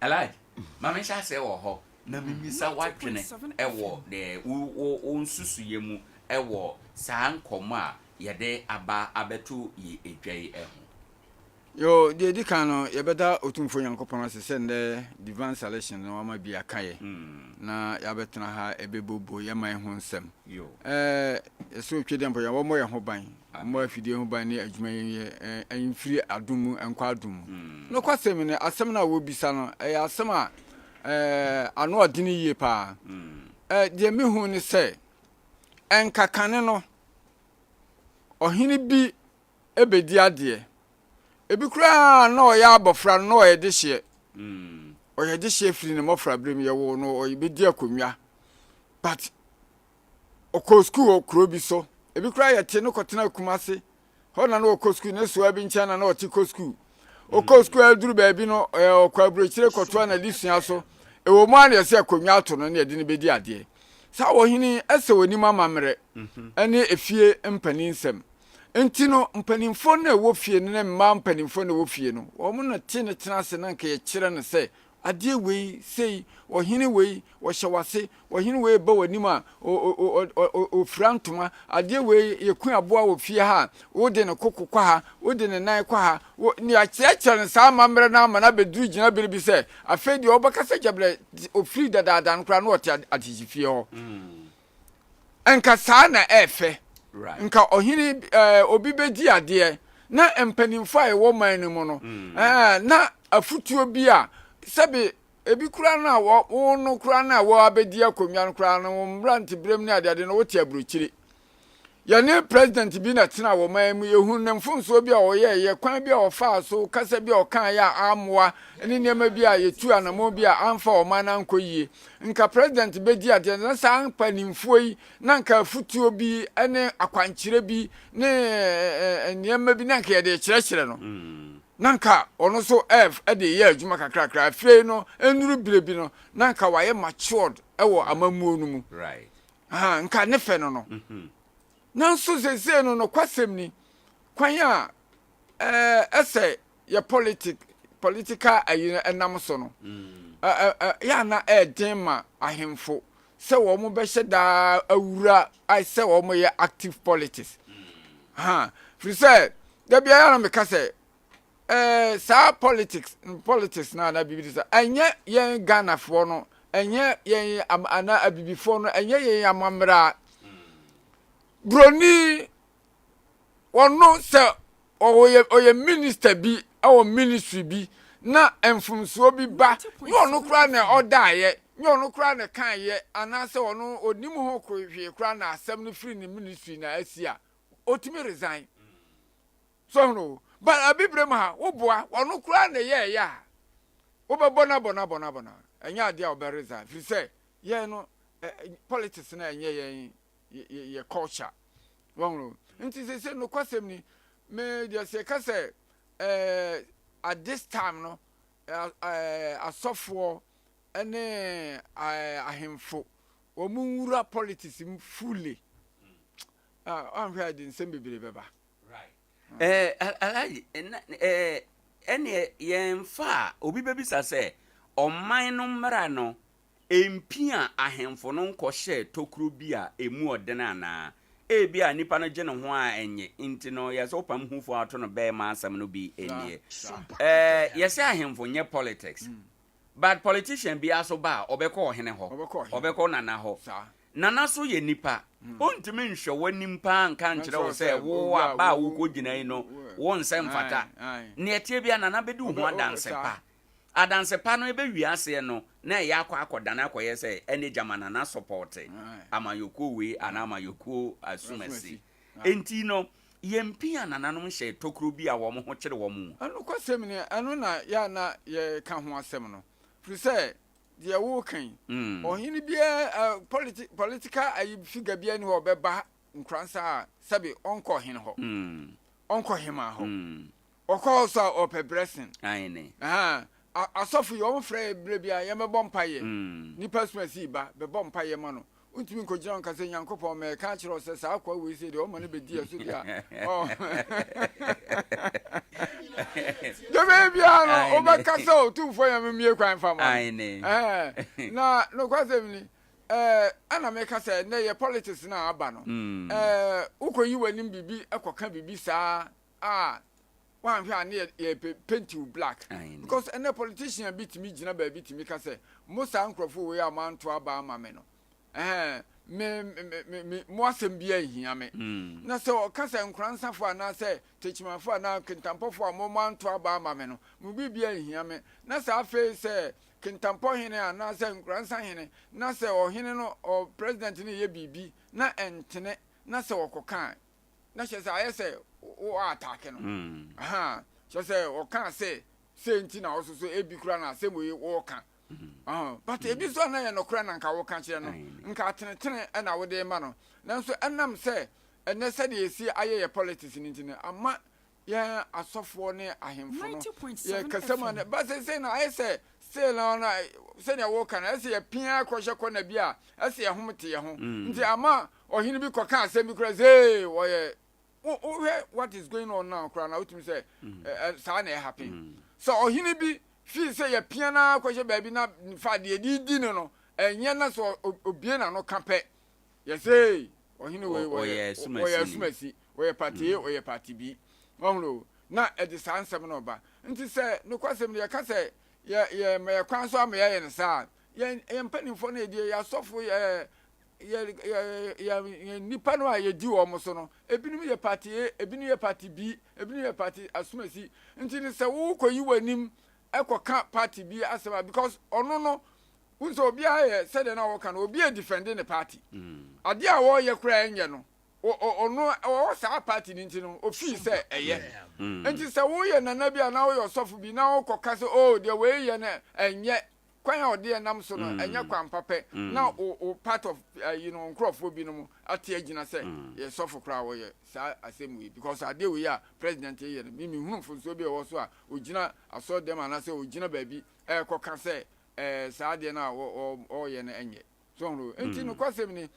alaj mama sha se wo ho na mimisa wadwene ewo de wo nsusu ye mu ewo saa nkomo a ye de aba abeto ye edwai eho yo de di kan no ye beda otumfo yankopon asese nde divine selection no ma bia kaye na ya betena ha ebebobo ye man ho nsem yo so twede mpo ya wo mo ye ho ban mo afidie ho ban ne adwuma ye enfiri adum enkwa adum no kwasem ne asem na wo bisa no asem a ano adini yie pa de me hu ni se enkakane no ohini bi ebedi ade ebi kura na oya abofra no oye de hye oye de hye firi ne mofra brem ye wo no oye bedi akonwa but oko school okro bi so ebi kura ye te no kotena kumase ho na no oko school ne so abi nchana na oti ko school oko school aduru ba bi no okwa brochire koto na lisua so e wo mu an ye se akonwa ato no na ye de ne bedi ade sa wo hini ese woni mama mere ene efie mpani nsem Entino mpanimfo na wo fie ne mma mpanimfo na wo fie no wo mu na tene tenase na nka ye kire ne se ade wei sei ohini wei wo hyewase ohini wei ba wanim a o frantoma ade wei ye ku aboa wo fie ha wo de ne kokokwa ha wo de ne nan kwa ha ni a kire ne sa mamre na ama na beduru gina biribi se afedi obakasa jabre o free dada nkra na wote atiji fie ho enka sa na efe right nka ohini obi bedi ade na empanimfa e wo man ne mu no na afutuo bi a sebe ebi kura na wo no kura na wo abedi akonwa no kura no mbranti brem ne ade no wote abrochiri ya ne president bi na tena wo man mu ehun ne mfonso bi a wo ye kwan bi a wo fa so kasa bi a kan ya amwa ene nema bi a yetu anamo bi a amfa wo man na nkoyie nka president bedi ade na sa mpanimfo yi na nka futuo bi ene akwankyere bi ne nema bi na nka ye de kyerɛkyerɛ no nanka ono so de ye adwuma kakrakra afrei no enuru birebi no nanka waye matured ewo amamuo no mu right nka ne fe no no nanso sese no kwasem ni kwan a ese ye political ayina enam so no ya na edema ahemfo se wo mo be hyeda awura ai se wo mo ye active politics free say da bia ya na me ka se sa politics na bibidi sa enye yen Ghana fo no enye yen ana abibifo no enye yen amamra broni wono se oye minister bi or ministry bi na enfumsuo bi ba wono kura na odaye wono kura na kan ye ana se wono onim ho kohwe kura na asem no free ni ministry na asia otimi resign so no but abibrem ha wo boa wono kura na ye ya wo be bona enya ade a obereza fi say ye no politics na enye ye culture wono nti se no kwasem ni me dia se ka say at this time no asofo ene ahemfo wo munwura politics fully I'm here in sembebere beba alaji ene yemfa obi bebisa se oman no mra no empia ahemfo no nkɔhye tokuro bi a emu odena na ebi a nipa no gye ne ho a enye nti no yɛsɛ opam hufo ato no bɛɛ ma asɛm no bi enie yɛsɛ ahemfo nye politics but politician bi aso ba obɛkɔ ɔhene hɔ obɛkɔ nana hɔ nana so ye nipa ontimi nhwɛ wanimpa nka nkyerɛ wo sɛ wo aba wo kɔgyina yi no wo nsɛm fata ne etie bia nana bɛdi wo ho adanse pa no ebe wiase no na ɛyɛ akɔdana akɔyɛ sɛ ɛne jamana na support amayoko we ana amayoko asumasi enti no yempia nananom hyɛ tokuro bi a wo mo ho kyere wo mu anu kwasɛm ne anu na ya na ye ka ho asɛm no firi sɛ de wo kan ohini bia political ayi figure bia ni ho bɛba Nkoranza sabe onko hin ho onko hima ho okoso ope blessing aine asofo yo mfrɛ bre bia ye mebɔ mpaye nipa smasi ba bebɔ mpaye ma no untimi ko gina nka se Nyankopɔn me ka kyerɛ se sa akwa we se de o ma ne bedi aso dia oh de bia no o ba kasa o tu fo ya memie kwan fa ma aine na no kwase mi ana me kasa na ye politics na aba no ukoyi wanim bibi ekoka bibi saa one hwe ane ye paint you black because any politician bit me gina ba bit me kasa musa nkrofo we amanto aba ama me no me mo asem bia hia me na se o kasa Nkoranza fo ana se techimafo ana kintampofo amomanto aba ama me no mo bibia hia me na se afi se kintampo hene ana se Nkoranza hene na se o hene no o president ne ye bibi na entene na se okokan na se ayese o attack no se o kan se nti na oso ebi kura na se moye wo kan but ebi so na ye no kura na nka wo kan kire no nka tenetene na wo de ma no nanso enam se ene se de esi aye politics ni nti ama ye asofo ne ahemfo no ye kasama na ba se na ayese se na se ne wo kan ese ye pia kwhye ko na bia ese ye homte ye ho nti ama ohini bi ko kan asem bi kura ze wo ye what is going on now kura na utimi say sa na happen so ohini bi fi say ye pia na kwhye ba bi na fa de di no enye na so obie na no kape ye say ohini we sumasi we party we party bi onlo na e de sansem no ba nti say no kwasem ye ka say ye me kwan so am ye ne sa ye mpanimfo na edie ya sofo ye nipa no a ye di wo mo so no ebinum ye party ebinum ye party B ebinum ye party asumasi nti ni se wo koyi wanim ekoka party B asema because ono no unso obi aye said na wo kan obi e defending the party ade a wo ye kura enye no ono o sa party ni nti no ofi se eye nti se wo ye nana bia na wo ye osofu bi na wo koka se oh de we ye na enye kwan o de nam so no enye kwan pape na o part of nkrofo bi no ate agina se ye sofu kra wo ye sa asemi because ade we ya president ye no mi hunu funso bi wo so a ogina aso dem ana se ogina ba bi koka se sa de na o ye na enye so no enti no kwasem ni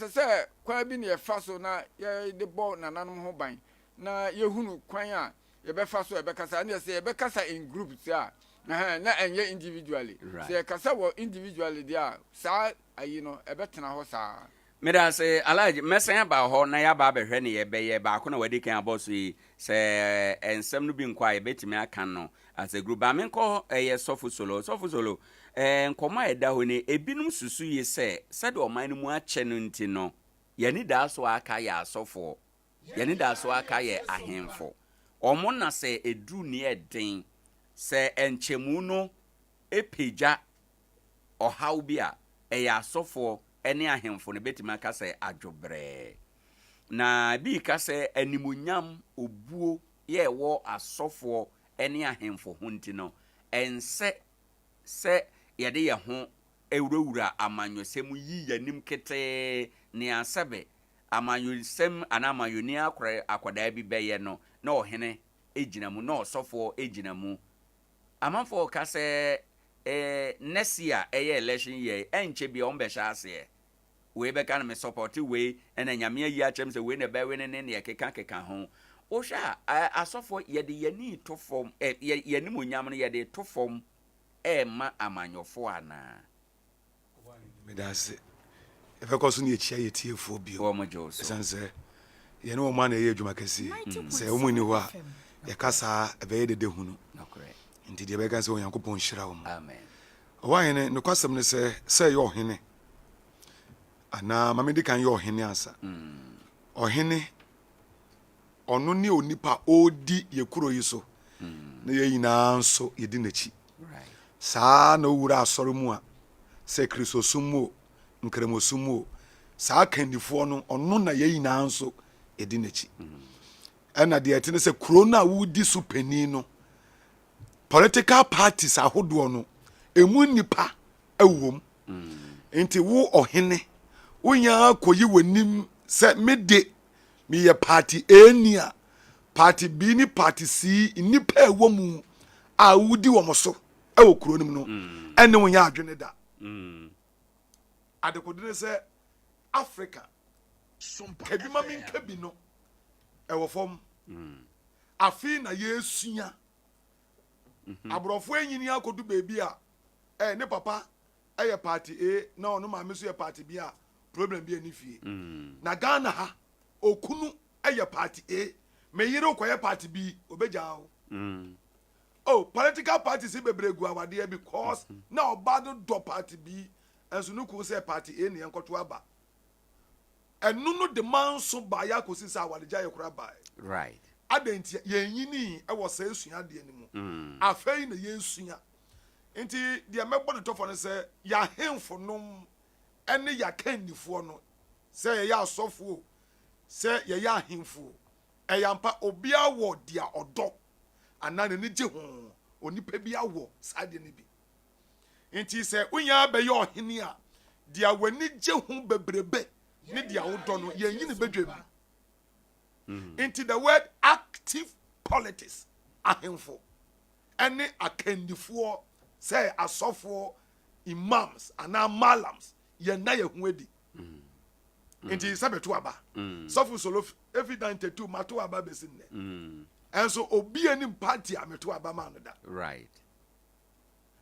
se kwa bi ne fa so na ye de bo nananom ho ban na ye hunu kwan a ye be fa so ye be kasa na se ye be kasa in groups a na enye individually se kasa wo individually dia sa ayi no e betena ho sa meda se alaji mesan ba ho na ya ba behwe ne ye be ye ba ko na wadi kan aboso yi se ensem no bi nkwa ye betimi aka no as a group amenko ye sofu solo nkoma eda ho ne ebinum susu yi se de oman no mu ache no nti no ye ni da so aka ya asofo ye ni da so aka ye ahemfo omo na se edru ne eden se enchemu no epeja ohaw bia ya asofo ene ahemfo ne betima aka se adwobre na bi ka se animunyam obuo ye wo asofo ene ahemfo ho nti no ense se yede ye ho ewurawura amanyosem yi yanim kete ne asabe amanyosem ana amanyoni akwada bi beye no na ohene ejina mu na osofo ejina mu amanfo ka se nesia election ye enche bi on be sha ase we be kan me support we ena nyame yi achem se we ne be we ne ne keka ho o sha asofo yede yani to form yani munyam no yede to form ma amanyofo ana medase efekoso ne echia yetiefo bio o mojoso sanse ye no ma na ye adwuma kesi se o mu ni ho a ye kasa ebe ye dede hunu nti de be kan se Onyankopɔn hyira wo amen Owoahene no kwasem ne se ye ohene ana mamedi kan ye ohene asa ohene ono ni onipa odi ye kuro yi so na ye yina nso ye di nachi saa na owura asɔre mu a se kristosumo nkremosumo saa kandifo no ono na ye yina nso ye di nachi ana de etene se kuro na wudi so pani no political parties ahodo no emu nipa awom enti wo ohene wonya koyi wanim se mede me ye party enia party B ni party C nipa ewo mu a wudi wo so e wo kuro nim no ene wo nya adwene da adekodene se Africa kebi ma min kebi no e wo fom afi na yesunya abrofo enyini akodu beebi a ne papa eye party A na ono ma meso ye party B a problem bi ani fie na Ghana ha okunu eye party A me yire okoye party B obeja oh political parties be bebregu awade because na obado do party B enso no ko say party A ne enkoto aba enu no demand so ba ya ko sisa awaleja ye kura ba right adenti yenyini e wo say esua de animu afei na yensua enti de mebo ne tofo ne say ya hemfo nom ene ya kanifo no say ya asofo say ya hemfo eyampa obia wo dia odo ana ne je ho onipa bi awo sade ne bi enti say unya be ye ohene a dia wani je ho bebrebe ne dia wodo no yenyi ne bedwam into the word active politics ahemfo ene akandifo say asofo imams ana malams ye na ye hu adi into sabeto aba sofo solo every 92 mato aba besinne enso obi ani party ameto aba man da right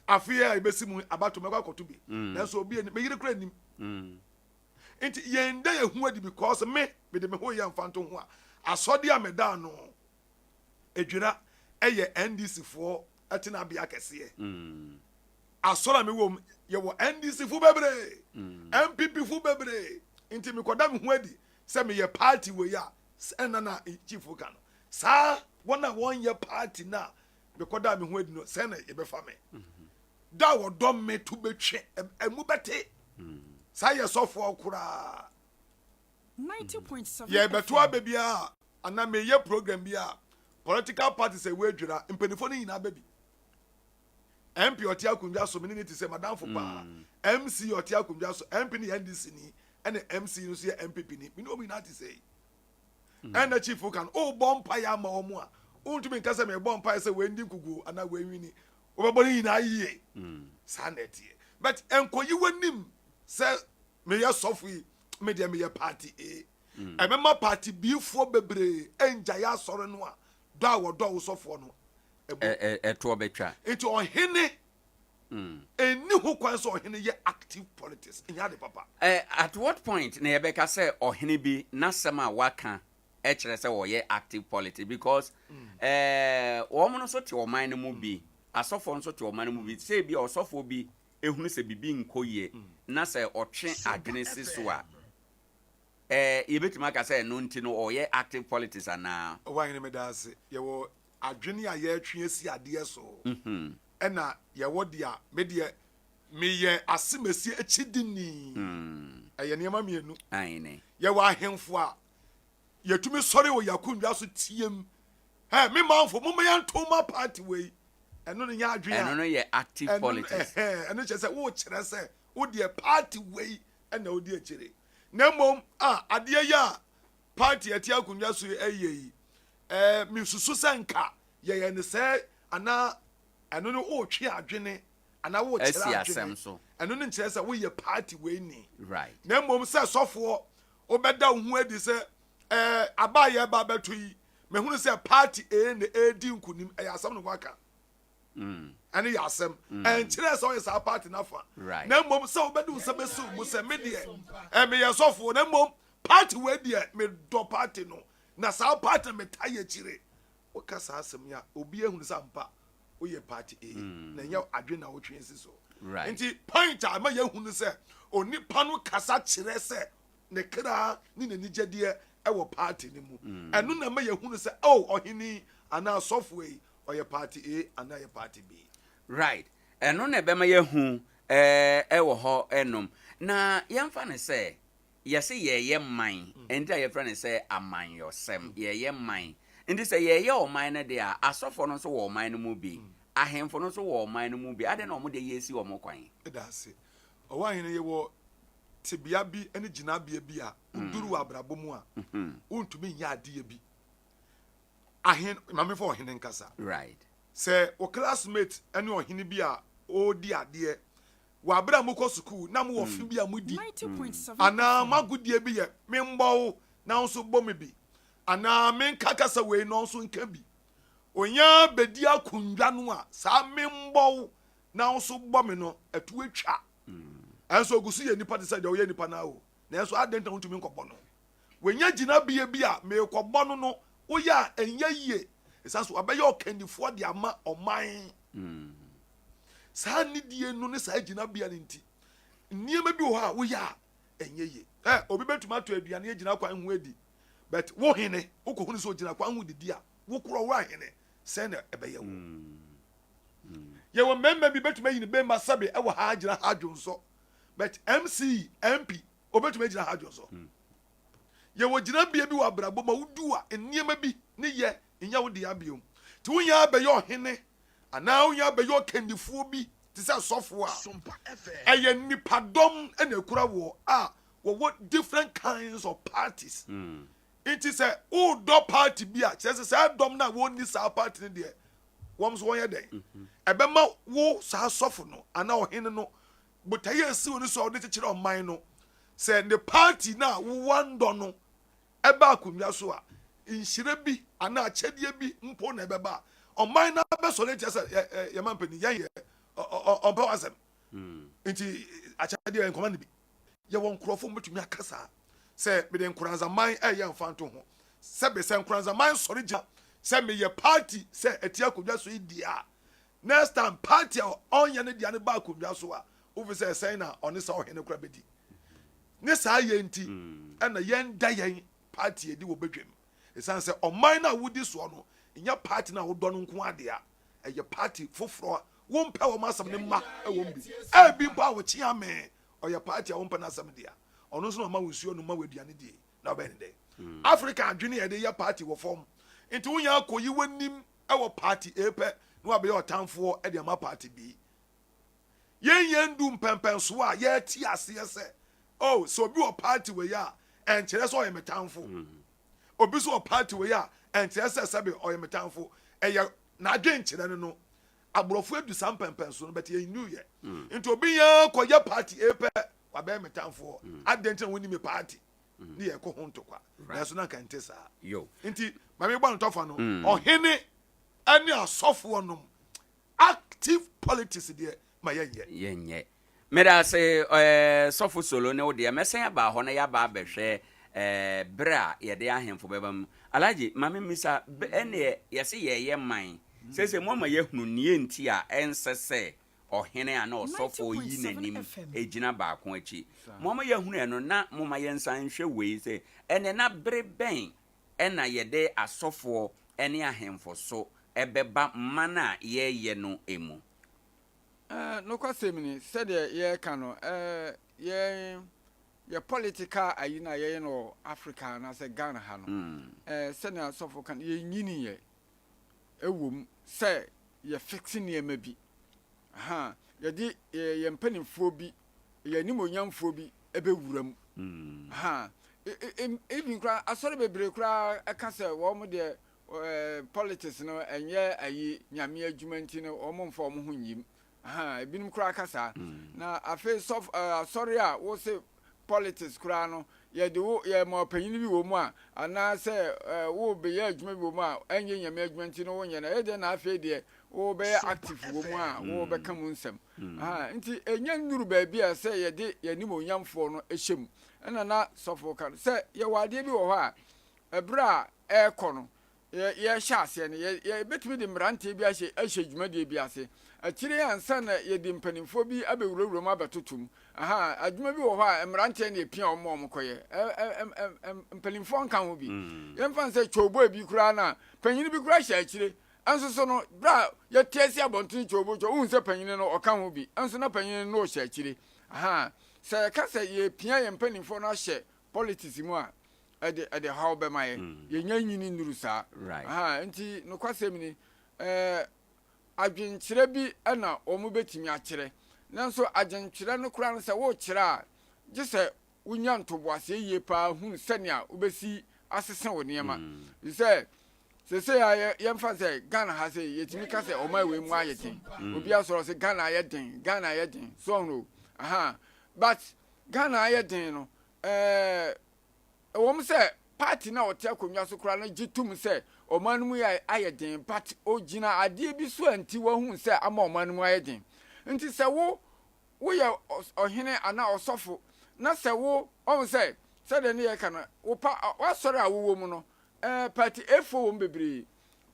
afia ibesimu abato mekwa koto bi enso obi ani me yire kura nim into ye nda ye hu adi because me de me ho ye mfanto ho a asodi ameda no edwira eye NDC fo atina bia kese asora me wo ye wo NDC fo bebre MPP fo bebre inti me koda me ho adi se me ye party we ya na na chief kan sa wona won ye party na me koda me ho adi no se na ye be fa me da wo dom me to betwe emu bete sa ye sofo okura 90.7 ye beto abebia ana me ye program bia political parties e we dwira impenifo ni nyina baby MP oti akunja so me ni ti se madam fo pa MC oti akunja so MP ni NDC ni ene MC no so ye MPP ni me no me na ti say ene chief kan o bompa ya ma omo a untumi nkasa me bompa se we ndi kugu ana we nwini obebo ni nyina yie sanity but enkoyi wanim se me ye sofu me de me ye party A emema party B fo bebre enja ya soro no a do awodo sofo no to betwa into ohene eni ho kwan so ohene ye active politics nya de papa at what point na yebeka say ohene bi nasema waka kire say wo ye active politics because wo mo no so te o man no mu bi asofo no so te o man no mu bi say bi osofo bi ehunu se bibi nkoye na say otwe adwene siso a yebetima ka say no nti no oye active politics ana Owoahene medase ye wo adwene a ye atwe asi ade so ena ye wo dia me ye asemesi achidini eye niam mienu aine ye wo ahemfo a ye tumi sori wo yakundwa so tiem me manfo mo me yantoma party we eno no nya adwene eno no ye active politics eno che say wo kire say wo dia party we ena wo dia kire nemom ade ya party ati akundwa so eyeyi mi susu senka ye ne se ana eno no o twe adwene ana wo kire adwene eno no nkire se wo ye party we ni right nemom se sofo obeda hu adi se abaye ba beto yi me hunu se party A ne edi nkunim asam no waka ani yasem nkire se o yesa party na fa nemom se obedu se besu mu se me de me ye sofo nemom party we de me do party no na sa party me taye chire o kasa asem ya obi ehunu sampa o ye party A na nya adwe na wo twen siso nti point a ma ye hunu se onipa no kasa chire se ne kra ni na nigede e wo party ni mu enu na ma ye hunu se ohini ana software o ye party A ana ye party B right enu na be ma ye hu e wo ho enum na yemfa ne se yesi ye man enti a ye friend say aman yosem ye man enti say ye o man na de a asofo no so wo man no mu bi ahemfo no so wo man no mu bi ade na omo de yesi wo mo kwan edase Owoahene ye wo tibia bi ene ginabia bi a uduru abrabo mu a untumi nya ade bi ahen mame for ohene nkasa right say o classmate ene ohene bi a o di ade wa bra mo ko school na mo wo fi bi a mo di 90.7 ana magudie bi ye me mbo na nso bɔ me bi ana me kakasa we no nso nka bi onya bedi akundwa no a sa me mbo na nso bɔ me no atu atwa enso gusu ye nipa de say de o ye nipa na o na enso adenta ntumi nkɔbɔ no wenya gina bia bi a me kɔbɔ no no wo ya enya yie esaso abɛyɛ ɔkandifo de ama ɔman saa nidie no ne saa gina bia ne nti nniema bi wo ha wo ya enya yie obi betuma to aduane agina kwan ho adi but wo hene wo ko hunu so gina kwan ho didi a wo koro wo ahene sɛ na ɛbɛyɛ wo ye wo memma bi betuma yi ne be ma sabe e wo ha agina ha dwonso but MC MP obetuma agina ha dwonso ye wo gina bia bi wo abrabo ma wudu a nniema bi ne ye nya wo de abiom ti wo nya abɛyɛ ɔhene ana wo nya abɛyɛ ɔkandifuo bi ti sɛ sɔfo a ɛyɛ nipadɔm ɛna ekura wo a what different kinds of parties. It is a old dog party beer. Says a dom na won't this our party there. Once 1 year day. A bema wo sa sofno, and now no. But I see when you saw the teacher of mine. No, said the party now one dono. Eba kumyasua. In Shirebi, and now Chediabi, Mpone Beba. On mine now, best on it as a yaman penny, on Powasem. Into Achadia and Command. Ya won krofo mutumi akasa se me de Nkoranza man ya mfanto ho se be se Nkoranza man sori gya se me ye party se etia kodwa so idia next time party on ya ne dia ne ba kodwa so a wo se sen na oni sa ohene kura bedi ne sa ye nti na yen da yen party edi wo bedwem esan se oman na wudi so no nya party na wo do no nko ade a eye party foforo wo mpa wo masam ne ma e wo mbi bi pa wo chia me oya party a wompa na asam dia ono so no ma wusuo no ma waduane die na oba ne dey Africa adwene ye dey ya party wo form nti wo nya akoyi wanim e wo party epe no abe yo tamfo e dey ma party bi yen du mpempen so a ye ti ase se oh so bi wo party we ya en kire so oye metamfo obi so party we ya en kire se sabe oye metamfo e ya na adwen kire no aborofo edu sam pempen so no bet ye new year into obi ya koye party epe wa be metamfo adentin woni me party ni ye ko honto kwa na so na kan tesa yo nti ma me gba no tofa no ohene ani asofo no active politics there ma yenye meda say sofo solo ne wo de mesen aba ho na ya ba behwe bra ye de ahemfo bebam alaji ma me misa ene yese ye man sese mo ma yehunu nie nti a ensese ohene ana osofo yi nanim ejina ba ko achi mo ma yehunu eno na mo ma yensan hwe wei se ene na breben ena yede asofo ene ahemfo so ebeba mana ye no emu no kwasemini said ye kano ye political ayina ye no Africa na se Ghana ha no said asofo kan ye nyini ye ewom say ye fixing ye maybe ye di ye mpanimfo bi ye nimonyamfo bi ebe wuram even kra asore bebre kra aka say wo mo de politics no enye ayi nyame adwuma nti no o mo mfa o mo ho nyim ebinim kra aka sa na afi sof sorry a wo say politics kra no ye de wo ye mo panyin bi wo mu a ana say wo be ye adwuma bi wo mu a enye nyame adwuma nti no wo nye na e de na afi de wo be active wo mu a wo be kam nsem nti enya nduru ba bi a say ye de ye nimonyamfo no ehyem na sofo kan say ye wade bi wo ho a ebra e kono ye sha ase ne ye betumi de mrante bi ahye adwuma de bi ase akire ansa na ye de mpanimfo bi abewurawura mu abatotum adwuma bi wo ho a mrante na epia omo koye mpanimfo nka ho bi ye mfa nse chobo bi kura na panyin bi kura hye akire anso so no bra ye tiesi abontin chobo unse panyin no oka ho bi anso na panyin no hye akire se ka se ye pia ye mpanimfo no hye politics mu a ade how be my ye nyanyini nduru sa nti no kwasem ni adwenkyere bi na omu betimi akyere nanso adwenkyere no kura no se wo kyere a gise unya ntoboase ye pa hu sene a ubesi asese wo niema se say yɛmfa sɛ Ghana ha sɛ yɛtumi ka sɛ ɔma we mu ayɛ den obi asɔrɔ sɛ Ghana ayɛ den so no but Ghana ayɛ den no wɔm sɛ party na ɔte akonnwa so kora no gye tum sɛ ɔman no mu ayɛ den but ogyina adeɛ bi so anti wahu sɛ ama ɔman no mu ayɛ den nti sɛ woyɛ ɔhene ana ɔsɔfo na sɛ ɔhu sɛ sɛdeɛ ne yɛka no wasɔre a wowɔ mu no party A4 wɔm bebree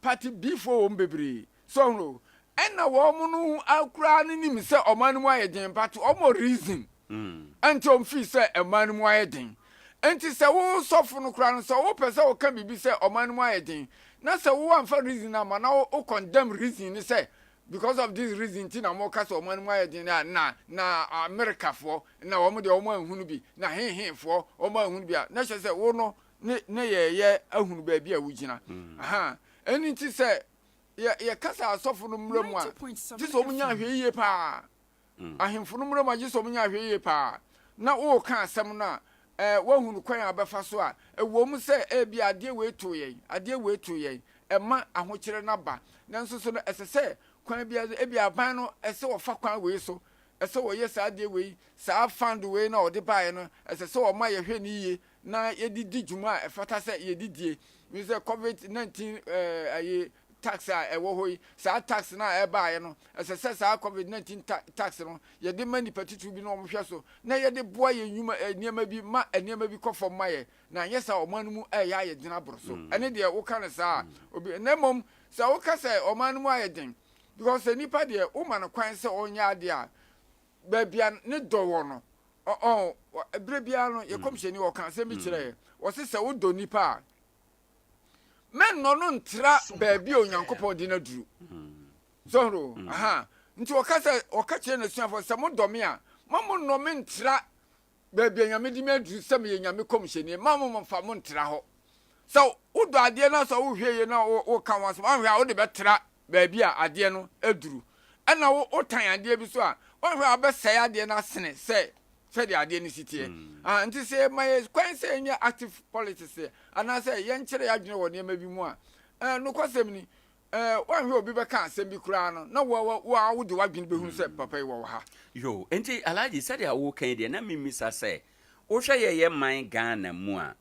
party B4 wɔm bebree so no ɛna wɔn no akura no nim sɛ ɔman no mu ayɛ den but ɔmo reason ɛnti ɔmfii sɛ ɔman no mu ayɛ den enti sɛ wo sɔfo no kura no sɛ wopɛ sɛ woka biribi sɛ ɔman no mu ayɛ den na sɛ wowamfa reason ama na wo condemn reason ne sɛ because of this reason ti na mo ka sɛ ɔman no mu ayɛ den na Americafoɔ na wɔn deɛ wɔn ahunu bi na henhenfoɔ wɔn ahunu bi a na hyɛ sɛ wo no ne yɛ ahunu baabi a wogyina ɛni nti sɛ yɛ kasa asɔfo no mmrɛ mu a gye sɛ ɔmo nya ahwɛ yie paa ahemfo no mmrɛ mu a gye sɛ ɔmo nya ahwɛ yie paa na woka asɛm no a wahunu kwan a bɛfa so a ɛwɔ mu sɛ ebi adeɛ wei to yɛn ɛma ahokyere no aba nanso so no ɛsɛ sɛ kwan bi ebi aban no ɛsɛ wɔfa kwan wei so ɛsɛ wɔyɛ saa adeɛ wei saa fund wei na ɔde baeɛ no ɛsɛ sɛ wɔma yɛhwɛ ne yie na yɛde di dwuma a ɛfata sɛ yɛdidie mi sɛ COVID-19 ayi tax a ɛwɔ hɔ yi saa tax na ɛbaeɛ no ɛsɛ sɛ saa COVID-19 tax no yɛde ma nipa titiri bi na wɔhwɛ so na yɛde boa yɛ nnwuma nneɛma bi ma nneɛma bi kɔ fam ma yɛ na nyɛ saa ɔman no mu ɛyɛ ayɛ den aboro so ɛne deɛ woka no saa obi na mmom sɛ woka sɛ ɔman no mu ayɛ den because nipa deɛ woma no kwan sɛ ɔnyɛ adeɛ a baabi a ne dɔ wɔ no ebire biara no yɛ kɔmhyɛni wɔka asɛm bi kyerɛ yɛ wɔse sɛ wodɔ nipa a mɛnnɔ no ntra baabi a onyankopɔn de no aduru sɔhoro nti wɔka kyerɛ n'asuafoɔ sɛ modɔ me a ma monnɔ me ntra baabi a nyame de me aduru sɛ meyɛ nyame kɔmhyɛni ma momfa mo ntra hɔ sɛ wodɔ adeɛ no sɛ wohwɛ yie na woka ho asɛm ahwɛ a wode bɛtra baabi a adeɛ no aduru ɛna wotan adeɛ bi so a wohwɛ a wobɛsɛe adeɛ no asene sɛdeɛ adeɛ no si teɛ nti sɛ ma yɛ kwan sɛ ɛnyɛ active politics anaasɛ yɛnkyerɛ yɛ adwene wɔ nneɛma bi mu a nokwasɛm ni woahwɛ obi bɛka asɛm bi koraa no na wode w'adwene bɛhunu sɛ papa yi wɔwɔ ha yo enti alagye sɛdeɛ wokan deɛ na memisa sɛ wohwɛ yɛyɛ man Ghana mu a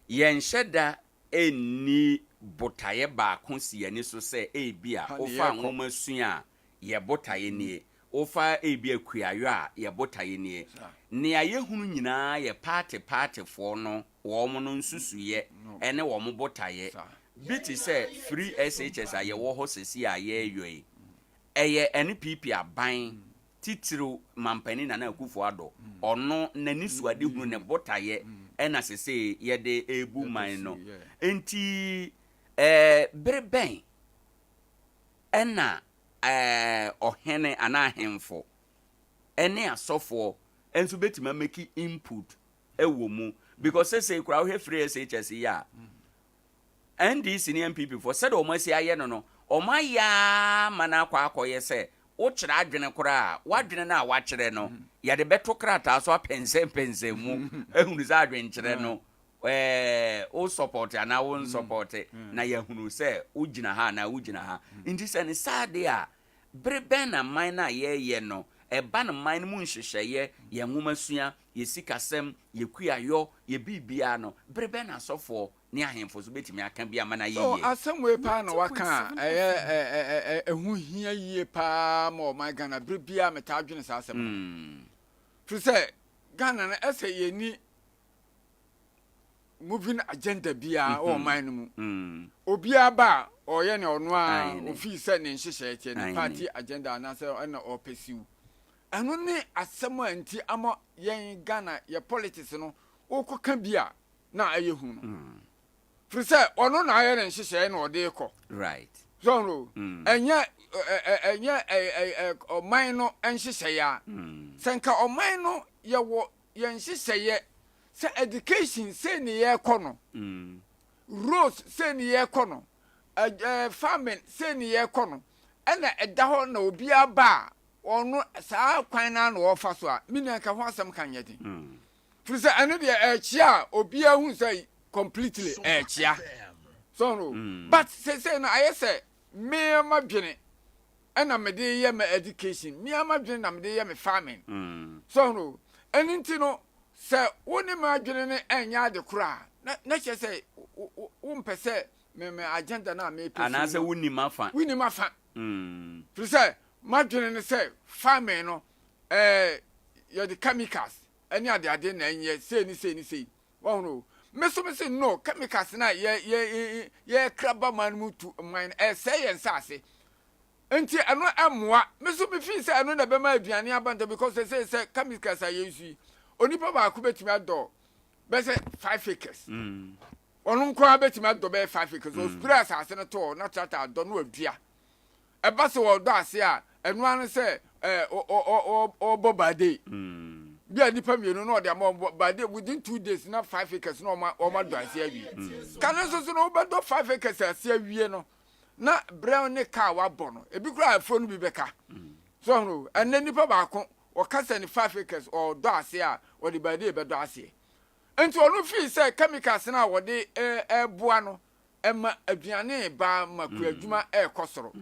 yɛnhyɛ da ɛnni botaeɛ baako si yɛni so sɛ ebi a wofa nwoma sua a yɛ botaeɛ nie wofa ebi akuayɔ a yɛ botaeɛ nie nea yɛhunu nyinaa yɛ partyfoɔ no wɔn no nsusuyɛ ɛne wɔn botaeɛ bi te sɛ free SHS a yɛwɔ hɔ sesi a yɛyɔ yi ɛyɛ NPP aban titiri mampani Nana Akufo-Addo ɔno n'ani suade hunu ne botaeɛ ɛna sese yɛde ebu man no enti bere bɛn ɛna ɔhene ana ahemfo ɛne asɔfoɔ enso betima make input ɛwɔ mu because say kura wo free SHS ya NDC ne MPP for said o ma si aye no o ya mana akɔyɛ sɛ wo kyerɛ adwene kura wadwene na wakyerɛ no ya de beto krata so pense mu ehunu sɛ adwene kyerɛ no o support ana wo support na ya hunu sɛ wo gyina ha na wo gyina ha nti sɛ ne sade a breben na man na ye no eba na man mu nhyehyeye ye nwoma sua ye sikasem ye kuayɔ ye bibia no brebe na sɔfo ne ahemfo so betimi aka bia mana ye so asɛm we pa na waka ehu hia yie pa ma o my Ghana brebia meta adwene sa asɛm fi sɛ Ghana na ɛsɛ ye ni moving agenda bia o man no mu obia ba ɔyɛ ne ɔno a ofi sɛ ne nhyehyeye tie ne party agenda anasɛ ɛna ɔpɛsiw ɛno ne asɛm a nti ama yɛn Ghana yɛ politics no wokɔka bia na ɛyɛ hu no firi sɛ ɔno na ayɛ ne nhyehyɛe na ɔde kɔ right so no ɛnyɛ ɔman no nhyehyɛe a sɛ nka ɔman no yɛwɔ yɛn nhyehyɛe sɛ education sɛ ne yɛkɔ no roads sɛ ne yɛkɔ no farming sɛ ne yɛkɔ no ɛna ɛda hɔ na obiara ba ono saa kwan na no wofa so a mina ka ho asɛm kan yɛde firi sɛ ɛno deɛ ɛkyia obia hu sɛ completely ɛkyia So no. But say na I say me ma dwene ena me de ye me education. Me ma dwene na me de ye me farming. So no. Enti no say woni ma dwene ne enya de kura. Na che say wo mpese me agenda na me pese. Ana say woni ma fa. Woni ma fa. To say ma dwene ne say farming no you the chemicals. Any ade na enye say ni. Wo no. Me say no chemicals na ye kraba man mutu mine say ensase. Enti eno amoa me feel say eno na be ma aduane abanta because they say chemicals are use. Onipa ba ku betimi ado be say 5 acres. Onu nko betimi ado be 5 acres. O spray asase no to na trata ado no adua. E ba se wo do ase a eno an say o bobade. Bia nipa mienu no de am bade within 2 days na 5 acres no o ma do ase awie. Kan so no be do 5 acres ase awie no. Na brown ne car wa bono e bi kura afro no bi beka so no and nipa ba ko o kasa ni 5 acres or do ase a o di bade be do ase enti onu fi say chemicals na wo de boa no e ma aduane ba maku adwuma e kosoro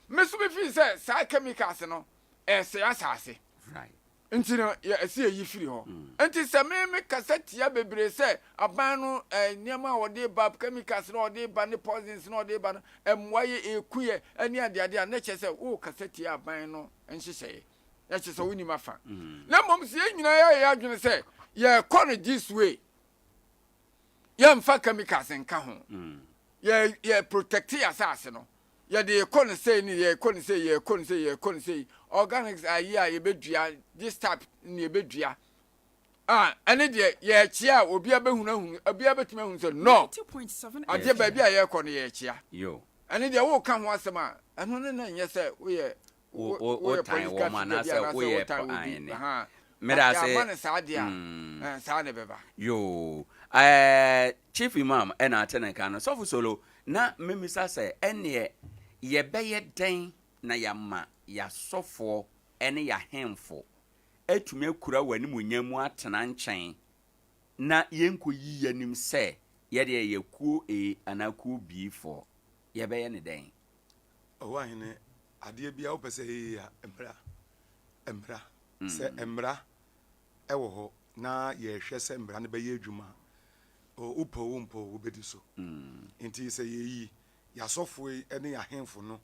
me so be fi say sa chemicals no e se asase right enti no ya ase yi firi ho enti se me kaseti ya bebre se aban no niam wo de ba chemicals no de ba ne poisons no de ba emwaye ekuye ani ade na che se wo kaseti ya aban no enhyehyeye ya che se woni mafa na mom se nyina ya adwene se ye corner this way ye mfa chemicals nka ho ye protect ya asase no ye de corner say ni ye corner say organics are here ye bedua this type ni ye bedua ene de ye chia obi abehunahun obi abetime hun say no 90.7 ade ba bia ye kɔ no ye chia yo ene de wo ka ho asɛm a eno ne na nye sɛ wo ye o time wo ma na sɛ wo ye pa me da say ya sa ade a sa ne beba yo chief imam ena ateneka no sɔfo solo na memisa sɛ ene ye bɛyɛ den na yama ya sɔfo ene ya hemfo etumi akura wani munyamu atena nkyɛn na yenko yi yanim sɛ ye de yekuo anakuo biifo ye bɛyɛ ne den Owoahene ade bia wo pese ya emra se emra ewo ho na ye hwɛ sɛ emra ne bɛyɛ adwuma o upo obedi so nti sɛ ye yi ya sɔfo ene ya hemfo no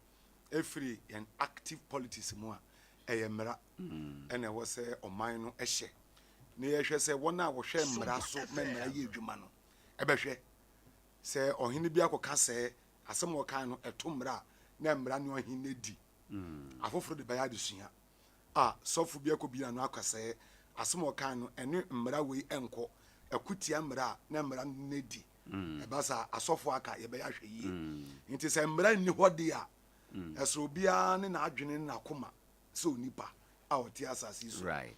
efiri an active politics mu a emra ene wo sɛ ɔman no ɛhye ne ye hwɛ sɛ wona wo hwɛ emra so memra ye adwuma no ɛbɛhwɛ sɛ ɔhene bi akɔka sɛ asɛm wɔkan no ɛto mmra na mmra ne ɔhene di afoforo de bɛyɛ adesua sɔfo bi akɔ bi na no akɔsɛ asɛm wɔkan no ɛne mmra wei ɛnkɔ ɛkutia mmra na mmra ne di ɛba sa asɔfo aka yɛbɛyɛ ahwɛ yie nti sɛ mmra nni hɔ de a ɛsɛ obiara ne n'adwene na akoma sɛ onipa a ɔte asase so right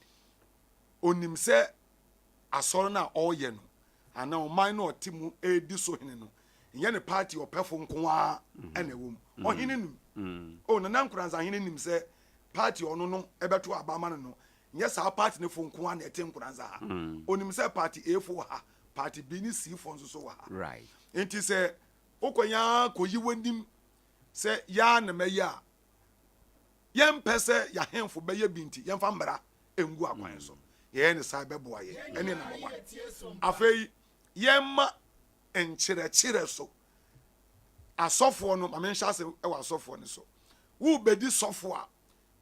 onim sɛ asɔre na ɔyɛ no ana ɔman na ɔte mu edi so hene no nyɛ ne party ɔpɛfo nko a ɛna ɛwɔ mu ɔhene nim na Nkoranza hene nim sɛ party ɔno no ɛbɛto abama no nyɛ saa party ne fo nko a na ɛte Nkoranza ha onim sɛ party A4 ha party B ne C4 nso so ha right enti sɛ okonya koyi wanim sɛ ya na mɛyɛ a yɛmpɛ sɛ yɛahemfo bɛyɛ binti yɛmfa mmara engu akwan so yɛyɛ ne saa bɛboa yɛ ɛne na mɔwa afei yɛma nkyerɛkyerɛ so asɔfoɔ no mamenhyɛ ase ɛwɔ asɔfoɔ no so wo bedi sɔfo a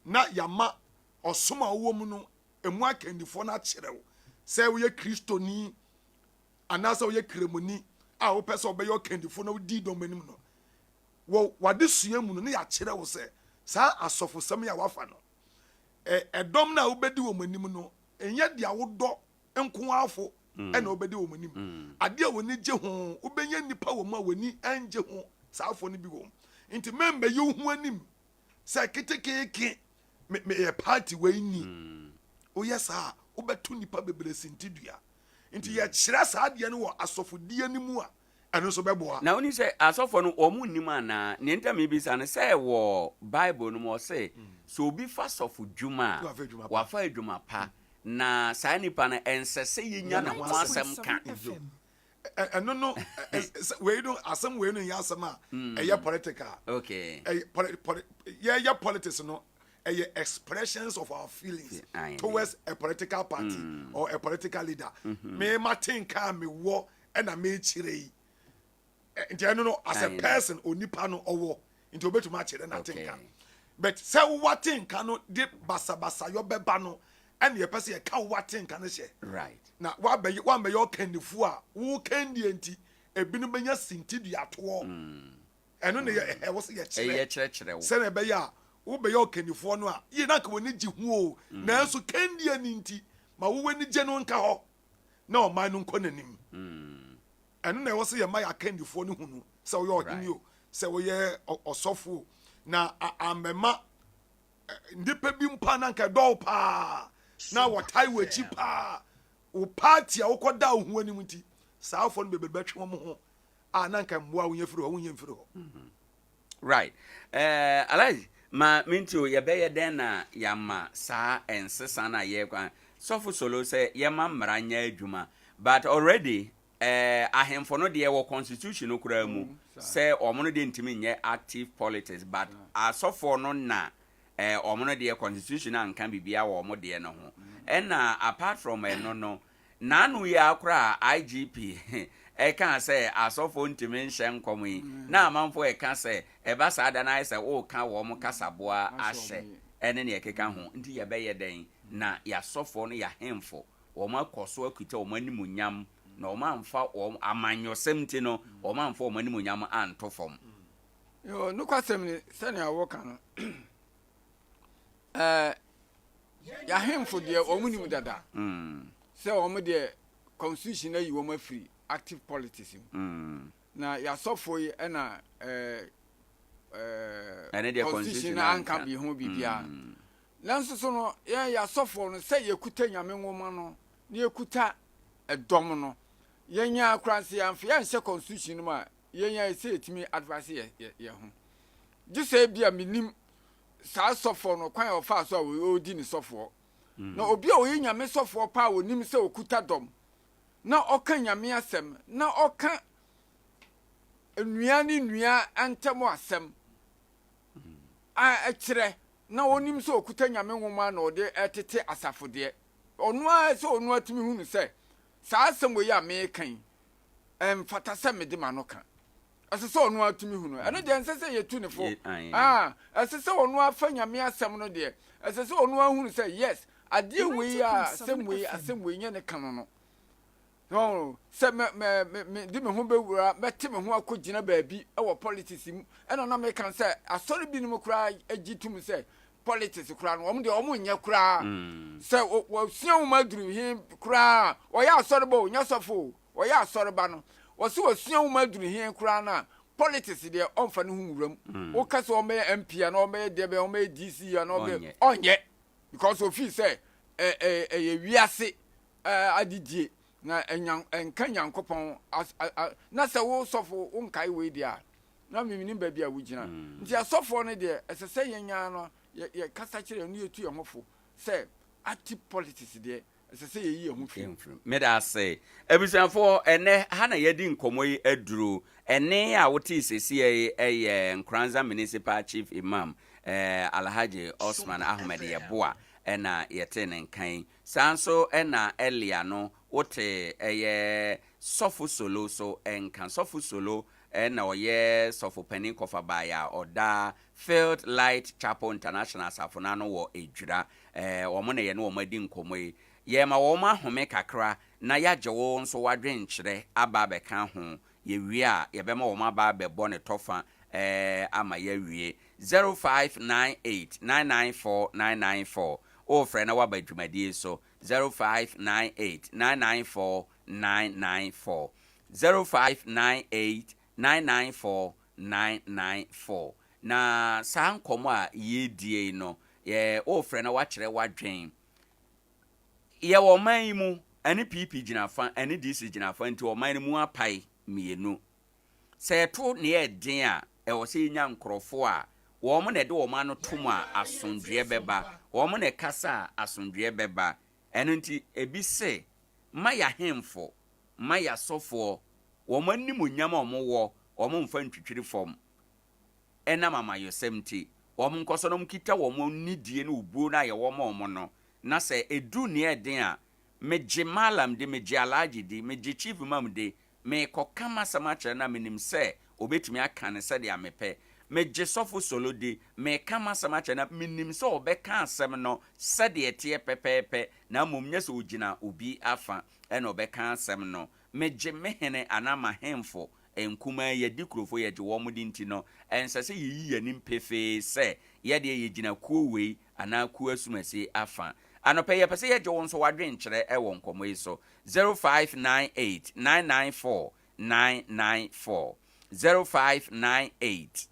na yama ɔsom a wɔ mu no emu akandifoɔ no akyerɛ wo sɛ woyɛ kristoni anaasɛ woyɛ kremoni a wopɛ sɛ wobɛyɛ ɔkandifoɔ na wodi dɔm anim no wade sua mu no ne yɛakyerɛ wo sɛ saa asɔfo sɛm yɛ wafa no ɛdɔm no a wobɛdi wɔ mu anim no ɛnyɛ de a wodɔ nko afo ɛna wobɛdi wɔ mu anim adeɛ a wɔni gye ho wobɛnya nnipa wɔ mu a wɔni ɛngye ho saa afɔ no bi wɔ mu nti memba yi ho anim sɛ ketekeke meyɛ party wei ni woyɛ saa wobɛto nnipa bebree sintidua nti yɛkyerɛ saa adeɛ no wɔ asɔfodie no mu a ɛno nso bɛboa na woni sɛ asɔfo no ɔmo nnim anaa ne ntam ebisa no sɛ wɔ Bible no mo sɛ so obi fa sɔfo dwuma a wafa adwuma pa na saa nipa no ɛnsɛ sɛ yɛnya ne ho asɛm ka no we don't asem we no yasama political okay yeah politics no expressions of our feelings towards a political party or a political leader me Martin can me wo and I me chire nti I no as a person onipa no owo nti obetu ma chire na tinka but say what tinka no de basa yo beba no and ye person ye ka what tinka no she right na wa be yo kandifu a wo kandi enti ebinu benya sinti du ato eno ne ye wo se ye chire wo se na be ya wo be yo kandifu no a ye na ka woni gi hu o na so kandi ani nti ma wo wani je no nka ho na o man no nko nanim eno na wo se ye ma ya kandifu no hunu se wo yo hini o se wo ye osofo na amema ndipa bi mpa na nka do pa na wotai wachi pa o party a wokoda ohu anim nti saafo no bebetwe mo ho na nka mboa wo yefiri ho wo yemfiri ho right alai ma mintu ye beye den na yama saa ensesa na ye kwa sofo solo say ye ma mranya adwuma but already ahemfo no de wo constitution okura mu say omono de ntimi nye active politics but asofo no na omono de constitution anka bibia wo mo de no ho apart from no nanu ya akra IGP can say asofo ntimi nhye nkomi na amanfo can say eba sada na say o ka wo mo kasaboa ahye ene ne ekeka ho nti ye beye den na ya sofo no ya hemfo wo ma koso akuta wo manimunyam na wo ma mfa wo amanyosem ti no wo ma mfa wo manimunyam anto fom yo no kwasem ni sene awo kan ya hemfo de wo munim dada se wo mo de constitution na yi wo ma free active politics na ya sofo yi na ene de constitution na anka bi ho bibia nanso so no ya sofo no se yekuta nyame nwoma no na yekuta edom no yenya akranse ya mfa ya nse constitution ma yenya se etimi advice ye ho gise bia minim sa sofo no kwan ofa so a we odi ni sofo na obi a oyi nyame sofo pa onim se okuta dom na oka nyame asem na oka enua ni nua antemo asem a ekire na onim se okuta nyame nwoma na ode etete asafode onu a se onu atimi hunu se sa asem we ya me kan fata se me de ma no kan asese onu atimi hunu ene de nsese yetu ne fo asese onu afa nyame asem no de asese onu ahunu se yes ade we ya asem we nye ne kan no no se me di me ho bewura mete me ho akogina baabi e wo politics mu ena na me kan se asori bi ni mu kura agitum se politics kura no om de om nya kura se wo sian ma duru hi kura wo ya asori ba nya sofo wo ya asori ba no wo se wo sian ma duru hi kura na politics de omfa ne hu wuram wo ka se o me MP na o me de be o me DC na o be onye because of feel say ye wiase adidie na enka nyankopon na se wo sofo unkai we dia na mimini ba bia wo gina nti asofo no de esese yenya no ye kasa kire no yetu ye hofo se active politics de esese ye yi ho fi me da say ebusanfo ene ha na ye di nkomo yi aduro ene a wote sesi ye Nkoranza municipal chief imam Alhaji Osman Ahmed Yeboa ena yete nenkan sanso ena elia no wote sofu solo so enkan sofu solo ena oye sofu penin kofa baya oda Field Light Chapel International safuna no wo edwira wo ne ye no wo madi nkomoi ye ma wo ma home kakra na ya jewo nso wadwen kyere aba be kan ho ye wie a ye be ma wo ma ba be bone tofa ama ye wie 0598994994 o frena wa badwumadie so 0598994994 0598994994 na san komo a yedie no ye o frena wa kyere wadwen ye wo man mu ani PP ginafa ani DC ginafa nti wo man mu apai mienu se to ne e den a e wo se nya nkrofo a wo mo ne de wo man no toma asondwe beba wo mo ne kasa asondwe beba eno nti ebi se maya hemfo maya sofo wo mo anim nyam omo wo omo mfa ntwitwiri fom ena mama yosemti wo mo nkoso no mkita wo mo nidie ne ubuo na ye wo mo no na se edu ne eden a meje malam de meje alaji de meje chief mam de me kokama samacha na menim se obetumi aka ne se de amepe meje sofo solo de me kama samacha na menim se obeka asem no se de etie pepepe na momnya se ogina obi afa ena obeka asem no meje mehene anama hemfo enkuma ye dikrofo ye je wo mudi nti no ensase yi yanim pefe se ye de ye gina kuowei ana ku asumase afa anope ye pese ye je won so wadwen kire e won komo yi so 0598 994 994 0598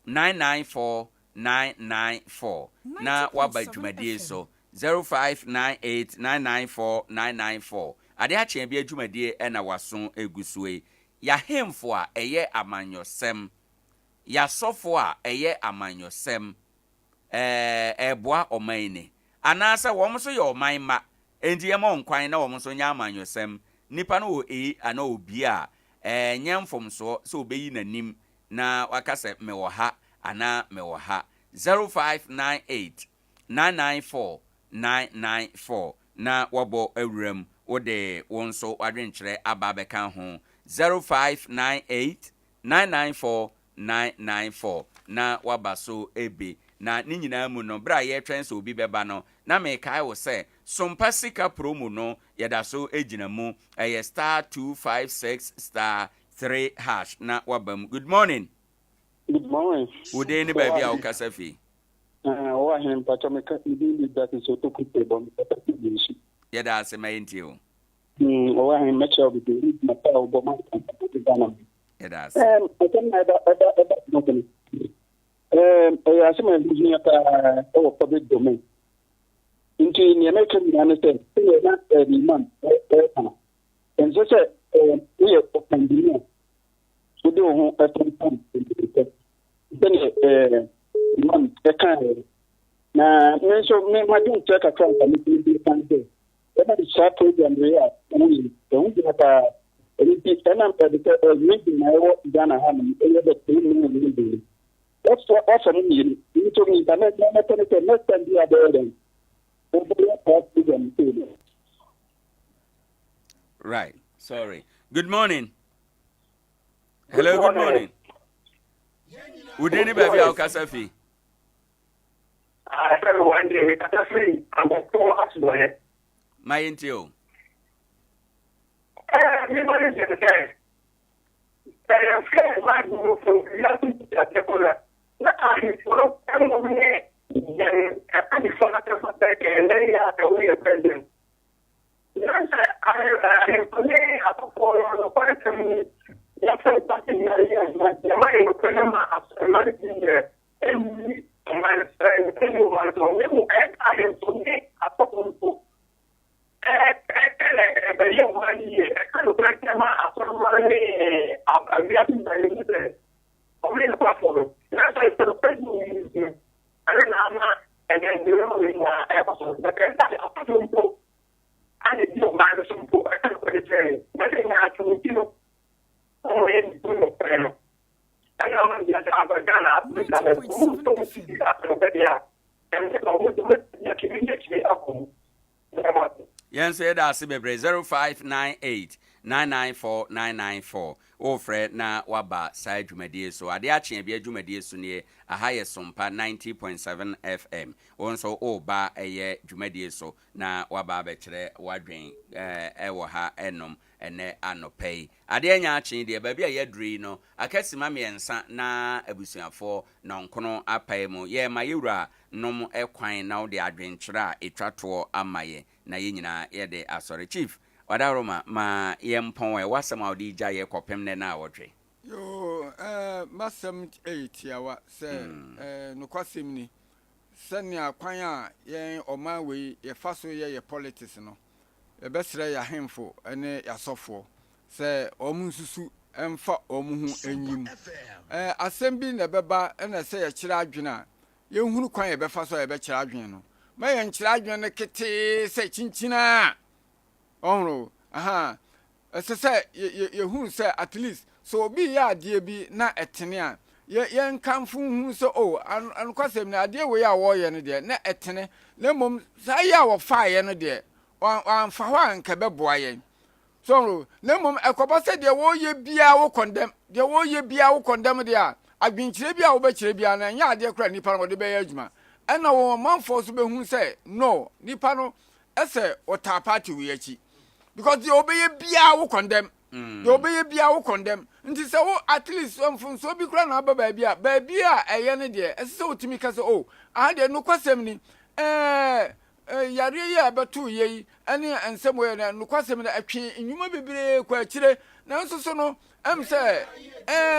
994 994 na waba dwumadie so 0598 994 994 Adea Akye Abia dwumadie e na waso egusue ya hemfo a eye amanyosem ya sofo a eye amanyosem eboa omaini anasa wo so ye oman ma enti ye mo nkwan na wo so nya amanyosem nipa no ana obi a nyamfom so obeyi nanim na wakase mewo ha ana mewo ha 0598 994 994 na wabo awuram wode wonso wadwenkyere ababeka ho 0598 994 994 na wabaso ebe na ni nyina mu no bra ye twen so obi beba no na me kai wo se Sompa sika promo no yeda so ejina mu star 256 *3 hash na wabam. Good morning. Good morning. Ude ni baby a ukasafi. Owoahene Acheampong ni that is so to kute bom. Yeda se mayenti o. Owoahene mecha obi de na pa oboma Ghana. Yeda se. I can nothing. I assume I'm using a public domain. Into the American United States, not every month. And so we are open the year. So do a phone. Then month a kind. Now, so my don't check a crowd and it can do. That is sharp program we are only don't have a repeat and I'm making my work done. I have a 3 million. That's what often you told me that next time you are there. Right. Sorry. Good morning. Hello, good morning. Udeni baby au kasafi. I said one day kasafi I'm a poor husband. My intio. Me money is the guy. I am scared my move from the na I follow come here. I follow the back and then you have to wait a president. Yes, I am playing up for the person. Yes, I'm talking here. My mind is going to and my friend, anyone, so we will act. I am playing up for the young one here. I can't break them up for money. I'm getting my little. Only the platform. That's why the president. I don't know. And then you know in episode, but that's a simple. And it's no matter simple. I can't put it there. Nothing actually, you know. Oh, it's no problem. I know that I have a gun up. And Yen say that Sibebre 0598 994 994. O Fred na waba side dwumadie so Adea Akye Abia dwumadie so ne aha ye Sompa 90.7 FM. Onso o ba eye dwumadie so na waba be kire wadwen ewo ha enom ene anopei. Adea nya Akye de ba bia ye duri no akasima miensa na abusuafo na nkono apai mu ye ma yewura nom ekwan na wo de adwenkire a etwato amaye na ye nyina ye de asore chief Wadaroma ma yempon wasam audi ja ye kopem ne na wotwe yo masam 8 yawa se no kwasem ni sania kwan a yen oman we ye faso ye politics no e besre ya hemfo ene yasofo se omunsusu emfa omuhu enyim asem bi na beba ene se ye kira adwena ye hunu kwan ye befaso ye be kira adwen no ma ye kira adwen ne kete se chinchina Onro, ɛsɛ yɛhu sɛ at least so obi yɛ adeɛ bi na ɛtene a yɛnkamfo hu sɛ anokwasɛm ne adeɛ wei a wɔyɛ no deɛ na ɛtene na mmom saa yɛ a wɔfaeɛ no deɛ wɔamfa hɔ a nka bɛboa yɛn so na mmom ɛkɔbɔ sɛ deɛ wɔyɛ biara wo kɔndɛm deɛ a adwenkyerɛ bi a wobɛkyerɛ biara na ɛnyɛ adeɛ kora nipa no wɔde bɛyɛ adwuma ɛna wɔn manfoɔ so bɛhu sɛ no nipa no ɛsɛ ɔtaa party wɔ akyi because deɛ obɛyɛ biara wo kɔndɛm nti sɛ wo at least mfonso bi kora na aba baabi a ɛyɛ no deɛ ɛsɛ sɛ wotumi ka sɛ deɛ nokwasɛm ni yare yi a ɛbɛto yɛ yi ɛne nsɛm wɔ yɛ no nokwasɛm no atwe nnwuma bebree kɔ akyire nanso so no ɛm sɛ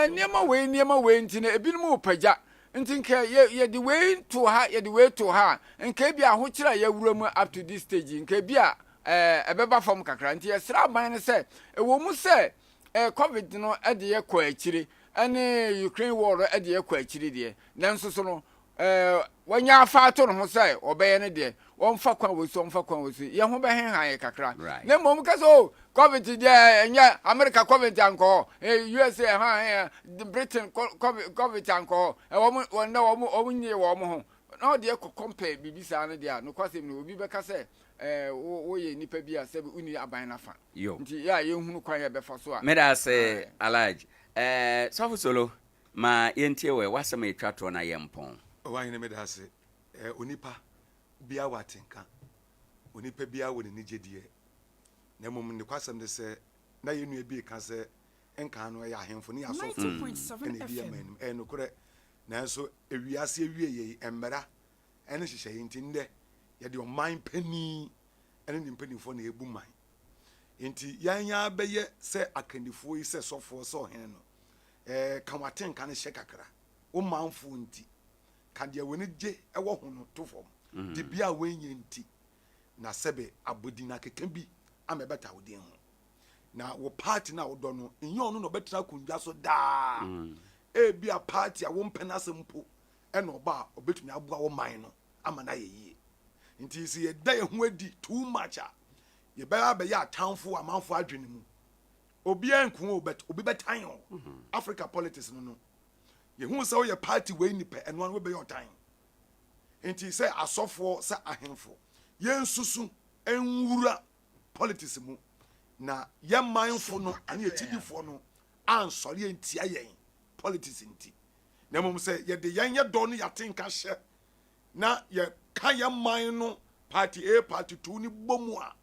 nneɛma wei nti no ebinom wɔ pagya nti nka yɛde wei to ha nka bi a ahokyerɛ a yɛwura mu up to this stage nka bi a ɛbɛba fam kakra nti yɛsrɛ aban no sɛ ɛwɔ mu sɛ covid no ɛde yɛkɔ akyire ɛne Ukraine war no ɛde yɛkɔ akyire deɛ nanso so no wɔnya afa ato no ho sɛ ɔbɛyɛ no deɛ wɔmfa kwan wɔ so yɛn ho bɛhenhan yɛ kakra na mmom ka sɛ covid deɛ ɛnyɛ America covid ankɔ USA Britain covid ankɔ wɔn nyɛ wɔn ho na ɔde ɛkɔ compare biribi saa no deɛ a nokwasɛm no obi bɛka sɛ woyɛ nipa bi a sɛ uni aban nafa nti ya yɛhunu kwan yɛbɛfa so a meda sɛ alage sɔfo solo ma yɛntie wɛ wasɛm yɛtwa toɔ na yɛmpɔn ɔwahene meda sɛ onipa bia watenka onipa bia wɔ ne nigyediɛ na mmom ne kwasɛm de sɛ na yɛnua bi ka sɛ ɛnka no ɛyɛ ahemfo ne yɛasɔfo ɛne bi yɛmanum nokorɛ nanso ewiase awie yɛ mmara ɛne hyehyɛ yɛ nti ndɛ yɛde ɔman pani ɛne ne mpanimfoɔ na yɛbu man nti yɛanya bɛyɛ sɛ akandifoɔ yi sɛ sɔfoɔ sɛ ɔhene no ka watenka no hyɛ kakra wo manfoɔ nti ka deɛ wɔne gye ɛwɔ ho no to fam de bia a wɔnyɛ nti na sɛbe abɔdin akeka bi ama ɛbɛta wo din ho na wo party na wodɔ no ɛnyɛ ɔno na ɔbɛtena akondwa so daa ebi a party a wo mpɛ no asɛm mpo ɛna ɔba a ɔbɛtumi aboa wo man no ama na yɛ yie nti si yɛda yɛ ho adi too much a yɛbɛyɛ abɛyɛ atamfo amanfo adwene mu obiara nko obi bɛtan o Africa politics no yɛhu sɛ woyɛ party wei nipa ɛno ano wobɛyɛ ɔtan nti sɛ asɔfoɔ sɛ ahemfo yɛnsusu ɛnwura politics mu na yɛmanfo no ane yɛtidifoɔ no ansɔre yɛntia yɛn politics nti na mmom sɛ yɛde yɛnyɛ dɔ no yɛatenka hyɛ na yɛka yɛman no party A party 2 ni bomu a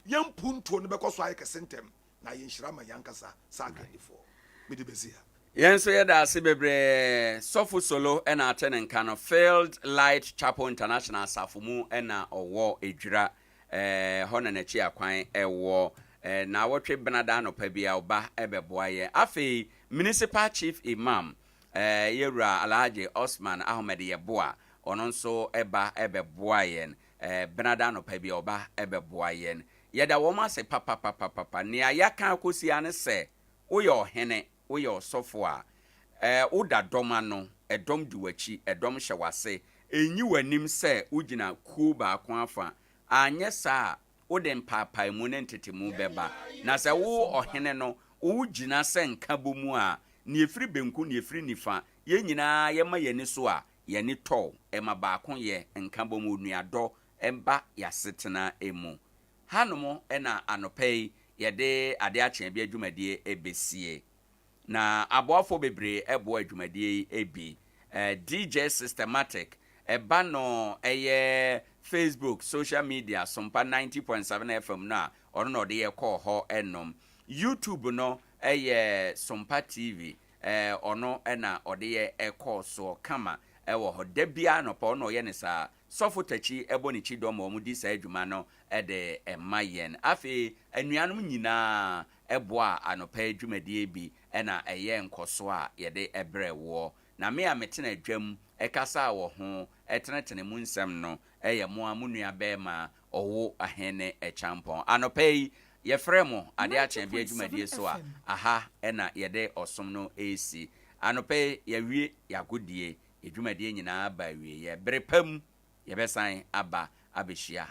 yɛmpuntuo no bɛkɔ so ayɛ kɛse ntɛm na yɛnhyira ma yɛnkasa saa akandifoɔ mede bɛsi ha yɛn so yɛda ase bebree sɔfo solo ɛna ate ne nka no Field Light Chapel International asafo mu ɛna ɔwɔ edwira hɔ na n'akyi akwan ɛwɔ na wɔtwe benada anɔpa bi a ɔba ɛbɛboa yɛ afei municipal chief imam yɛwura Alhaji Osman Ahmed Yeboa ɔno nso ɛba ɛbɛboa yɛn benada anɔpa bi a ɔba ɛbɛboa yɛn yɛda wɔn ase papa nea yɛaka akɔsi ane sɛ woyɛ ɔhene woyɛ ɔsɔfo a woda dɔm ano ɛdɔm di w'akyi ɛdɔm hyɛ w'ase ɛnyi w'anim sɛ wogyina kuo baako afa anyɛ saa wode mpaapae mu ne ntetemu bɛba na sɛ wo ɔhene no wogyina sɛ nka bɔ mu a ne efiri benku ne efiri nifa yɛn nyinaa yɛma yɛni so a yɛni tɔw ɛma baako yɛ nka bɔ mu nuadɔ ɛmba yɛasetena emu hanom ɛna anɔpɛi yɛde Adea Akye Abia adwumadie ebesie na aboafo bebree ɛboa adwumadie ebi DJ Systematic ɛba no ɛyɛ Facebook social media Sompa 90.7 FM na ɔno na ɔde yɛkɔ hɔ ɛnom YouTube no ɛyɛ Sompa TV ɔno ɛna ɔde yɛ ɛkɔ so kama ɛwɔ hɔ da bia no pa ɔno ɔyɛ ne saa sɔfo tachi ɛbɔ ne chi dɔm ɔmo di saa adwuma no ɛde ɛma yɛn afei anuanom nyinaa ɛboa anɔpa adwumadie bi ɛna ɛyɛ nkɔso a yɛde ɛbrɛ wɔ na me a metena adwam ɛkasa wɔ ho ɛtenetene mu nsɛm no ɛyɛ mo a mo nua bɛma Owoahene Acheampong anɔpa yi yɛfrɛ mo Adea Akye Abia adwumadie so a aha ɛna yɛde ɔsom no esi anɔpa yi yɛwie yagodie adwumadie nyinaa ba wie yɛbrɛ pam yɛbɛsan aba abɛhyia